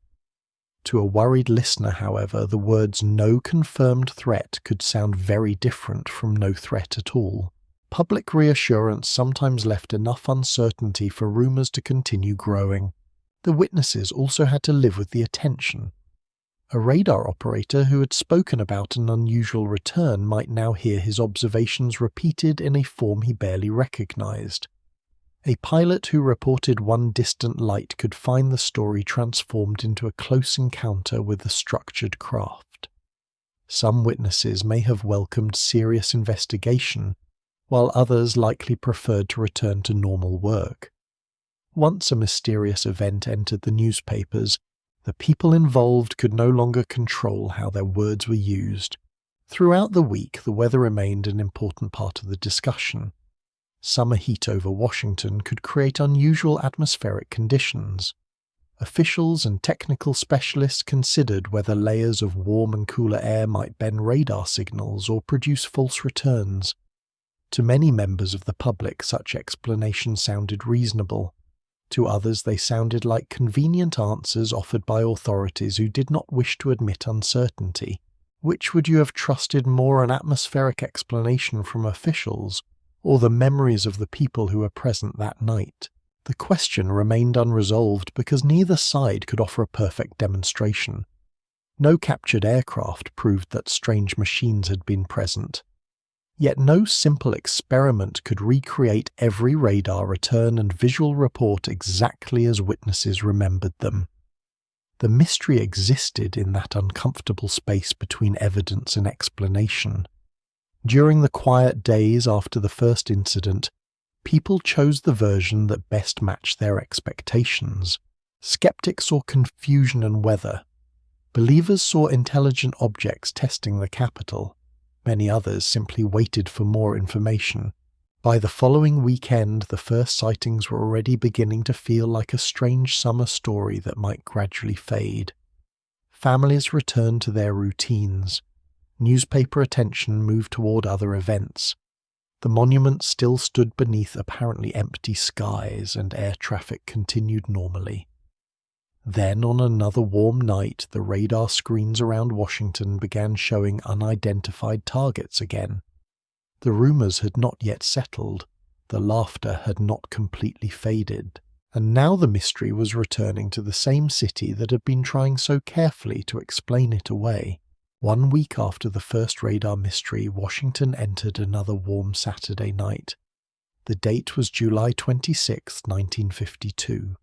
To a worried listener, however, the words "no confirmed threat" could sound very different from no threat at all. Public reassurance sometimes left enough uncertainty for rumors to continue growing. The witnesses also had to live with the attention. A radar operator who had spoken about an unusual return might now hear his observations repeated in a form he barely recognized. A pilot who reported one distant light could find the story transformed into a close encounter with a structured craft. Some witnesses may have welcomed serious investigation, while others likely preferred to return to normal work. Once a mysterious event entered the newspapers, the people involved could no longer control how their words were used. Throughout the week, the weather remained an important part of the discussion. Summer heat over Washington could create unusual atmospheric conditions. Officials and technical specialists considered whether layers of warm and cooler air might bend radar signals or produce false returns. To many members of the public, such explanations sounded reasonable. To others, they sounded like convenient answers offered by authorities who did not wish to admit uncertainty. Which would you have trusted more, an atmospheric explanation from officials, or the memories of the people who were present that night? The question remained unresolved because neither side could offer a perfect demonstration. No captured aircraft proved that strange machines had been present. Yet no simple experiment could recreate every radar return and visual report exactly as witnesses remembered them. The mystery existed in that uncomfortable space between evidence and explanation. During the quiet days after the first incident, people chose the version that best matched their expectations. Skeptics saw confusion and weather. Believers saw intelligent objects testing the Capitol. Many others simply waited for more information. By the following weekend, the first sightings were already beginning to feel like a strange summer story that might gradually fade. Families returned to their routines. Newspaper attention moved toward other events. The monument still stood beneath apparently empty skies, and air traffic continued normally. Then, on another warm night, the radar screens around Washington began showing unidentified targets again. The rumors had not yet settled, the laughter had not completely faded, and now the mystery was returning to the same city that had been trying so carefully to explain it away. 1 week after the first radar mystery, Washington entered another warm Saturday night. The date was July 26, 1952.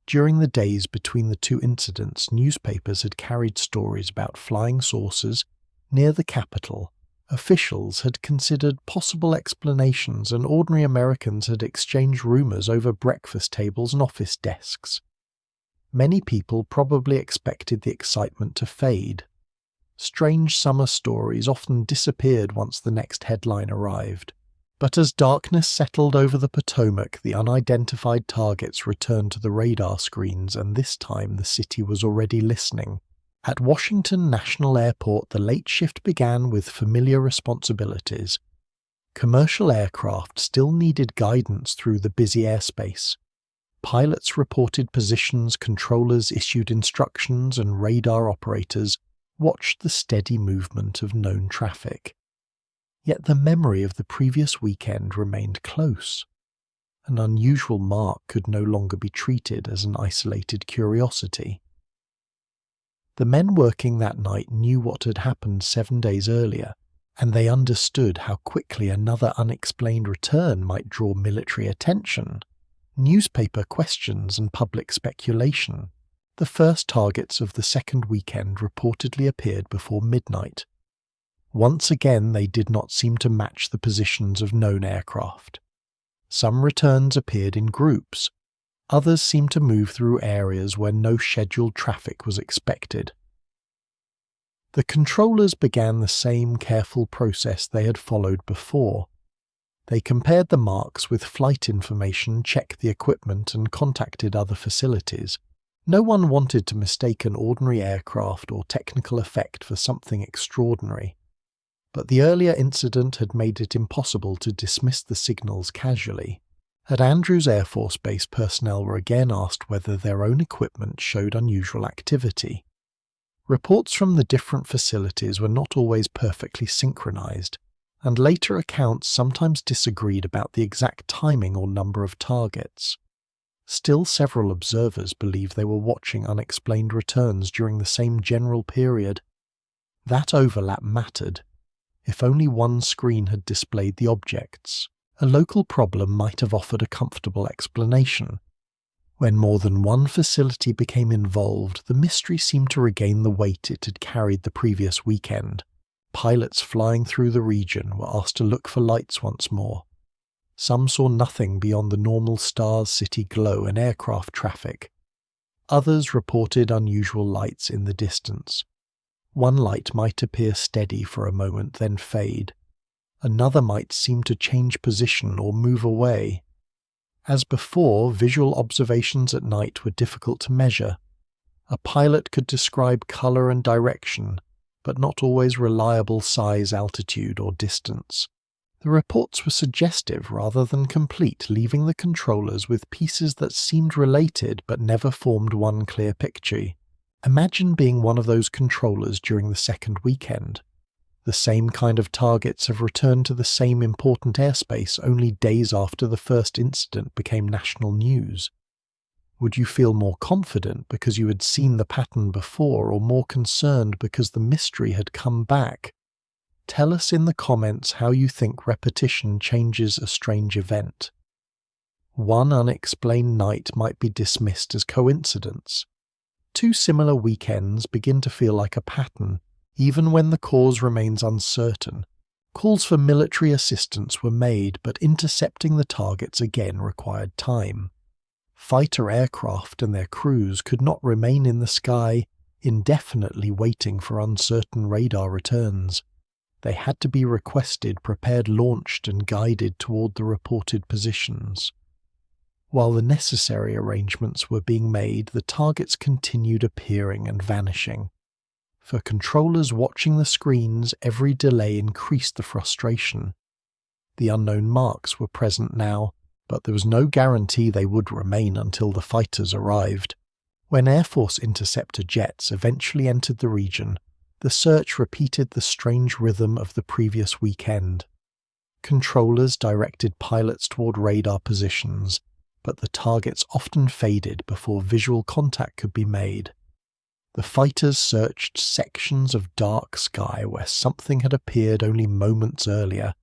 During the days between the two incidents, newspapers had carried stories about flying saucers near the Capitol. Officials had considered possible explanations, and ordinary Americans had exchanged rumors over breakfast tables and office desks. Many people probably expected the excitement to fade. Strange summer stories often disappeared once the next headline arrived. But as darkness settled over the Potomac, the unidentified targets returned to the radar screens, and this time the city was already listening. At Washington National Airport, the late shift began with familiar responsibilities. Commercial aircraft still needed guidance through the busy airspace. Pilots reported positions, controllers issued instructions, and radar operators watched the steady movement of known traffic. Yet the memory of the previous weekend remained close. An unusual mark could no longer be treated as an isolated curiosity. The men working that night knew what had happened 7 days earlier, and they understood how quickly another unexplained return might draw military attention, newspaper questions, and public speculation. The first targets of the second weekend reportedly appeared before midnight. Once again, they did not seem to match the positions of known aircraft. Some returns appeared in groups. Others seemed to move through areas where no scheduled traffic was expected. The controllers began the same careful process they had followed before. They compared the marks with flight information, checked the equipment, and contacted other facilities. No one wanted to mistake an ordinary aircraft or technical effect for something extraordinary. But the earlier incident had made it impossible to dismiss the signals casually. At Andrews Air Force Base, personnel were again asked whether their own equipment showed unusual activity. Reports from the different facilities were not always perfectly synchronized, and later accounts sometimes disagreed about the exact timing or number of targets. Still, several observers believed they were watching unexplained returns during the same general period. That overlap mattered. If only one screen had displayed the objects, a local problem might have offered a comfortable explanation. When more than one facility became involved, the mystery seemed to regain the weight it had carried the previous weekend. Pilots flying through the region were asked to look for lights once more. Some saw nothing beyond the normal Stars City glow and aircraft traffic. Others reported unusual lights in the distance. One light might appear steady for a moment, then fade. Another might seem to change position or move away. As before, visual observations at night were difficult to measure. A pilot could describe color and direction, but not always reliable size, altitude, or distance. The reports were suggestive rather than complete, leaving the controllers with pieces that seemed related but never formed one clear picture. Imagine being one of those controllers during the second weekend. The same kind of targets have returned to the same important airspace only days after the first incident became national news. Would you feel more confident because you had seen the pattern before, or more concerned because the mystery had come back? Tell us in the comments how you think repetition changes a strange event. One unexplained night might be dismissed as coincidence. Two similar weekends begin to feel like a pattern, even when the cause remains uncertain. Calls for military assistance were made, but intercepting the targets again required time. Fighter aircraft and their crews could not remain in the sky indefinitely waiting for uncertain radar returns. They had to be requested, prepared, launched, and guided toward the reported positions. While the necessary arrangements were being made, the targets continued appearing and vanishing. For controllers watching the screens, every delay increased the frustration. The unknown marks were present now, but there was no guarantee they would remain until the fighters arrived. When Air Force interceptor jets eventually entered the region, the search repeated the strange rhythm of the previous weekend. Controllers directed pilots toward radar positions, but the targets often faded before visual contact could be made. The fighters searched sections of dark sky where something had appeared only moments earlier.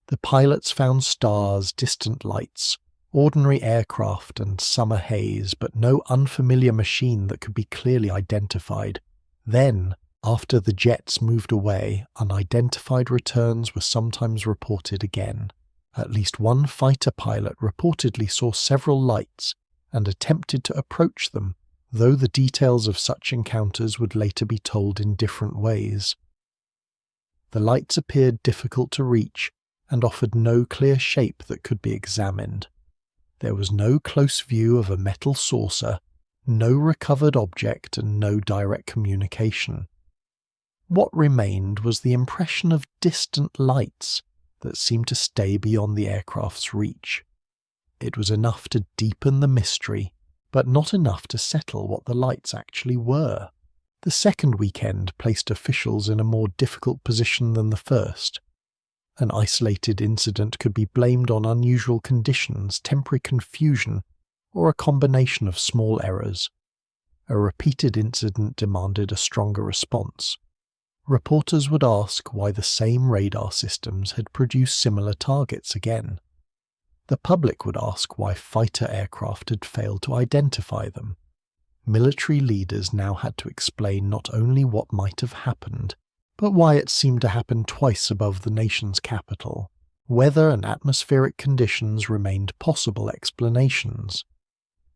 The pilots found stars, distant lights, ordinary aircraft and summer haze, but no unfamiliar machine that could be clearly identified. Then, after the jets moved away, unidentified returns were sometimes reported again. At least one fighter pilot reportedly saw several lights and attempted to approach them, though the details of such encounters would later be told in different ways. The lights appeared difficult to reach and offered no clear shape that could be examined. There was no close view of a metal saucer, no recovered object, and no direct communication. What remained was the impression of distant lights that seemed to stay beyond the aircraft's reach. It was enough to deepen the mystery, but not enough to settle what the lights actually were. The second weekend placed officials in a more difficult position than the first. An isolated incident could be blamed on unusual conditions, temporary confusion, or a combination of small errors. A repeated incident demanded a stronger response. Reporters would ask why the same radar systems had produced similar targets again. The public would ask why fighter aircraft had failed to identify them. Military leaders now had to explain not only what might have happened, but why it seemed to happen twice above the nation's capital. Weather and atmospheric conditions remained possible explanations.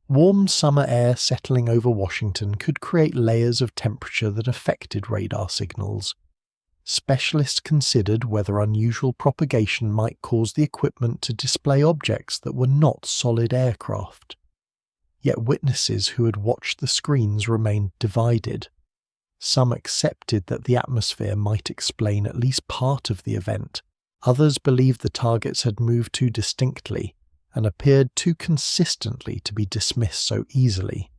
Warm summer air settling over Washington could create layers of temperature that affected radar signals. Specialists considered whether unusual propagation might cause the equipment to display objects that were not solid aircraft. Yet witnesses who had watched the screens remained divided. Some accepted that the atmosphere might explain at least part of the event. Others believed the targets had moved too distinctly and appeared too consistently to be dismissed so easily.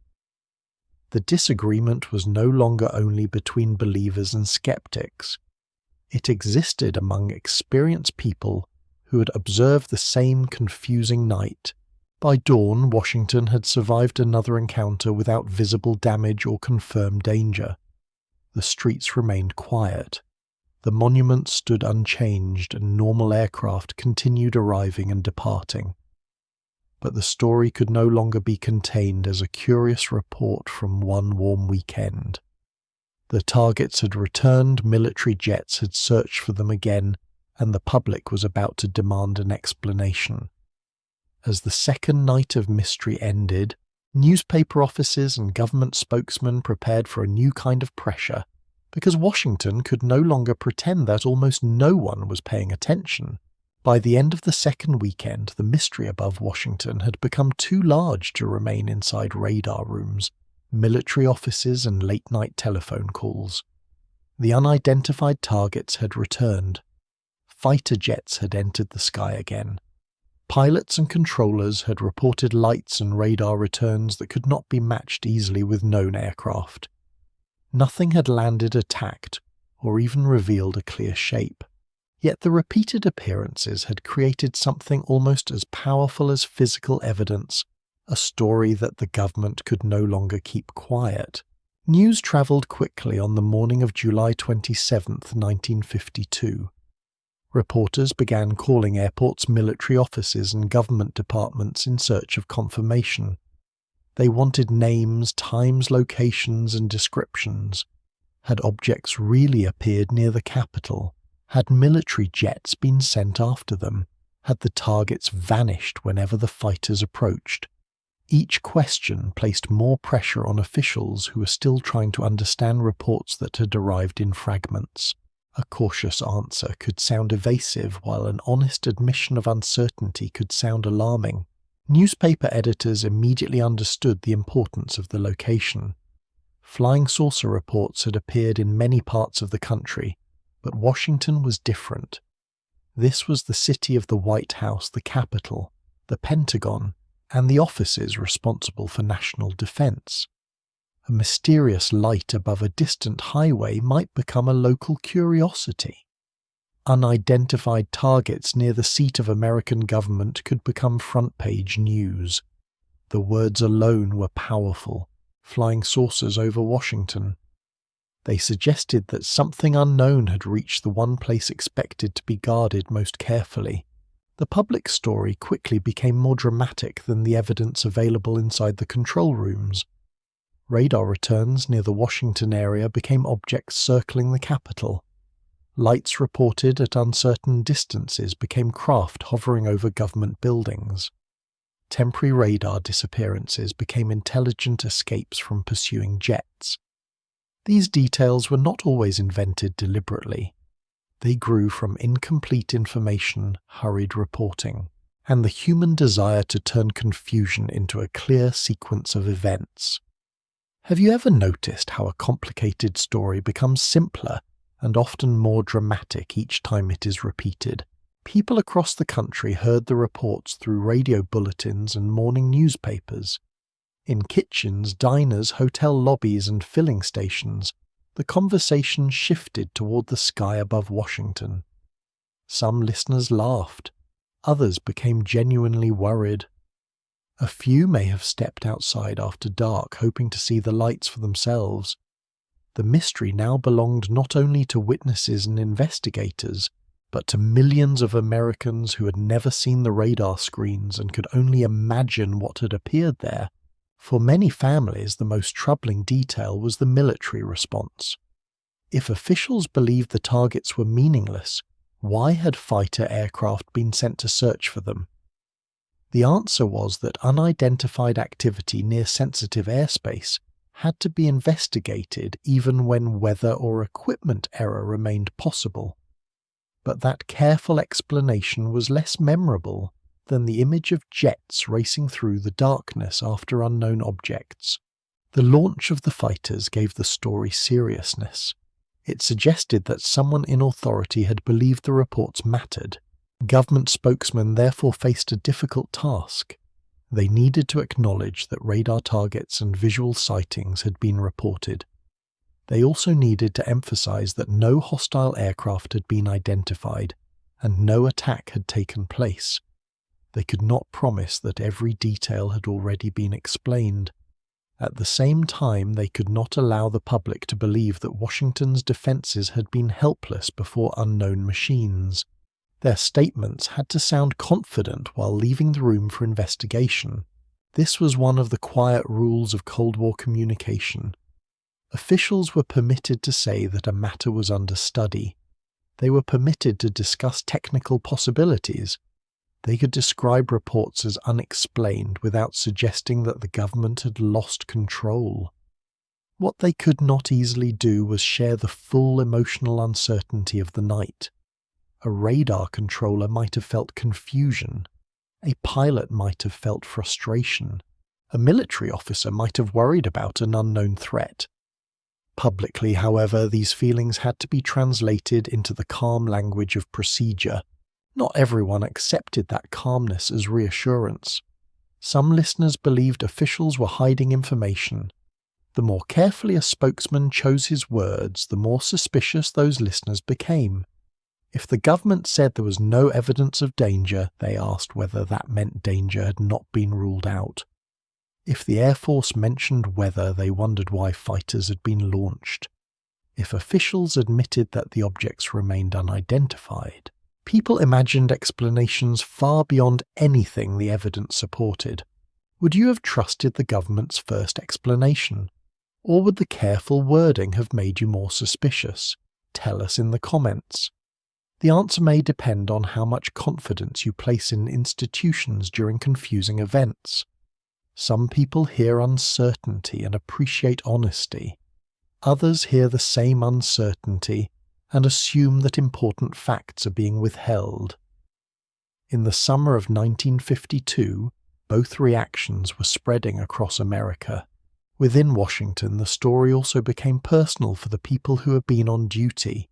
The disagreement was no longer only between believers and skeptics. It existed among experienced people who had observed the same confusing night. By dawn, Washington had survived another encounter without visible damage or confirmed danger. The streets remained quiet. The monuments stood unchanged and normal aircraft continued arriving and departing. But the story could no longer be contained as a curious report from one warm weekend. The targets had returned, military jets had searched for them again, and the public was about to demand an explanation. As the second night of mystery ended, newspaper offices and government spokesmen prepared for a new kind of pressure, because Washington could no longer pretend that almost no one was paying attention. By the end of the second weekend, the mystery above Washington had become too large to remain inside radar rooms, military offices, and late-night telephone calls. The unidentified targets had returned. Fighter jets had entered the sky again. Pilots and controllers had reported lights and radar returns that could not be matched easily with known aircraft. Nothing had landed attacked or even revealed a clear shape. Yet the repeated appearances had created something almost as powerful as physical evidence, a story that the government could no longer keep quiet. News travelled quickly on the morning of July 27, 1952. Reporters began calling airports, military offices, and government departments in search of confirmation. They wanted names, times, locations, and descriptions. Had objects really appeared near the capital? Had military jets been sent after them? Had the targets vanished whenever the fighters approached? Each question placed more pressure on officials who were still trying to understand reports that had arrived in fragments. A cautious answer could sound evasive, while an honest admission of uncertainty could sound alarming. Newspaper editors immediately understood the importance of the location. Flying saucer reports had appeared in many parts of the country, but Washington was different. This was the city of the White House, the Capitol, the Pentagon, and the offices responsible for national defense. A mysterious light above a distant highway might become a local curiosity. Unidentified targets near the seat of American government could become front-page news. The words alone were powerful. Flying saucers over Washington. They suggested that something unknown had reached the one place expected to be guarded most carefully. The public story quickly became more dramatic than the evidence available inside the control rooms. Radar returns near the Washington area became objects circling the capital. Lights reported at uncertain distances became craft hovering over government buildings. Temporary radar disappearances became intelligent escapes from pursuing jets. These details were not always invented deliberately. They grew from incomplete information, hurried reporting, and the human desire to turn confusion into a clear sequence of events. Have you ever noticed how a complicated story becomes simpler and often more dramatic each time it is repeated? People across the country heard the reports through radio bulletins and morning newspapers. In kitchens, diners, hotel lobbies, and filling stations, the conversation shifted toward the sky above Washington. Some listeners laughed. Others became genuinely worried. A few may have stepped outside after dark, hoping to see the lights for themselves. The mystery now belonged not only to witnesses and investigators, but to millions of Americans who had never seen the radar screens and could only imagine what had appeared there. For many families, the most troubling detail was the military response. If officials believed the targets were meaningless, why had fighter aircraft been sent to search for them? The answer was that unidentified activity near sensitive airspace had to be investigated even when weather or equipment error remained possible. But that careful explanation was less memorable than the image of jets racing through the darkness after unknown objects. The launch of the fighters gave the story seriousness. It suggested that someone in authority had believed the reports mattered. Government spokesmen therefore faced a difficult task. They needed to acknowledge that radar targets and visual sightings had been reported. They also needed to emphasize that no hostile aircraft had been identified and no attack had taken place. They could not promise that every detail had already been explained. At the same time, they could not allow the public to believe that Washington's defenses had been helpless before unknown machines. Their statements had to sound confident while leaving the room for investigation. This was one of the quiet rules of Cold War communication. Officials were permitted to say that a matter was under study. They were permitted to discuss technical possibilities. They could describe reports as unexplained without suggesting that the government had lost control. What they could not easily do was share the full emotional uncertainty of the night. A radar controller might have felt confusion. A pilot might have felt frustration. A military officer might have worried about an unknown threat. Publicly, however, these feelings had to be translated into the calm language of procedure. Not everyone accepted that calmness as reassurance. Some listeners believed officials were hiding information. The more carefully a spokesman chose his words, the more suspicious those listeners became. If the government said there was no evidence of danger, they asked whether that meant danger had not been ruled out. If the Air Force mentioned weather, they wondered why fighters had been launched. If officials admitted that the objects remained unidentified, people imagined explanations far beyond anything the evidence supported. Would you have trusted the government's first explanation? Or would the careful wording have made you more suspicious? Tell us in the comments. The answer may depend on how much confidence you place in institutions during confusing events. Some people hear uncertainty and appreciate honesty. Others hear the same uncertainty and assume that important facts are being withheld. In the summer of 1952, both reactions were spreading across America. Within Washington, the story also became personal for the people who had been on duty.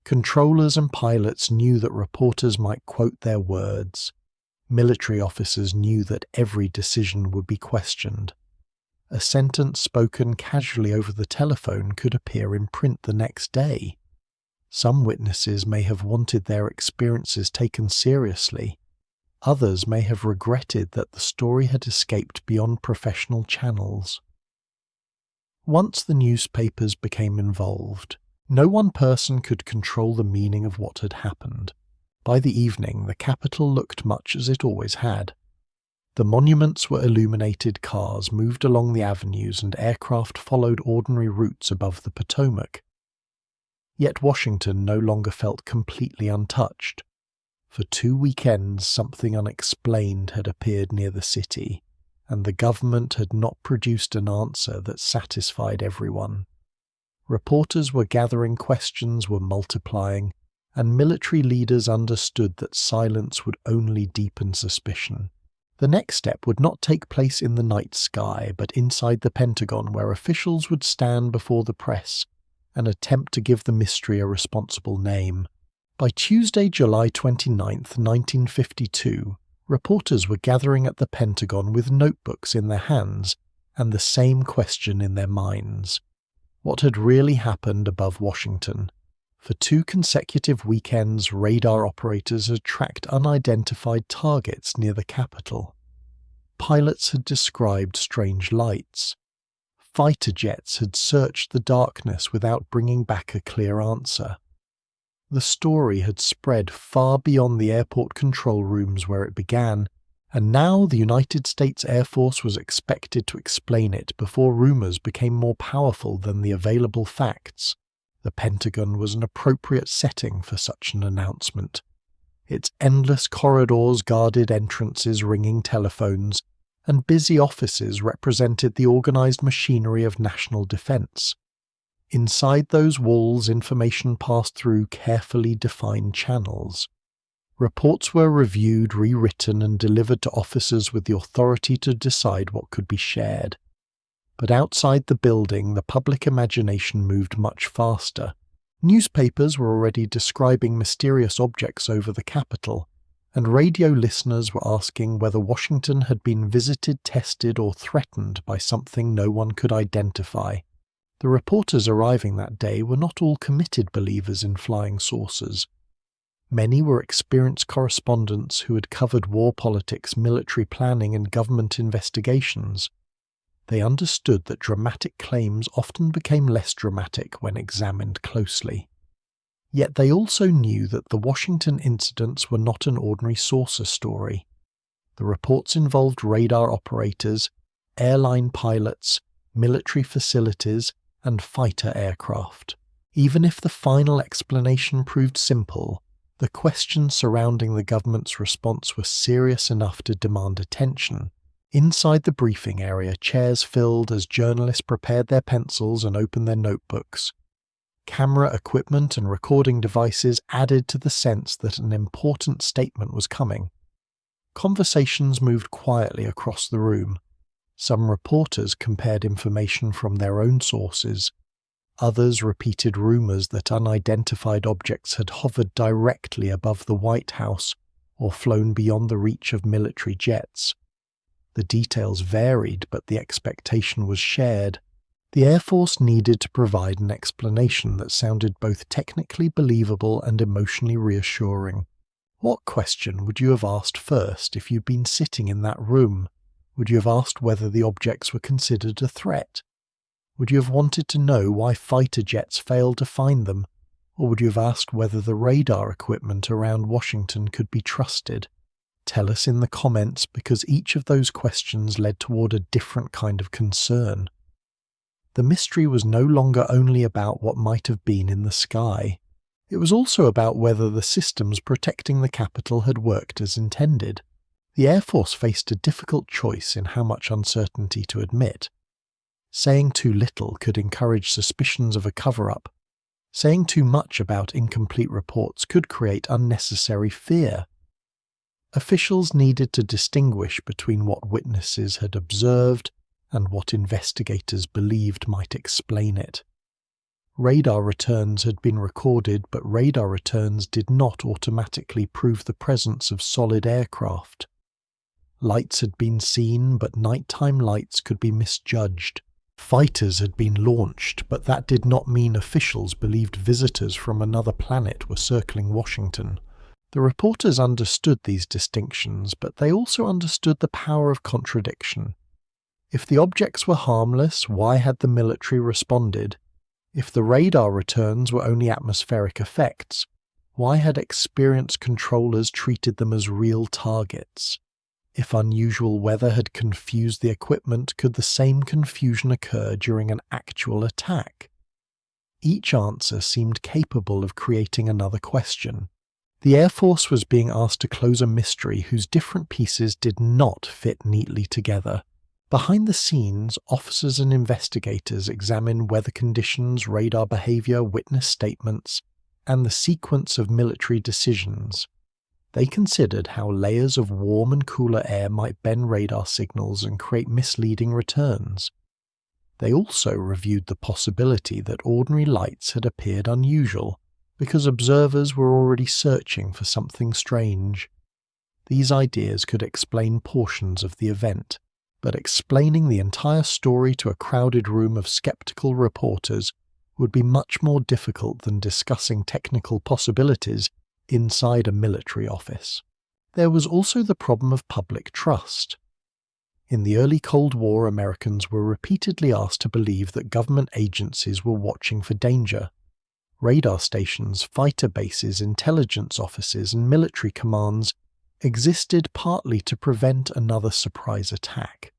Controllers and pilots knew that reporters might quote their words. Military officers knew that every decision would be questioned. A sentence spoken casually over the telephone could appear in print the next day. Some witnesses may have wanted their experiences taken seriously. Others may have regretted that the story had escaped beyond professional channels. Once the newspapers became involved, no one person could control the meaning of what had happened. By the evening, the capital looked much as it always had. The monuments were illuminated, cars moved along the avenues, and aircraft followed ordinary routes above the Potomac. Yet Washington no longer felt completely untouched. For 2 weekends, something unexplained had appeared near the city, and the government had not produced an answer that satisfied everyone. Reporters were gathering, questions were multiplying, and military leaders understood that silence would only deepen suspicion. The next step would not take place in the night sky, but inside the Pentagon, where officials would stand before the press and attempt to give the mystery a responsible name. By Tuesday, July 29, 1952, reporters were gathering at the Pentagon with notebooks in their hands and the same question in their minds. What had really happened above Washington? For 2 consecutive weekends, radar operators had tracked unidentified targets near the capital. Pilots had described strange lights. Fighter jets had searched the darkness without bringing back a clear answer. The story had spread far beyond the airport control rooms where it began, and now the United States Air Force was expected to explain it before rumors became more powerful than the available facts. The Pentagon was an appropriate setting for such an announcement. Its endless corridors, guarded entrances, ringing telephones, and busy offices represented the organized machinery of national defense. Inside those walls, information passed through carefully defined channels. Reports were reviewed, rewritten, and delivered to officers with the authority to decide what could be shared. But outside the building, the public imagination moved much faster. Newspapers were already describing mysterious objects over the capital, and radio listeners were asking whether Washington had been visited, tested, or threatened by something no one could identify. The reporters arriving that day were not all committed believers in flying saucers. Many were experienced correspondents who had covered war politics, military planning, and government investigations. They understood that dramatic claims often became less dramatic when examined closely. Yet they also knew that the Washington incidents were not an ordinary saucer story. The reports involved radar operators, airline pilots, military facilities, and fighter aircraft. Even if the final explanation proved simple, the questions surrounding the government's response were serious enough to demand attention. Inside the briefing area, chairs filled as journalists prepared their pencils and opened their notebooks. Camera equipment and recording devices added to the sense that an important statement was coming. Conversations moved quietly across the room. Some reporters compared information from their own sources. Others repeated rumors that unidentified objects had hovered directly above the White House or flown beyond the reach of military jets. The details varied, but the expectation was shared. The Air Force needed to provide an explanation that sounded both technically believable and emotionally reassuring. What question would you have asked first if you'd been sitting in that room? Would you have asked whether the objects were considered a threat? Would you have wanted to know why fighter jets failed to find them? Or would you have asked whether the radar equipment around Washington could be trusted? Tell us in the comments, because each of those questions led toward a different kind of concern. The mystery was no longer only about what might have been in the sky. It was also about whether the systems protecting the capital had worked as intended. The Air Force faced a difficult choice in how much uncertainty to admit. Saying too little could encourage suspicions of a cover-up. Saying too much about incomplete reports could create unnecessary fear. Officials needed to distinguish between what witnesses had observed and what investigators believed might explain it. Radar returns had been recorded, but radar returns did not automatically prove the presence of solid aircraft. Lights had been seen, but nighttime lights could be misjudged. Fighters had been launched, but that did not mean officials believed visitors from another planet were circling Washington. The reporters understood these distinctions, but they also understood the power of contradiction. If the objects were harmless, why had the military responded? If the radar returns were only atmospheric effects, why had experienced controllers treated them as real targets? If unusual weather had confused the equipment, could the same confusion occur during an actual attack? Each answer seemed capable of creating another question. The Air Force was being asked to close a mystery whose different pieces did not fit neatly together. Behind the scenes, officers and investigators examine weather conditions, radar behavior, witness statements, and the sequence of military decisions. They considered how layers of warm and cooler air might bend radar signals and create misleading returns. They also reviewed the possibility that ordinary lights had appeared unusual because observers were already searching for something strange. These ideas could explain portions of the event, but explaining the entire story to a crowded room of skeptical reporters would be much more difficult than discussing technical possibilities inside a military office. There was also the problem of public trust. In the early Cold War, Americans were repeatedly asked to believe that government agencies were watching for danger. Radar stations, fighter bases, intelligence offices, and military commands existed partly to prevent another surprise attack.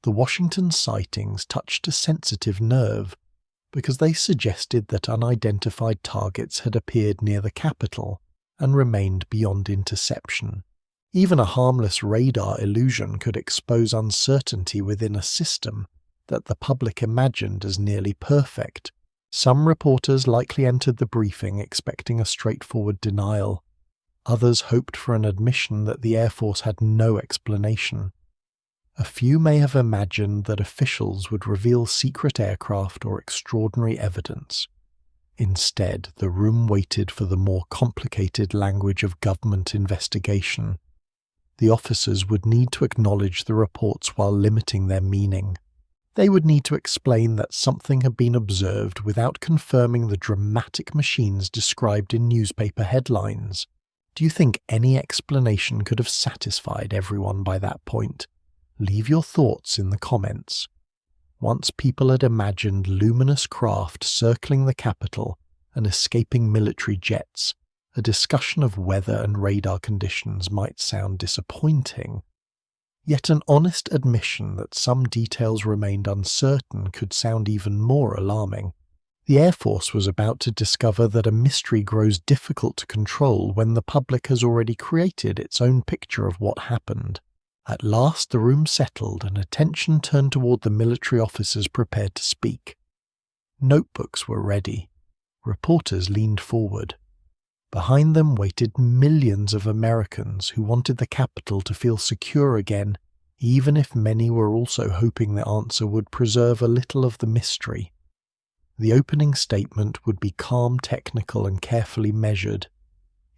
The Washington sightings touched a sensitive nerve because they suggested that unidentified targets had appeared near the Capitol and remained beyond interception. Even a harmless radar illusion could expose uncertainty within a system that the public imagined as nearly perfect. Some reporters likely entered the briefing expecting a straightforward denial. Others hoped for an admission that the Air Force had no explanation. A few may have imagined that officials would reveal secret aircraft or extraordinary evidence. Instead, the room waited for the more complicated language of government investigation. The officers would need to acknowledge the reports while limiting their meaning. They would need to explain that something had been observed without confirming the dramatic machines described in newspaper headlines. Do you think any explanation could have satisfied everyone by that point? Leave your thoughts in the comments. Once people had imagined luminous craft circling the Capitol and escaping military jets, a discussion of weather and radar conditions might sound disappointing. Yet an honest admission that some details remained uncertain could sound even more alarming. The Air Force was about to discover that a mystery grows difficult to control when the public has already created its own picture of what happened. At last the room settled and attention turned toward the military officers prepared to speak. Notebooks were ready. Reporters leaned forward. Behind them waited millions of Americans who wanted the Capitol to feel secure again, even if many were also hoping the answer would preserve a little of the mystery. The opening statement would be calm, technical, and carefully measured.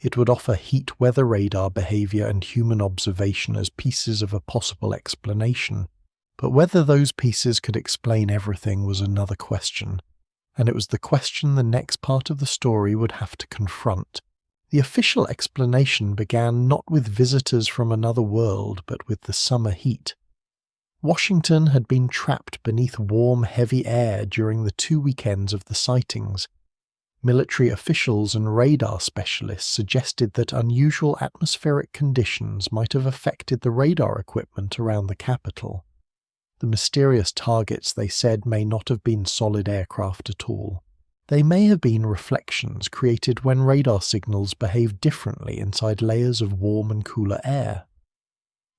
It would offer heat weather radar behavior and human observation as pieces of a possible explanation. But whether those pieces could explain everything was another question, and it was the question the next part of the story would have to confront. The official explanation began not with visitors from another world, but with the summer heat. Washington had been trapped beneath warm, heavy air during the 2 weekends of the sightings. Military officials and radar specialists suggested that unusual atmospheric conditions might have affected the radar equipment around the Capitol. The mysterious targets, they said, may not have been solid aircraft at all. They may have been reflections created when radar signals behaved differently inside layers of warm and cooler air.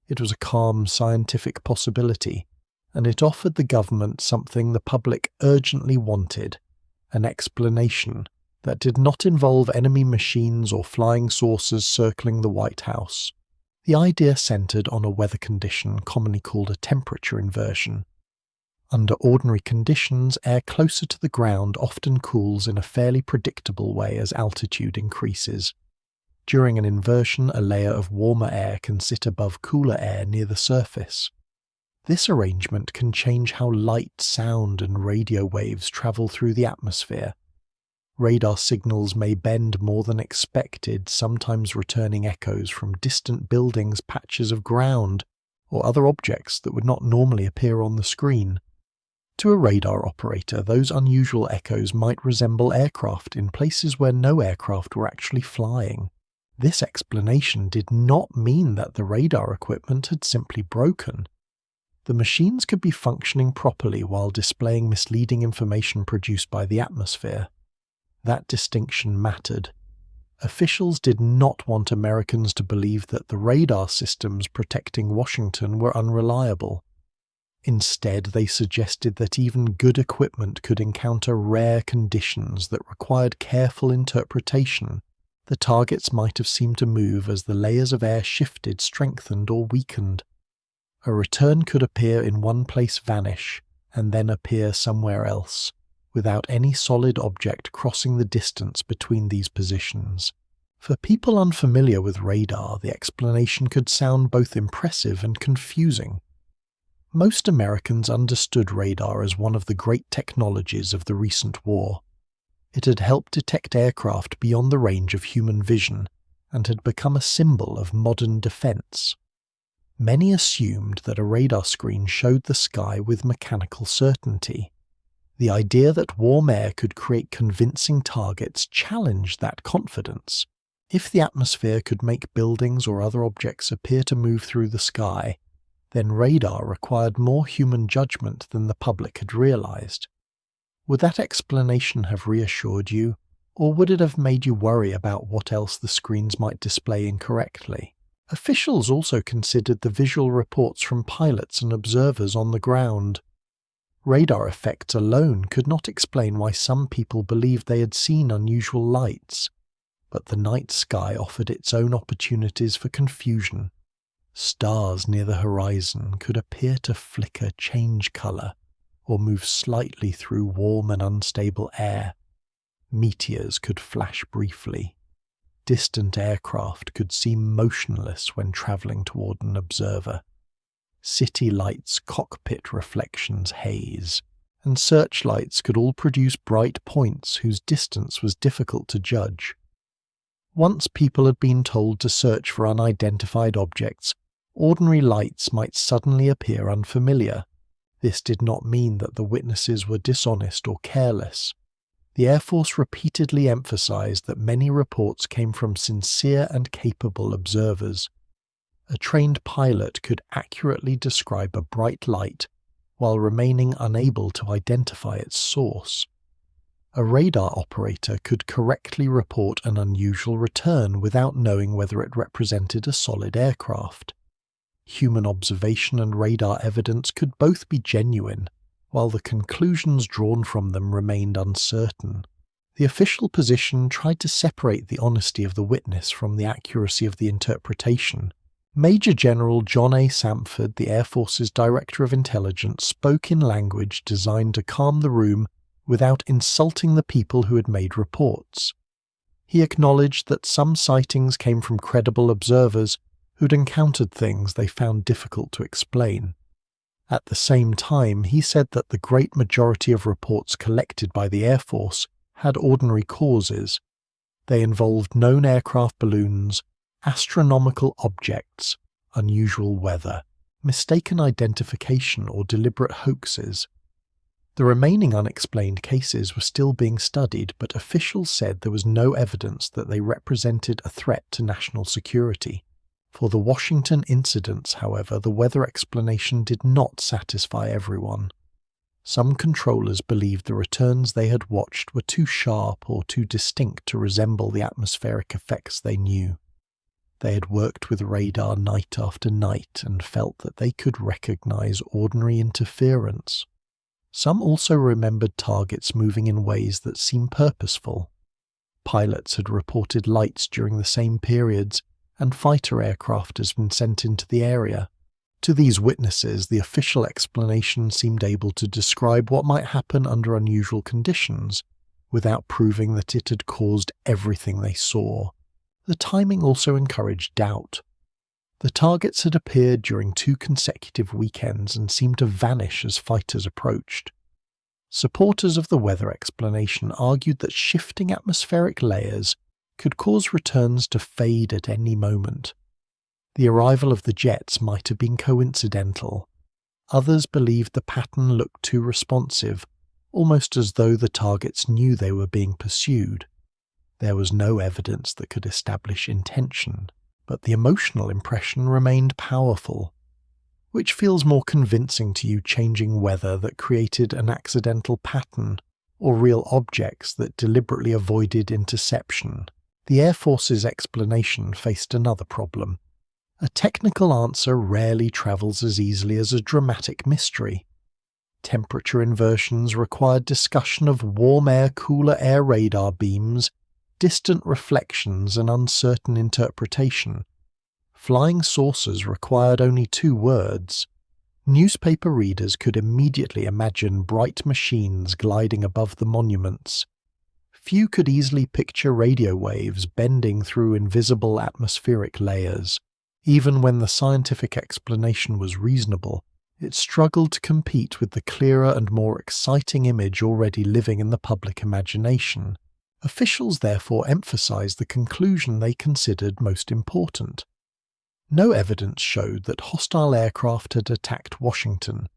It was a calm, scientific possibility, and it offered the government something the public urgently wanted, an explanation that did not involve enemy machines or flying saucers circling the White House. The idea centered on a weather condition commonly called a temperature inversion. Under ordinary conditions, air closer to the ground often cools in a fairly predictable way as altitude increases. During an inversion, a layer of warmer air can sit above cooler air near the surface. This arrangement can change how light, sound, and radio waves travel through the atmosphere. Radar signals may bend more than expected, sometimes returning echoes from distant buildings, patches of ground, or other objects that would not normally appear on the screen. To a radar operator, those unusual echoes might resemble aircraft in places where no aircraft were actually flying. This explanation did not mean that the radar equipment had simply broken. The machines could be functioning properly while displaying misleading information produced by the atmosphere. That distinction mattered. Officials did not want Americans to believe that the radar systems protecting Washington were unreliable. Instead, they suggested that even good equipment could encounter rare conditions that required careful interpretation. The targets might have seemed to move as the layers of air shifted, strengthened, or weakened. A return could appear in one place, vanish, and then appear somewhere else, without any solid object crossing the distance between these positions. For people unfamiliar with radar, the explanation could sound both impressive and confusing. Most Americans understood radar as one of the great technologies of the recent war. It had helped detect aircraft beyond the range of human vision and had become a symbol of modern defense. Many assumed that a radar screen showed the sky with mechanical certainty. The idea that warm air could create convincing targets challenged that confidence. If the atmosphere could make buildings or other objects appear to move through the sky, then radar required more human judgment than the public had realized. Would that explanation have reassured you, or would it have made you worry about what else the screens might display incorrectly? Officials also considered the visual reports from pilots and observers on the ground. Radar effects alone could not explain why some people believed they had seen unusual lights, but the night sky offered its own opportunities for confusion. Stars near the horizon could appear to flicker, change colour, or move slightly through warm and unstable air. Meteors could flash briefly. Distant aircraft could seem motionless when travelling toward an observer. City lights' cockpit reflections haze, and searchlights could all produce bright points whose distance was difficult to judge. Once people had been told to search for unidentified objects, ordinary lights might suddenly appear unfamiliar. This did not mean that the witnesses were dishonest or careless. The Air Force repeatedly emphasized that many reports came from sincere and capable observers. A trained pilot could accurately describe a bright light while remaining unable to identify its source. A radar operator could correctly report an unusual return without knowing whether it represented a solid aircraft. Human observation and radar evidence could both be genuine, while the conclusions drawn from them remained uncertain. The official position tried to separate the honesty of the witness from the accuracy of the interpretation. Major General John A. Samford, the Air Force's Director of Intelligence, spoke in language designed to calm the room without insulting the people who had made reports. He acknowledged that some sightings came from credible observers who'd encountered things they found difficult to explain. At the same time, he said that the great majority of reports collected by the Air Force had ordinary causes. They involved known aircraft balloons, astronomical objects, unusual weather, mistaken identification, or deliberate hoaxes. The remaining unexplained cases were still being studied, but officials said there was no evidence that they represented a threat to national security. For the Washington incidents, however, the weather explanation did not satisfy everyone. Some controllers believed the returns they had watched were too sharp or too distinct to resemble the atmospheric effects they knew. They had worked with radar night after night and felt that they could recognize ordinary interference. Some also remembered targets moving in ways that seemed purposeful. Pilots had reported lights during the same periods, and fighter aircraft had been sent into the area. To these witnesses, the official explanation seemed able to describe what might happen under unusual conditions, without proving that it had caused everything they saw. The timing also encouraged doubt. The targets had appeared during 2 consecutive weekends and seemed to vanish as fighters approached. Supporters of the weather explanation argued that shifting atmospheric layers could cause returns to fade at any moment. The arrival of the jets might have been coincidental. Others believed the pattern looked too responsive, almost as though the targets knew they were being pursued. There was no evidence that could establish intention, but the emotional impression remained powerful. Which feels more convincing to you, changing weather that created an accidental pattern, or real objects that deliberately avoided interception? The Air Force's explanation faced another problem. A technical answer rarely travels as easily as a dramatic mystery. Temperature inversions required discussion of warm air, cooler air radar beams, distant reflections, and uncertain interpretation. Flying saucers required only 2 words. Newspaper readers could immediately imagine bright machines gliding above the monuments. Few could easily picture radio waves bending through invisible atmospheric layers. Even when the scientific explanation was reasonable, it struggled to compete with the clearer and more exciting image already living in the public imagination. Officials therefore emphasized the conclusion they considered most important. No evidence showed that hostile aircraft had attacked Washington.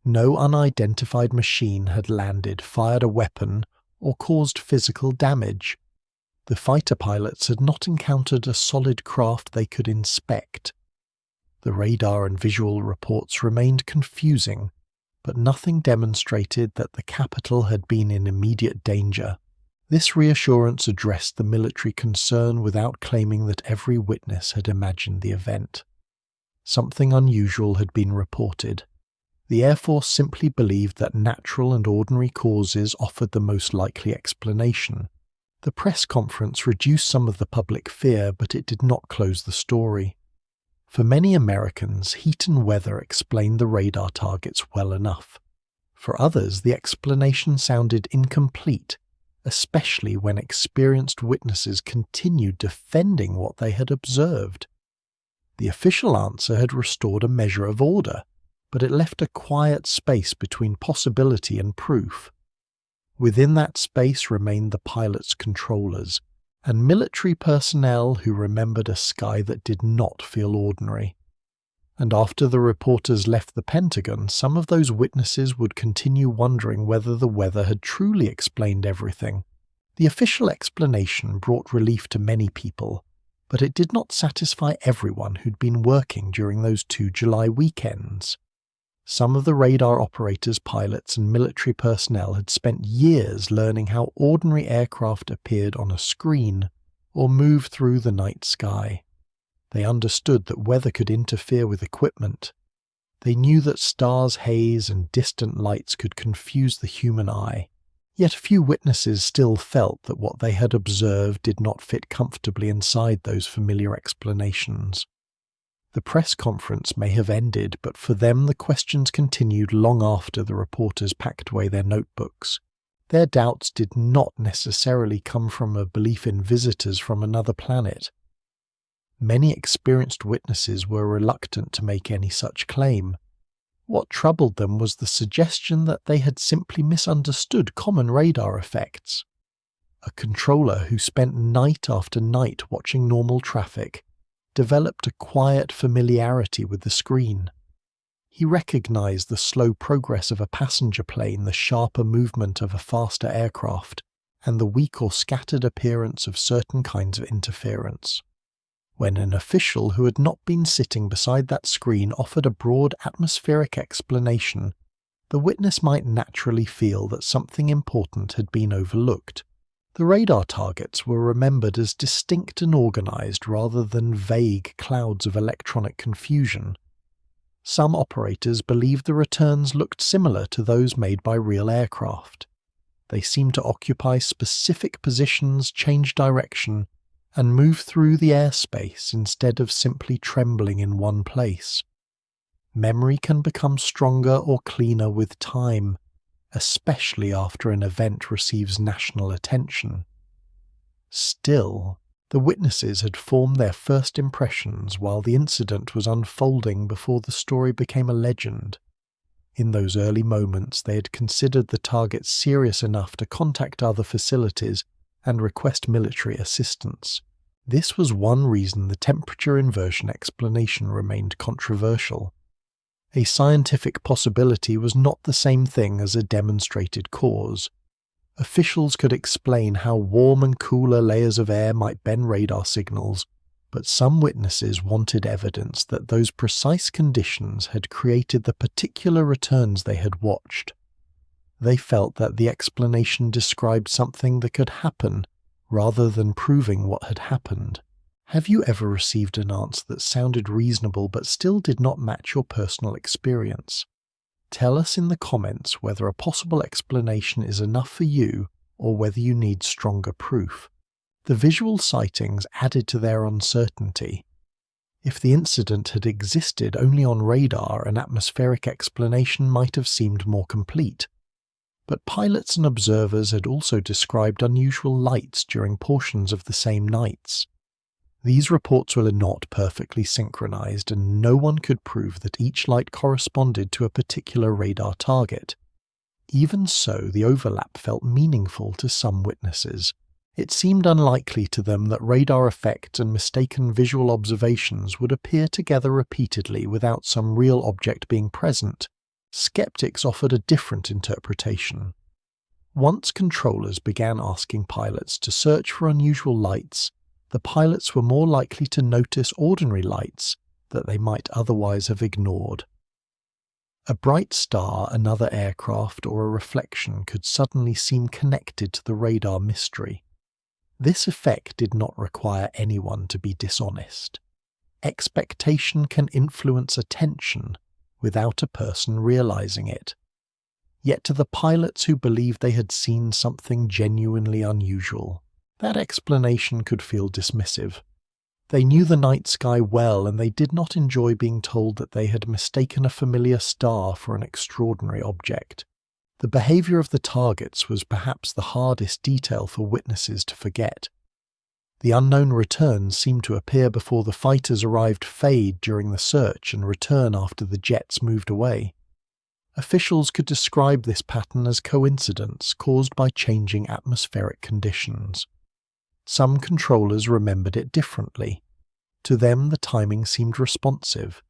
No unidentified machine had landed, fired a weapon, or caused physical damage. The fighter pilots had not encountered a solid craft they could inspect. The radar and visual reports remained confusing, but nothing demonstrated that the capital had been in immediate danger. This reassurance addressed the military concern without claiming that every witness had imagined the event. Something unusual had been reported. The Air Force simply believed that natural and ordinary causes offered the most likely explanation. The press conference reduced some of the public fear, but it did not close the story. For many Americans, heat and weather explained the radar targets well enough. For others, the explanation sounded incomplete, especially when experienced witnesses continued defending what they had observed. The official answer had restored a measure of order, but it left a quiet space between possibility and proof. Within that space remained the pilots' controllers, and military personnel who remembered a sky that did not feel ordinary. And after the reporters left the Pentagon, some of those witnesses would continue wondering whether the weather had truly explained everything. The official explanation brought relief to many people, but it did not satisfy everyone who'd been working during those 2 July weekends. Some of the radar operators, pilots, and military personnel had spent years learning how ordinary aircraft appeared on a screen or moved through the night sky. They understood that weather could interfere with equipment. They knew that stars, haze, and distant lights could confuse the human eye. Yet few witnesses still felt that what they had observed did not fit comfortably inside those familiar explanations. The press conference may have ended, but for them the questions continued long after the reporters packed away their notebooks. Their doubts did not necessarily come from a belief in visitors from another planet. Many experienced witnesses were reluctant to make any such claim. What troubled them was the suggestion that they had simply misunderstood common radar effects. A controller who spent night after night watching normal traffic developed a quiet familiarity with the screen. He recognized the slow progress of a passenger plane, the sharper movement of a faster aircraft, and the weak or scattered appearance of certain kinds of interference. When an official who had not been sitting beside that screen offered a broad atmospheric explanation, the witness might naturally feel that something important had been overlooked. The radar targets were remembered as distinct and organized rather than vague clouds of electronic confusion. Some operators believed the returns looked similar to those made by real aircraft. They seemed to occupy specific positions, change direction, and move through the airspace instead of simply trembling in one place. Memory can become stronger or cleaner with time, especially after an event receives national attention. Still, the witnesses had formed their first impressions while the incident was unfolding before the story became a legend. In those early moments, they had considered the target serious enough to contact other facilities and request military assistance. This was one reason the temperature inversion explanation remained controversial. A scientific possibility was not the same thing as a demonstrated cause. Officials could explain how warm and cooler layers of air might bend radar signals, but some witnesses wanted evidence that those precise conditions had created the particular returns they had watched. They felt that the explanation described something that could happen rather than proving what had happened. Have you ever received an answer that sounded reasonable but still did not match your personal experience? Tell us in the comments whether a possible explanation is enough for you or whether you need stronger proof. The visual sightings added to their uncertainty. If the incident had existed only on radar, an atmospheric explanation might have seemed more complete. But pilots and observers had also described unusual lights during portions of the same nights. These reports were not perfectly synchronized, and no one could prove that each light corresponded to a particular radar target. Even so, the overlap felt meaningful to some witnesses. It seemed unlikely to them that radar effects and mistaken visual observations would appear together repeatedly without some real object being present. Skeptics offered a different interpretation. Once controllers began asking pilots to search for unusual lights, the pilots were more likely to notice ordinary lights that they might otherwise have ignored. A bright star, another aircraft, or a reflection could suddenly seem connected to the radar mystery. This effect did not require anyone to be dishonest. Expectation can influence attention without a person realizing it. Yet to the pilots who believed they had seen something genuinely unusual, that explanation could feel dismissive. They knew the night sky well, and they did not enjoy being told that they had mistaken a familiar star for an extraordinary object. The behavior of the targets was perhaps the hardest detail for witnesses to forget. The unknown returns seemed to appear before the fighters arrived, fade during the search, and return after the jets moved away. Officials could describe this pattern as coincidence caused by changing atmospheric conditions. Some controllers remembered it differently. To them, the timing seemed responsive.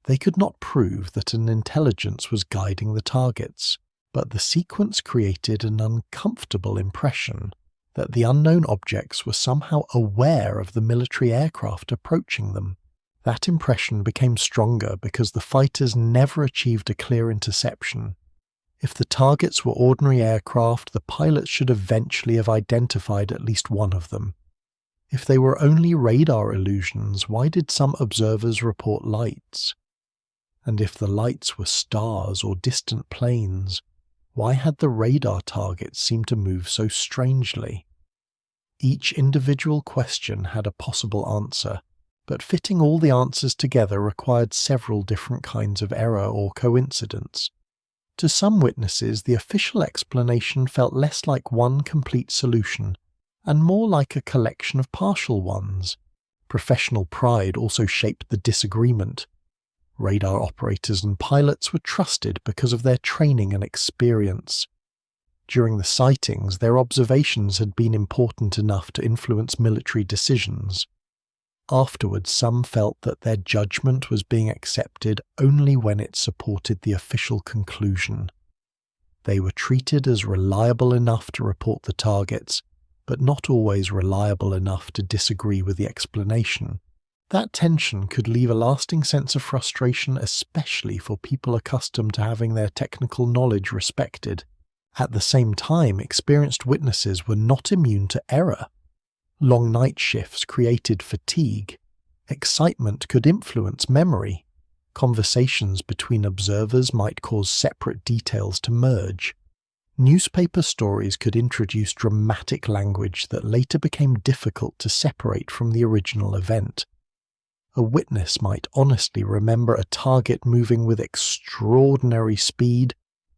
They could not prove that an intelligence was guiding the targets, but the sequence created an uncomfortable impression that the unknown objects were somehow aware of the military aircraft approaching them. That impression became stronger because the fighters never achieved a clear interception. If the targets were ordinary aircraft, the pilots should eventually have identified at least one of them. If they were only radar illusions, why did some observers report lights? And if the lights were stars or distant planes, why had the radar targets seemed to move so strangely? Each individual question had a possible answer, but fitting all the answers together required several different kinds of error or coincidence. To some witnesses, the official explanation felt less like one complete solution, and more like a collection of partial ones. Professional pride also shaped the disagreement. Radar operators and pilots were trusted because of their training and experience. During the sightings, their observations had been important enough to influence military decisions. Afterwards, some felt that their judgment was being accepted only when it supported the official conclusion. They were treated as reliable enough to report the targets, but not always reliable enough to disagree with the explanation. That tension could leave a lasting sense of frustration, especially for people accustomed to having their technical knowledge respected. At the same time, experienced witnesses were not immune to error. Long night shifts created fatigue. Excitement could influence memory. Conversations between observers might cause separate details to merge. Newspaper stories could introduce dramatic language that later became difficult to separate from the original event. A witness might honestly remember a target moving with extraordinary speed,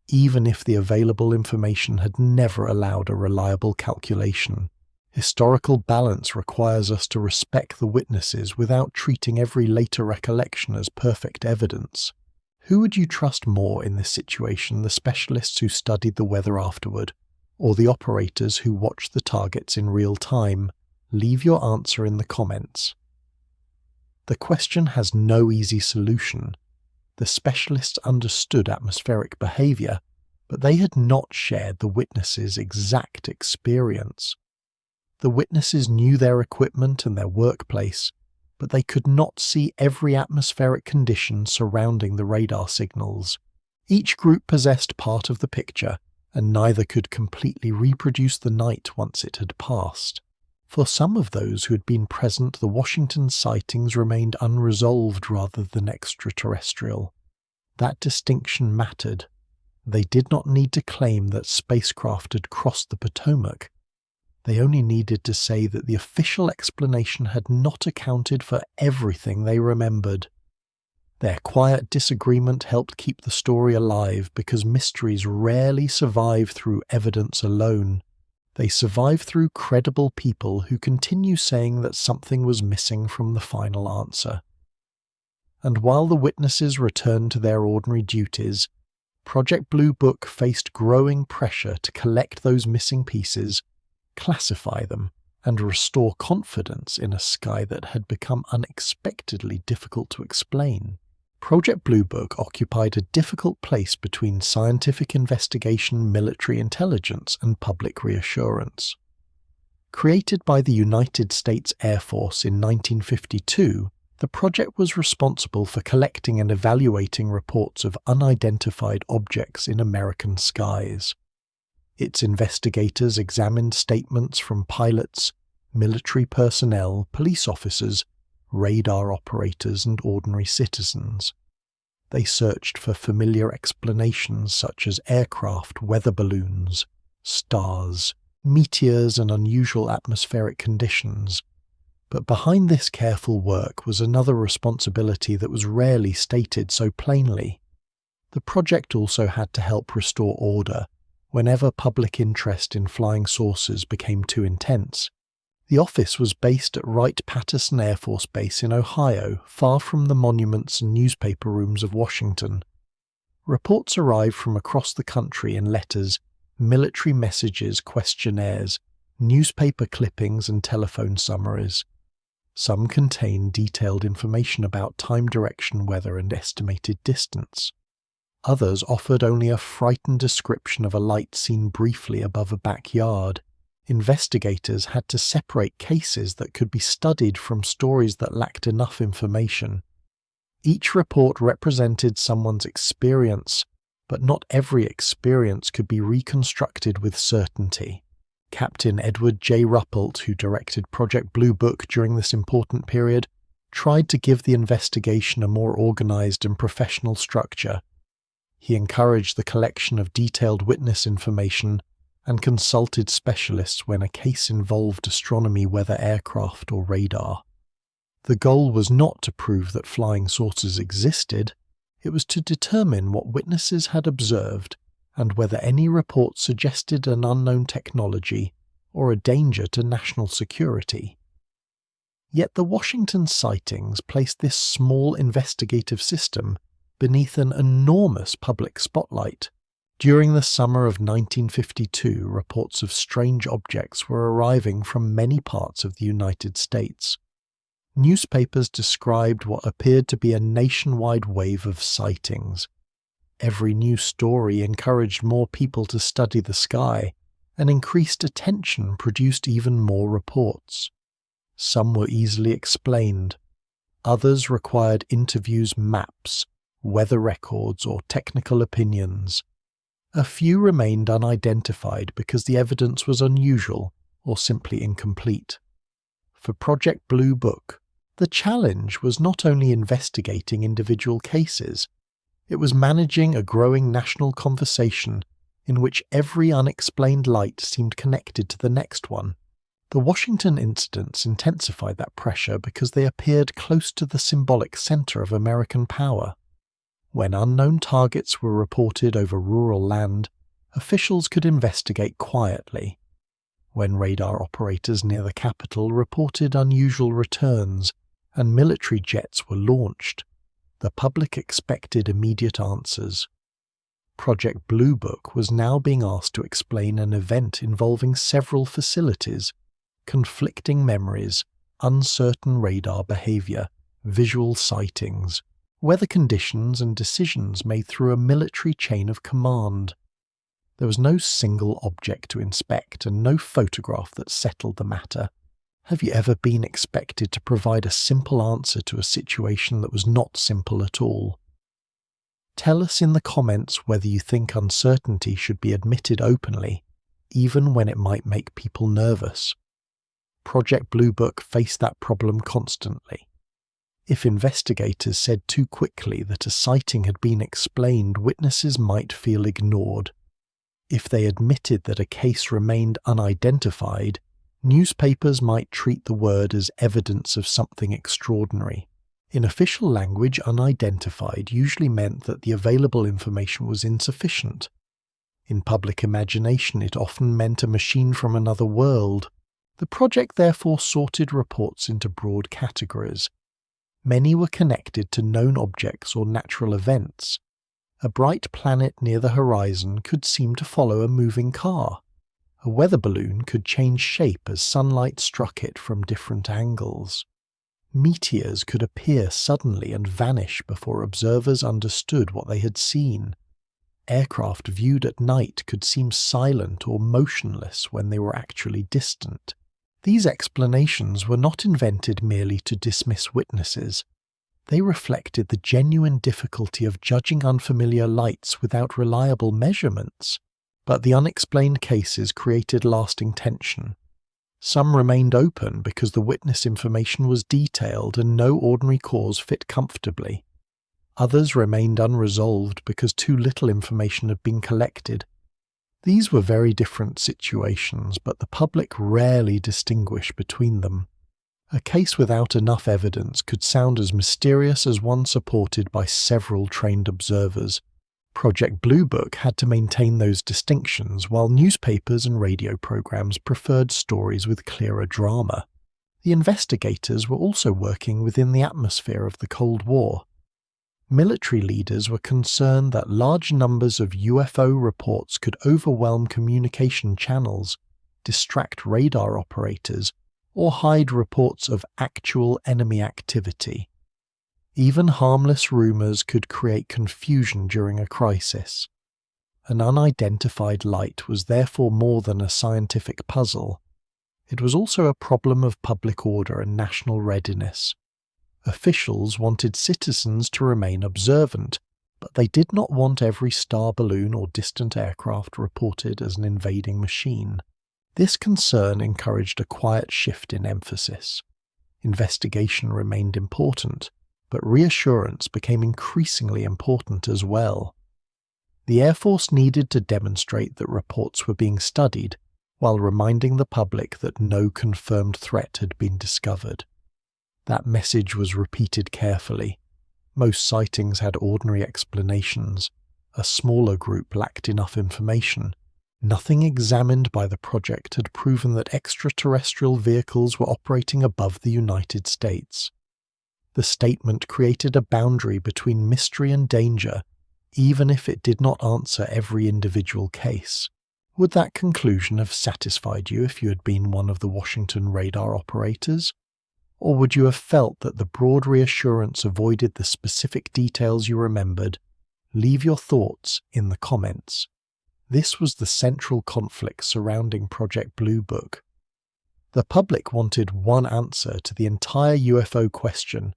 even if the available information had never allowed a reliable calculation. Historical balance requires us to respect the witnesses without treating every later recollection as perfect evidence. Who would you trust more in this situation, the specialists who studied the weather afterward, or the operators who watched the targets in real time? Leave your answer in the comments. The question has no easy solution. The specialists understood atmospheric behavior, but they had not shared the witnesses' exact experience. The witnesses knew their equipment and their workplace, but they could not see every atmospheric condition surrounding the radar signals. Each group possessed part of the picture, and neither could completely reproduce the night once it had passed. For some of those who had been present, the Washington sightings remained unresolved rather than extraterrestrial. That distinction mattered. They did not need to claim that spacecraft had crossed the Potomac. They only needed to say that the official explanation had not accounted for everything they remembered. Their quiet disagreement helped keep the story alive because mysteries rarely survive through evidence alone. They survive through credible people who continue saying that something was missing from the final answer. And while the witnesses returned to their ordinary duties, Project Blue Book faced growing pressure to collect those missing pieces, classify them, and restore confidence in a sky that had become unexpectedly difficult to explain. Project Blue Book occupied a difficult place between scientific investigation, military intelligence, and public reassurance. Created by the United States Air Force in 1952, the project was responsible for collecting and evaluating reports of unidentified objects in American skies. Its investigators examined statements from pilots, military personnel, police officers, radar operators, and ordinary citizens. They searched for familiar explanations such as aircraft, weather balloons, stars, meteors, and unusual atmospheric conditions. But behind this careful work was another responsibility that was rarely stated so plainly. The project also had to help restore order whenever public interest in flying saucers became too intense. The office was based at Wright-Patterson Air Force Base in Ohio, far from the monuments and newspaper rooms of Washington. Reports arrived from across the country in letters, military messages, questionnaires, newspaper clippings, and telephone summaries. Some contained detailed information about time, direction, weather, and estimated distance. Others offered only a frightened description of a light seen briefly above a backyard. Investigators had to separate cases that could be studied from stories that lacked enough information. Each report represented someone's experience, but not every experience could be reconstructed with certainty. Captain Edward J. Ruppelt, who directed Project Blue Book during this important period, tried to give the investigation a more organized and professional structure. He encouraged the collection of detailed witness information and consulted specialists when a case involved astronomy, weather, aircraft, or radar. The goal was not to prove that flying saucers existed, it was to determine what witnesses had observed and whether any report suggested an unknown technology or a danger to national security. Yet the Washington sightings placed this small investigative system beneath an enormous public spotlight. During the summer of 1952, reports of strange objects were arriving from many parts of the United States. Newspapers described what appeared to be a nationwide wave of sightings. Every new story encouraged more people to study the sky, and increased attention produced even more reports. Some were easily explained. Others required interviews, maps, weather records, or technical opinions. A few remained unidentified because the evidence was unusual or simply incomplete. For Project Blue Book, the challenge was not only investigating individual cases, it was managing a growing national conversation in which every unexplained light seemed connected to the next one. The Washington incidents intensified that pressure because they appeared close to the symbolic center of American power. When unknown targets were reported over rural land, officials could investigate quietly. When radar operators near the capital reported unusual returns and military jets were launched, the public expected immediate answers. Project Blue Book was now being asked to explain an event involving several facilities, conflicting memories, uncertain radar behavior, visual sightings, weather conditions and decisions made through a military chain of command. There was no single object to inspect and no photograph that settled the matter. Have you ever been expected to provide a simple answer to a situation that was not simple at all? Tell us in the comments whether you think uncertainty should be admitted openly, even when it might make people nervous. Project Blue Book faced that problem constantly. If investigators said too quickly that a sighting had been explained, witnesses might feel ignored. If they admitted that a case remained unidentified, newspapers might treat the word as evidence of something extraordinary. In official language, unidentified usually meant that the available information was insufficient. In public imagination, it often meant a machine from another world. The project therefore sorted reports into broad categories. Many were connected to known objects or natural events. A bright planet near the horizon could seem to follow a moving car. A weather balloon could change shape as sunlight struck it from different angles. Meteors could appear suddenly and vanish before observers understood what they had seen. Aircraft viewed at night could seem silent or motionless when they were actually distant. These explanations were not invented merely to dismiss witnesses. They reflected the genuine difficulty of judging unfamiliar lights without reliable measurements. But the unexplained cases created lasting tension. Some remained open because the witness information was detailed and no ordinary cause fit comfortably. Others remained unresolved because too little information had been collected. These were very different situations, but the public rarely distinguished between them. A case without enough evidence could sound as mysterious as one supported by several trained observers. Project Blue Book had to maintain those distinctions, while newspapers and radio programs preferred stories with clearer drama. The investigators were also working within the atmosphere of the Cold War. Military leaders were concerned that large numbers of UFO reports could overwhelm communication channels, distract radar operators, or hide reports of actual enemy activity. Even harmless rumors could create confusion during a crisis. An unidentified light was therefore more than a scientific puzzle. It was also a problem of public order and national readiness. Officials wanted citizens to remain observant, but they did not want every star balloon or distant aircraft reported as an invading machine. This concern encouraged a quiet shift in emphasis. Investigation remained important, but reassurance became increasingly important as well. The Air Force needed to demonstrate that reports were being studied, while reminding the public that no confirmed threat had been discovered. That message was repeated carefully. Most sightings had ordinary explanations. A smaller group lacked enough information. Nothing examined by the project had proven that extraterrestrial vehicles were operating above the United States. The statement created a boundary between mystery and danger, even if it did not answer every individual case. Would that conclusion have satisfied you if you had been one of the Washington radar operators? Or would you have felt that the broad reassurance avoided the specific details you remembered? Leave your thoughts in the comments. This was the central conflict surrounding Project Blue Book. The public wanted one answer to the entire UFO question,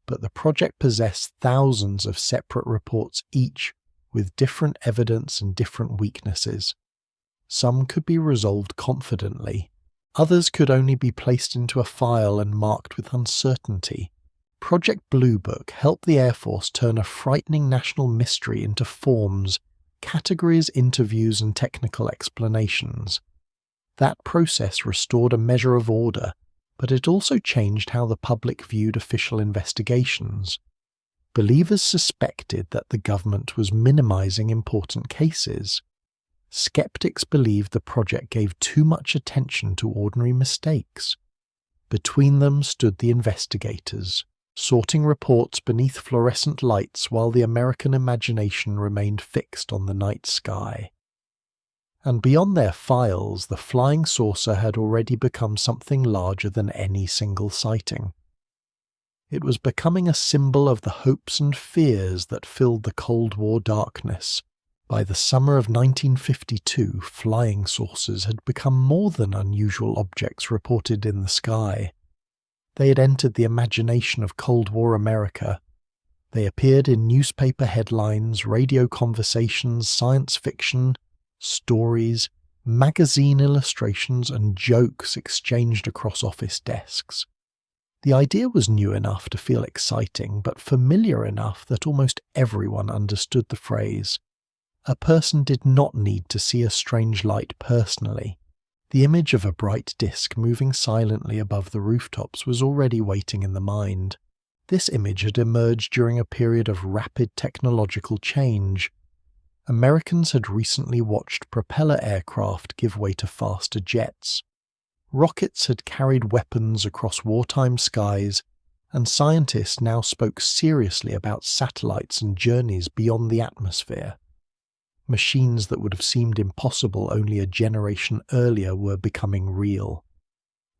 but the project possessed thousands of separate reports, each with different evidence and different weaknesses. Some could be resolved confidently. Others could only be placed into a file and marked with uncertainty. Project Blue Book helped the Air Force turn a frightening national mystery into forms, categories, interviews, and technical explanations. That process restored a measure of order, but it also changed how the public viewed official investigations. Believers suspected that the government was minimizing important cases. Skeptics believed the project gave too much attention to ordinary mistakes. Between them stood the investigators, sorting reports beneath fluorescent lights while the American imagination remained fixed on the night sky. And beyond their files, the flying saucer had already become something larger than any single sighting. It was becoming a symbol of the hopes and fears that filled the Cold War darkness. By the summer of 1952, flying saucers had become more than unusual objects reported in the sky. They had entered the imagination of Cold War America. They appeared in newspaper headlines, radio conversations, science fiction, stories, magazine illustrations, and jokes exchanged across office desks. The idea was new enough to feel exciting, but familiar enough that almost everyone understood the phrase. A person did not need to see a strange light personally. The image of a bright disk moving silently above the rooftops was already waiting in the mind. This image had emerged during a period of rapid technological change. Americans had recently watched propeller aircraft give way to faster jets. Rockets had carried weapons across wartime skies, and scientists now spoke seriously about satellites and journeys beyond the atmosphere. Machines that would have seemed impossible only a generation earlier were becoming real.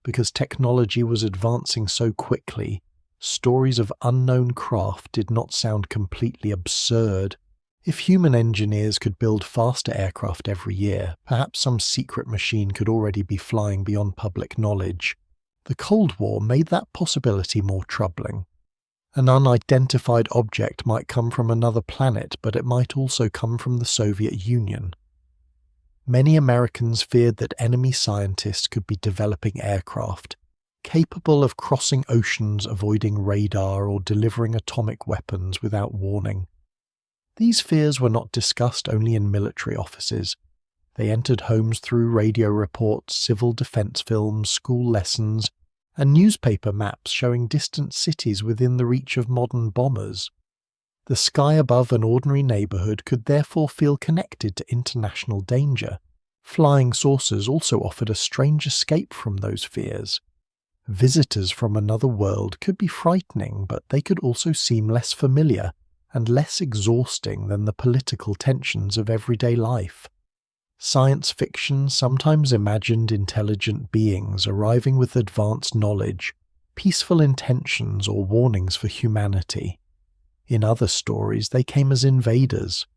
Because technology was advancing so quickly, stories of unknown craft did not sound completely absurd. If human engineers could build faster aircraft every year, perhaps some secret machine could already be flying beyond public knowledge. The Cold War made that possibility more troubling. An unidentified object might come from another planet, but it might also come from the Soviet Union. Many Americans feared that enemy scientists could be developing aircraft, capable of crossing oceans, avoiding radar, or delivering atomic weapons without warning. These fears were not discussed only in military offices. They entered homes through radio reports, civil defense films, school lessons, and newspaper maps showing distant cities within the reach of modern bombers. The sky above an ordinary neighborhood could therefore feel connected to international danger. Flying saucers also offered a strange escape from those fears. Visitors from another world could be frightening, but they could also seem less familiar and less exhausting than the political tensions of everyday life. Science fiction sometimes imagined intelligent beings arriving with advanced knowledge, peaceful intentions, or warnings for humanity. In other stories, they came as invaders.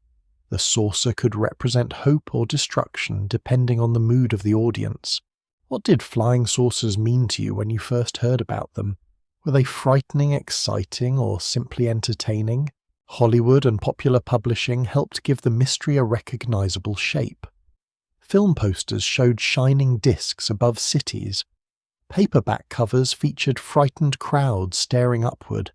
The saucer could represent hope or destruction depending on the mood of the audience. What did flying saucers mean to you when you first heard about them? Were they frightening, exciting, or simply entertaining? Hollywood and popular publishing helped give the mystery a recognizable shape. Film posters showed shining discs above cities. Paperback covers featured frightened crowds staring upward.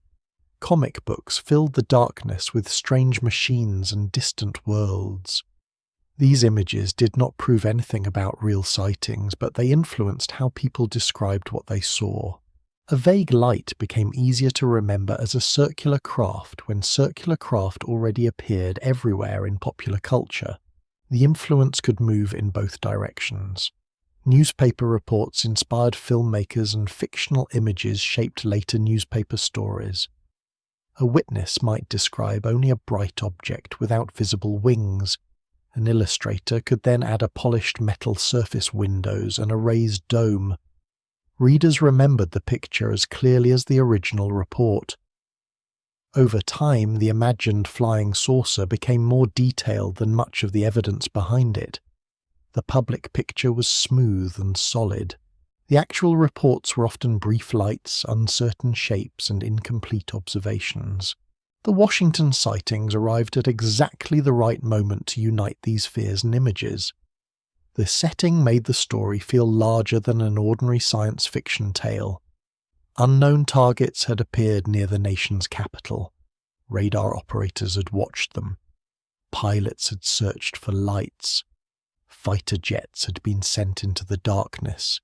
Comic books filled the darkness with strange machines and distant worlds. These images did not prove anything about real sightings, but they influenced how people described what they saw. A vague light became easier to remember as a circular craft when circular craft already appeared everywhere in popular culture. The influence could move in both directions. Newspaper reports inspired filmmakers and fictional images shaped later newspaper stories. A witness might describe only a bright object without visible wings. An illustrator could then add a polished metal surface windows and a raised dome. Readers remembered the picture as clearly as the original report. Over time, the imagined flying saucer became more detailed than much of the evidence behind it. The public picture was smooth and solid. The actual reports were often brief lights, uncertain shapes, and incomplete observations. The Washington sightings arrived at exactly the right moment to unite these fears and images. The setting made the story feel larger than an ordinary science fiction tale. Unknown targets had appeared near the nation's capital. Radar operators had watched them. Pilots had searched for lights. Fighter jets had been sent into the darkness.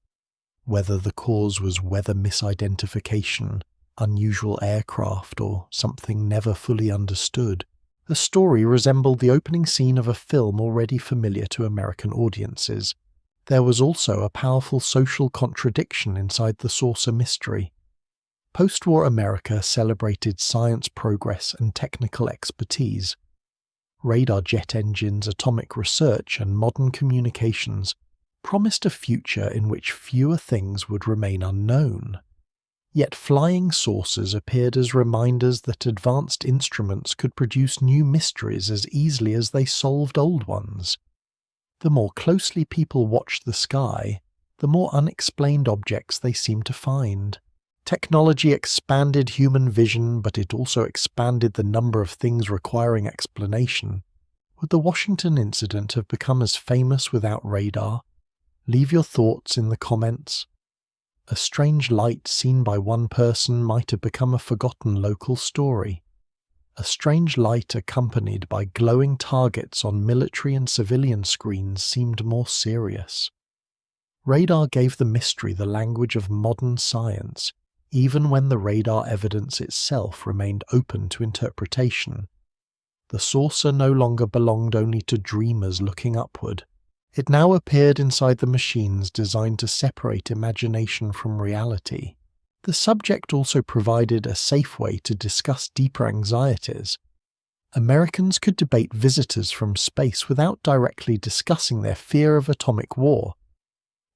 Whether the cause was weather misidentification, unusual aircraft, or something never fully understood, the story resembled the opening scene of a film already familiar to American audiences. There was also a powerful social contradiction inside the saucer mystery. Post-war America celebrated science progress and technical expertise. Radar jet engines, atomic research, and modern communications promised a future in which fewer things would remain unknown. Yet flying saucers appeared as reminders that advanced instruments could produce new mysteries as easily as they solved old ones. The more closely people watched the sky, the more unexplained objects they seemed to find. Technology expanded human vision, but it also expanded the number of things requiring explanation. Would the Washington incident have become as famous without radar? Leave your thoughts in the comments. A strange light seen by one person might have become a forgotten local story. A strange light accompanied by glowing targets on military and civilian screens seemed more serious. Radar gave the mystery the language of modern science, even when the radar evidence itself remained open to interpretation. The saucer no longer belonged only to dreamers looking upward. It now appeared inside the machines designed to separate imagination from reality. The subject also provided a safe way to discuss deeper anxieties. Americans could debate visitors from space without directly discussing their fear of atomic war.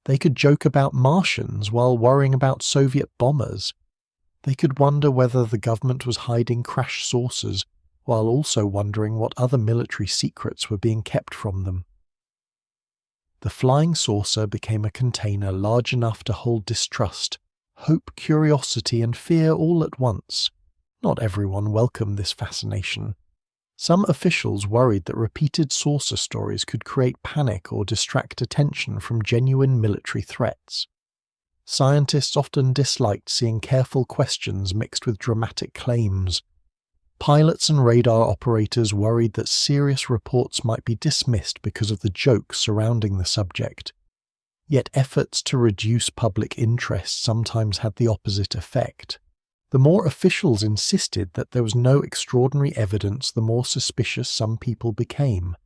They could joke about Martians while worrying about Soviet bombers. They could wonder whether the government was hiding crash saucers while also wondering what other military secrets were being kept from them. The flying saucer became a container large enough to hold distrust, hope, curiosity, and fear all at once. Not everyone welcomed this fascination. Some officials worried that repeated saucer stories could create panic or distract attention from genuine military threats. Scientists often disliked seeing careful questions mixed with dramatic claims. Pilots and radar operators worried that serious reports might be dismissed because of the jokes surrounding the subject. Yet efforts to reduce public interest sometimes had the opposite effect. The more officials insisted that there was no extraordinary evidence, the more suspicious some people became.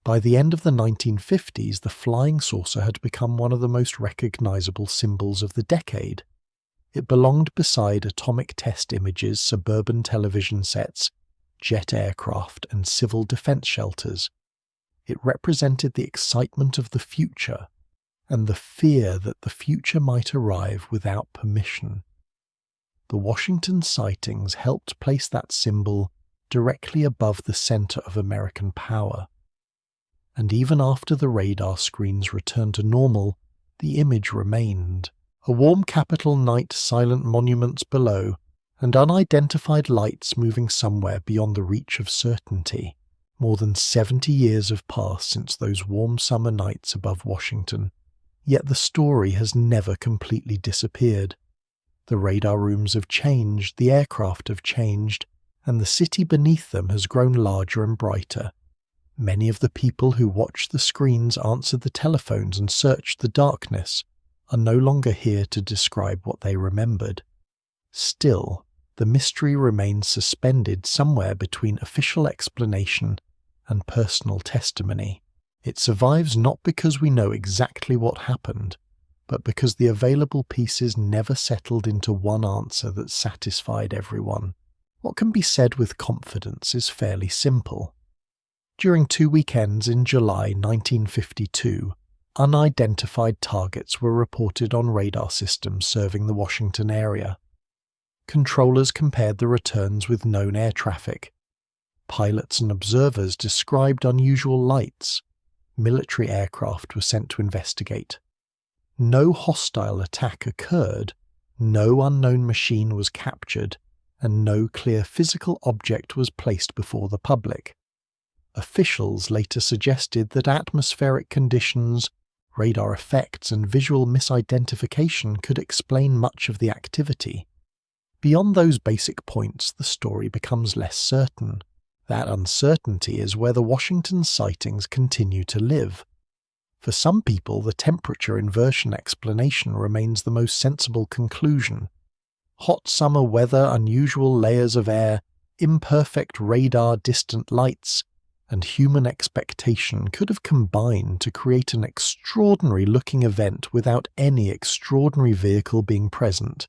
By the end of the 1950s, the flying saucer had become one of the most recognizable symbols of the decade. It belonged beside atomic test images, suburban television sets, jet aircraft, and civil defense shelters. It represented the excitement of the future, and the fear that the future might arrive without permission. The Washington sightings helped place that symbol directly above the center of American power. And even after the radar screens returned to normal, the image remained. A warm Capitol night, silent monuments below, and unidentified lights moving somewhere beyond the reach of certainty. More than 70 years have passed since those warm summer nights above Washington, yet the story has never completely disappeared. The radar rooms have changed, the aircraft have changed, and the city beneath them has grown larger and brighter. Many of the people who watched the screens, answered the telephones, and searched the darkness are no longer here to describe what they remembered. Still, the mystery remains suspended somewhere between official explanation and personal testimony. It survives not because we know exactly what happened, but because the available pieces never settled into one answer that satisfied everyone. What can be said with confidence is fairly simple. During 2 weekends in July 1952, unidentified targets were reported on radar systems serving the Washington area. Controllers compared the returns with known air traffic. Pilots and observers described unusual lights. Military aircraft were sent to investigate. No hostile attack occurred, no unknown machine was captured, and no clear physical object was placed before the public. Officials later suggested that atmospheric conditions, radar effects, and visual misidentification could explain much of the activity. Beyond those basic points, the story becomes less certain. That uncertainty is where the Washington sightings continue to live. For some people, the temperature inversion explanation remains the most sensible conclusion. Hot summer weather, unusual layers of air, imperfect radar, distant lights, and human expectation could have combined to create an extraordinary-looking event without any extraordinary vehicle being present.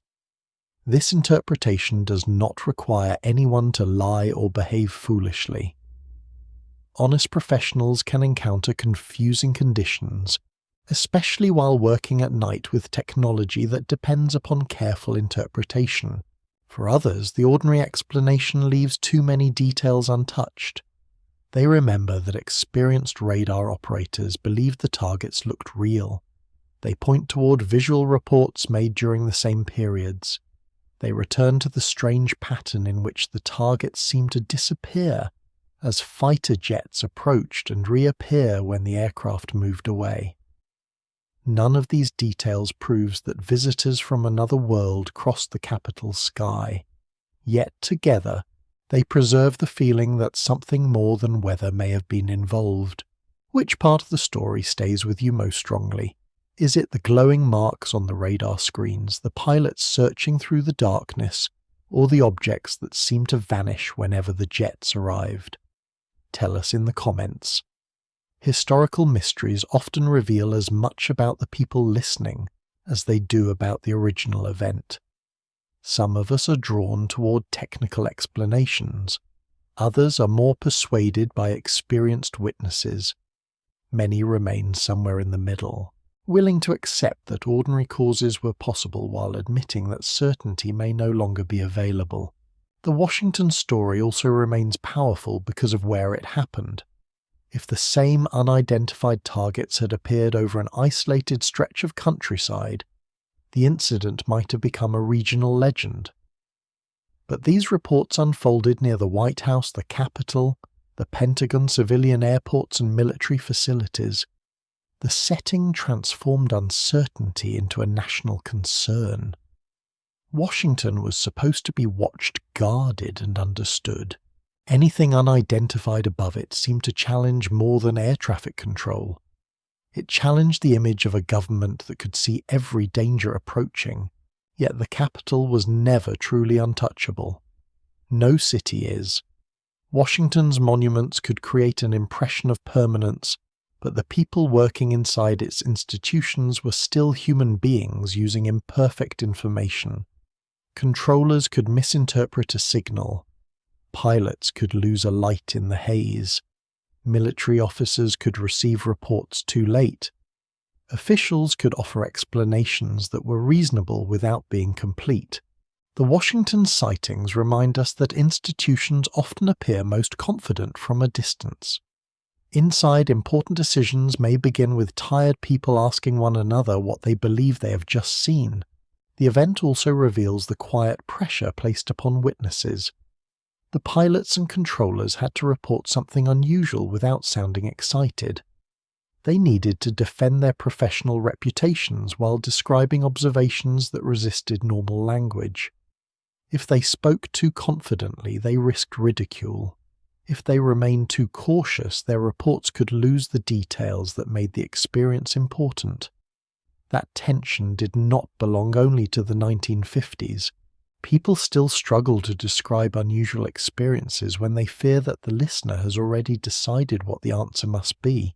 This interpretation does not require anyone to lie or behave foolishly. honest professionals can encounter confusing conditions, especially while working at night with technology that depends upon careful interpretation. For others, the ordinary explanation leaves too many details untouched. They remember that experienced radar operators believed the targets looked real. They point toward visual reports made during the same periods. They return to the strange pattern in which the targets seem to disappear as fighter jets approached and reappear when the aircraft moved away. None of these details proves that visitors from another world crossed the capital sky, yet together they preserve the feeling that something more than weather may have been involved. Which part of the story stays with you most strongly? Is it the glowing marks on the radar screens, the pilots searching through the darkness, or the objects that seem to vanish whenever the jets arrived? Tell us in the comments. Historical mysteries often reveal as much about the people listening as they do about the original event. Some of us are drawn toward technical explanations. Others are more persuaded by experienced witnesses. Many remain somewhere in the middle, willing to accept that ordinary causes were possible while admitting that certainty may no longer be available. The Washington story also remains powerful because of where it happened. If the same unidentified targets had appeared over an isolated stretch of countryside, the incident might have become a regional legend. But these reports unfolded near the White House, the Capitol, the Pentagon, civilian airports and military facilities. The setting transformed uncertainty into a national concern. Washington was supposed to be watched, guarded, and understood. Anything unidentified above it seemed to challenge more than air traffic control. It challenged the image of a government that could see every danger approaching, yet the capital was never truly untouchable. No city is. Washington's monuments could create an impression of permanence, but the people working inside its institutions were still human beings using imperfect information. Controllers could misinterpret a signal. Pilots could lose a light in the haze. Military officers could receive reports too late. Officials could offer explanations that were reasonable without being complete. The Washington sightings remind us that institutions often appear most confident from a distance. Inside, important decisions may begin with tired people asking one another what they believe they have just seen. The event also reveals the quiet pressure placed upon witnesses. The pilots and controllers had to report something unusual without sounding excited. They needed to defend their professional reputations while describing observations that resisted normal language. If they spoke too confidently, they risked ridicule. If they remained too cautious, their reports could lose the details that made the experience important. That tension did not belong only to the 1950s. People still struggle to describe unusual experiences when they fear that the listener has already decided what the answer must be.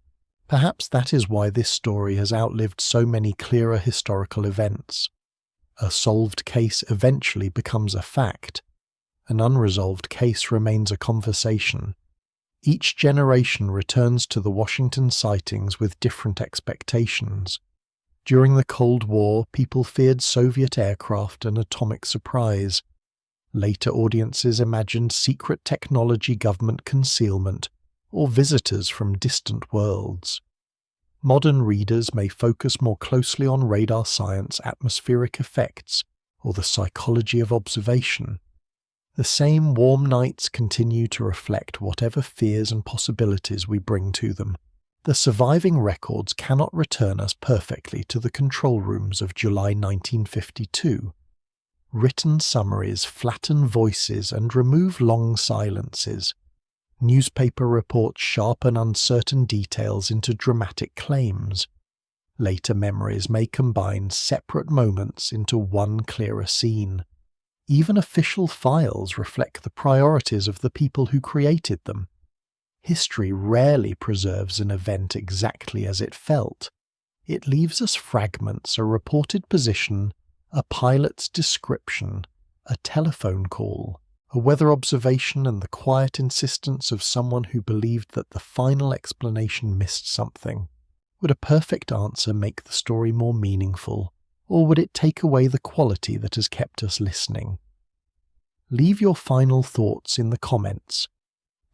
Perhaps that is why this story has outlived so many clearer historical events. A solved case eventually becomes a fact. An unresolved case remains a conversation. Each generation returns to the Washington sightings with different expectations. During the Cold War, people feared Soviet aircraft and atomic surprise. Later audiences imagined secret technology, government concealment, or visitors from distant worlds. Modern readers may focus more closely on radar science, atmospheric effects, or the psychology of observation. The same warm nights continue to reflect whatever fears and possibilities we bring to them. The surviving records cannot return us perfectly to the control rooms of July 1952. Written summaries flatten voices and remove long silences. Newspaper reports sharpen uncertain details into dramatic claims. Later memories may combine separate moments into one clearer scene. Even official files reflect the priorities of the people who created them. History rarely preserves an event exactly as it felt. It leaves us fragments, a reported position, a pilot's description, a telephone call, A weather observation and the quiet insistence of someone who believed that the final explanation missed something. Would a perfect answer make the story more meaningful, or would it take away the quality that has kept us listening? Leave your final thoughts in the comments.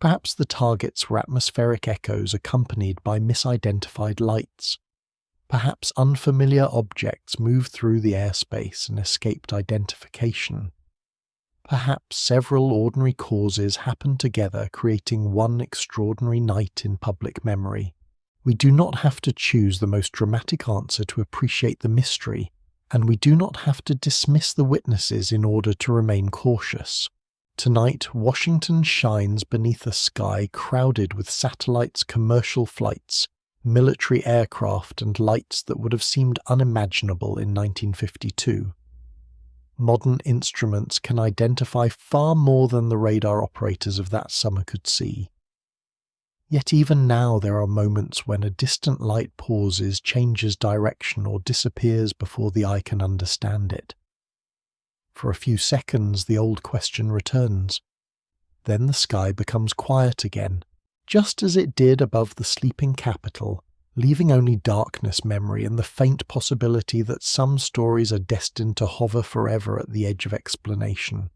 Perhaps the targets were atmospheric echoes accompanied by misidentified lights. Perhaps unfamiliar objects moved through the airspace and escaped identification. Perhaps several ordinary causes happened together, creating one extraordinary night in public memory. We do not have to choose the most dramatic answer to appreciate the mystery, and we do not have to dismiss the witnesses in order to remain cautious. Tonight, Washington shines beneath a sky crowded with satellites, commercial flights, military aircraft, and lights that would have seemed unimaginable in 1952. Modern instruments can identify far more than the radar operators of that summer could see. Yet even now there are moments when a distant light pauses, changes direction, or disappears before the eye can understand it. For a few seconds the old question returns. Then the sky becomes quiet again, just as it did above the sleeping capital, leaving only darkness, memory, and the faint possibility that some stories are destined to hover forever at the edge of explanation.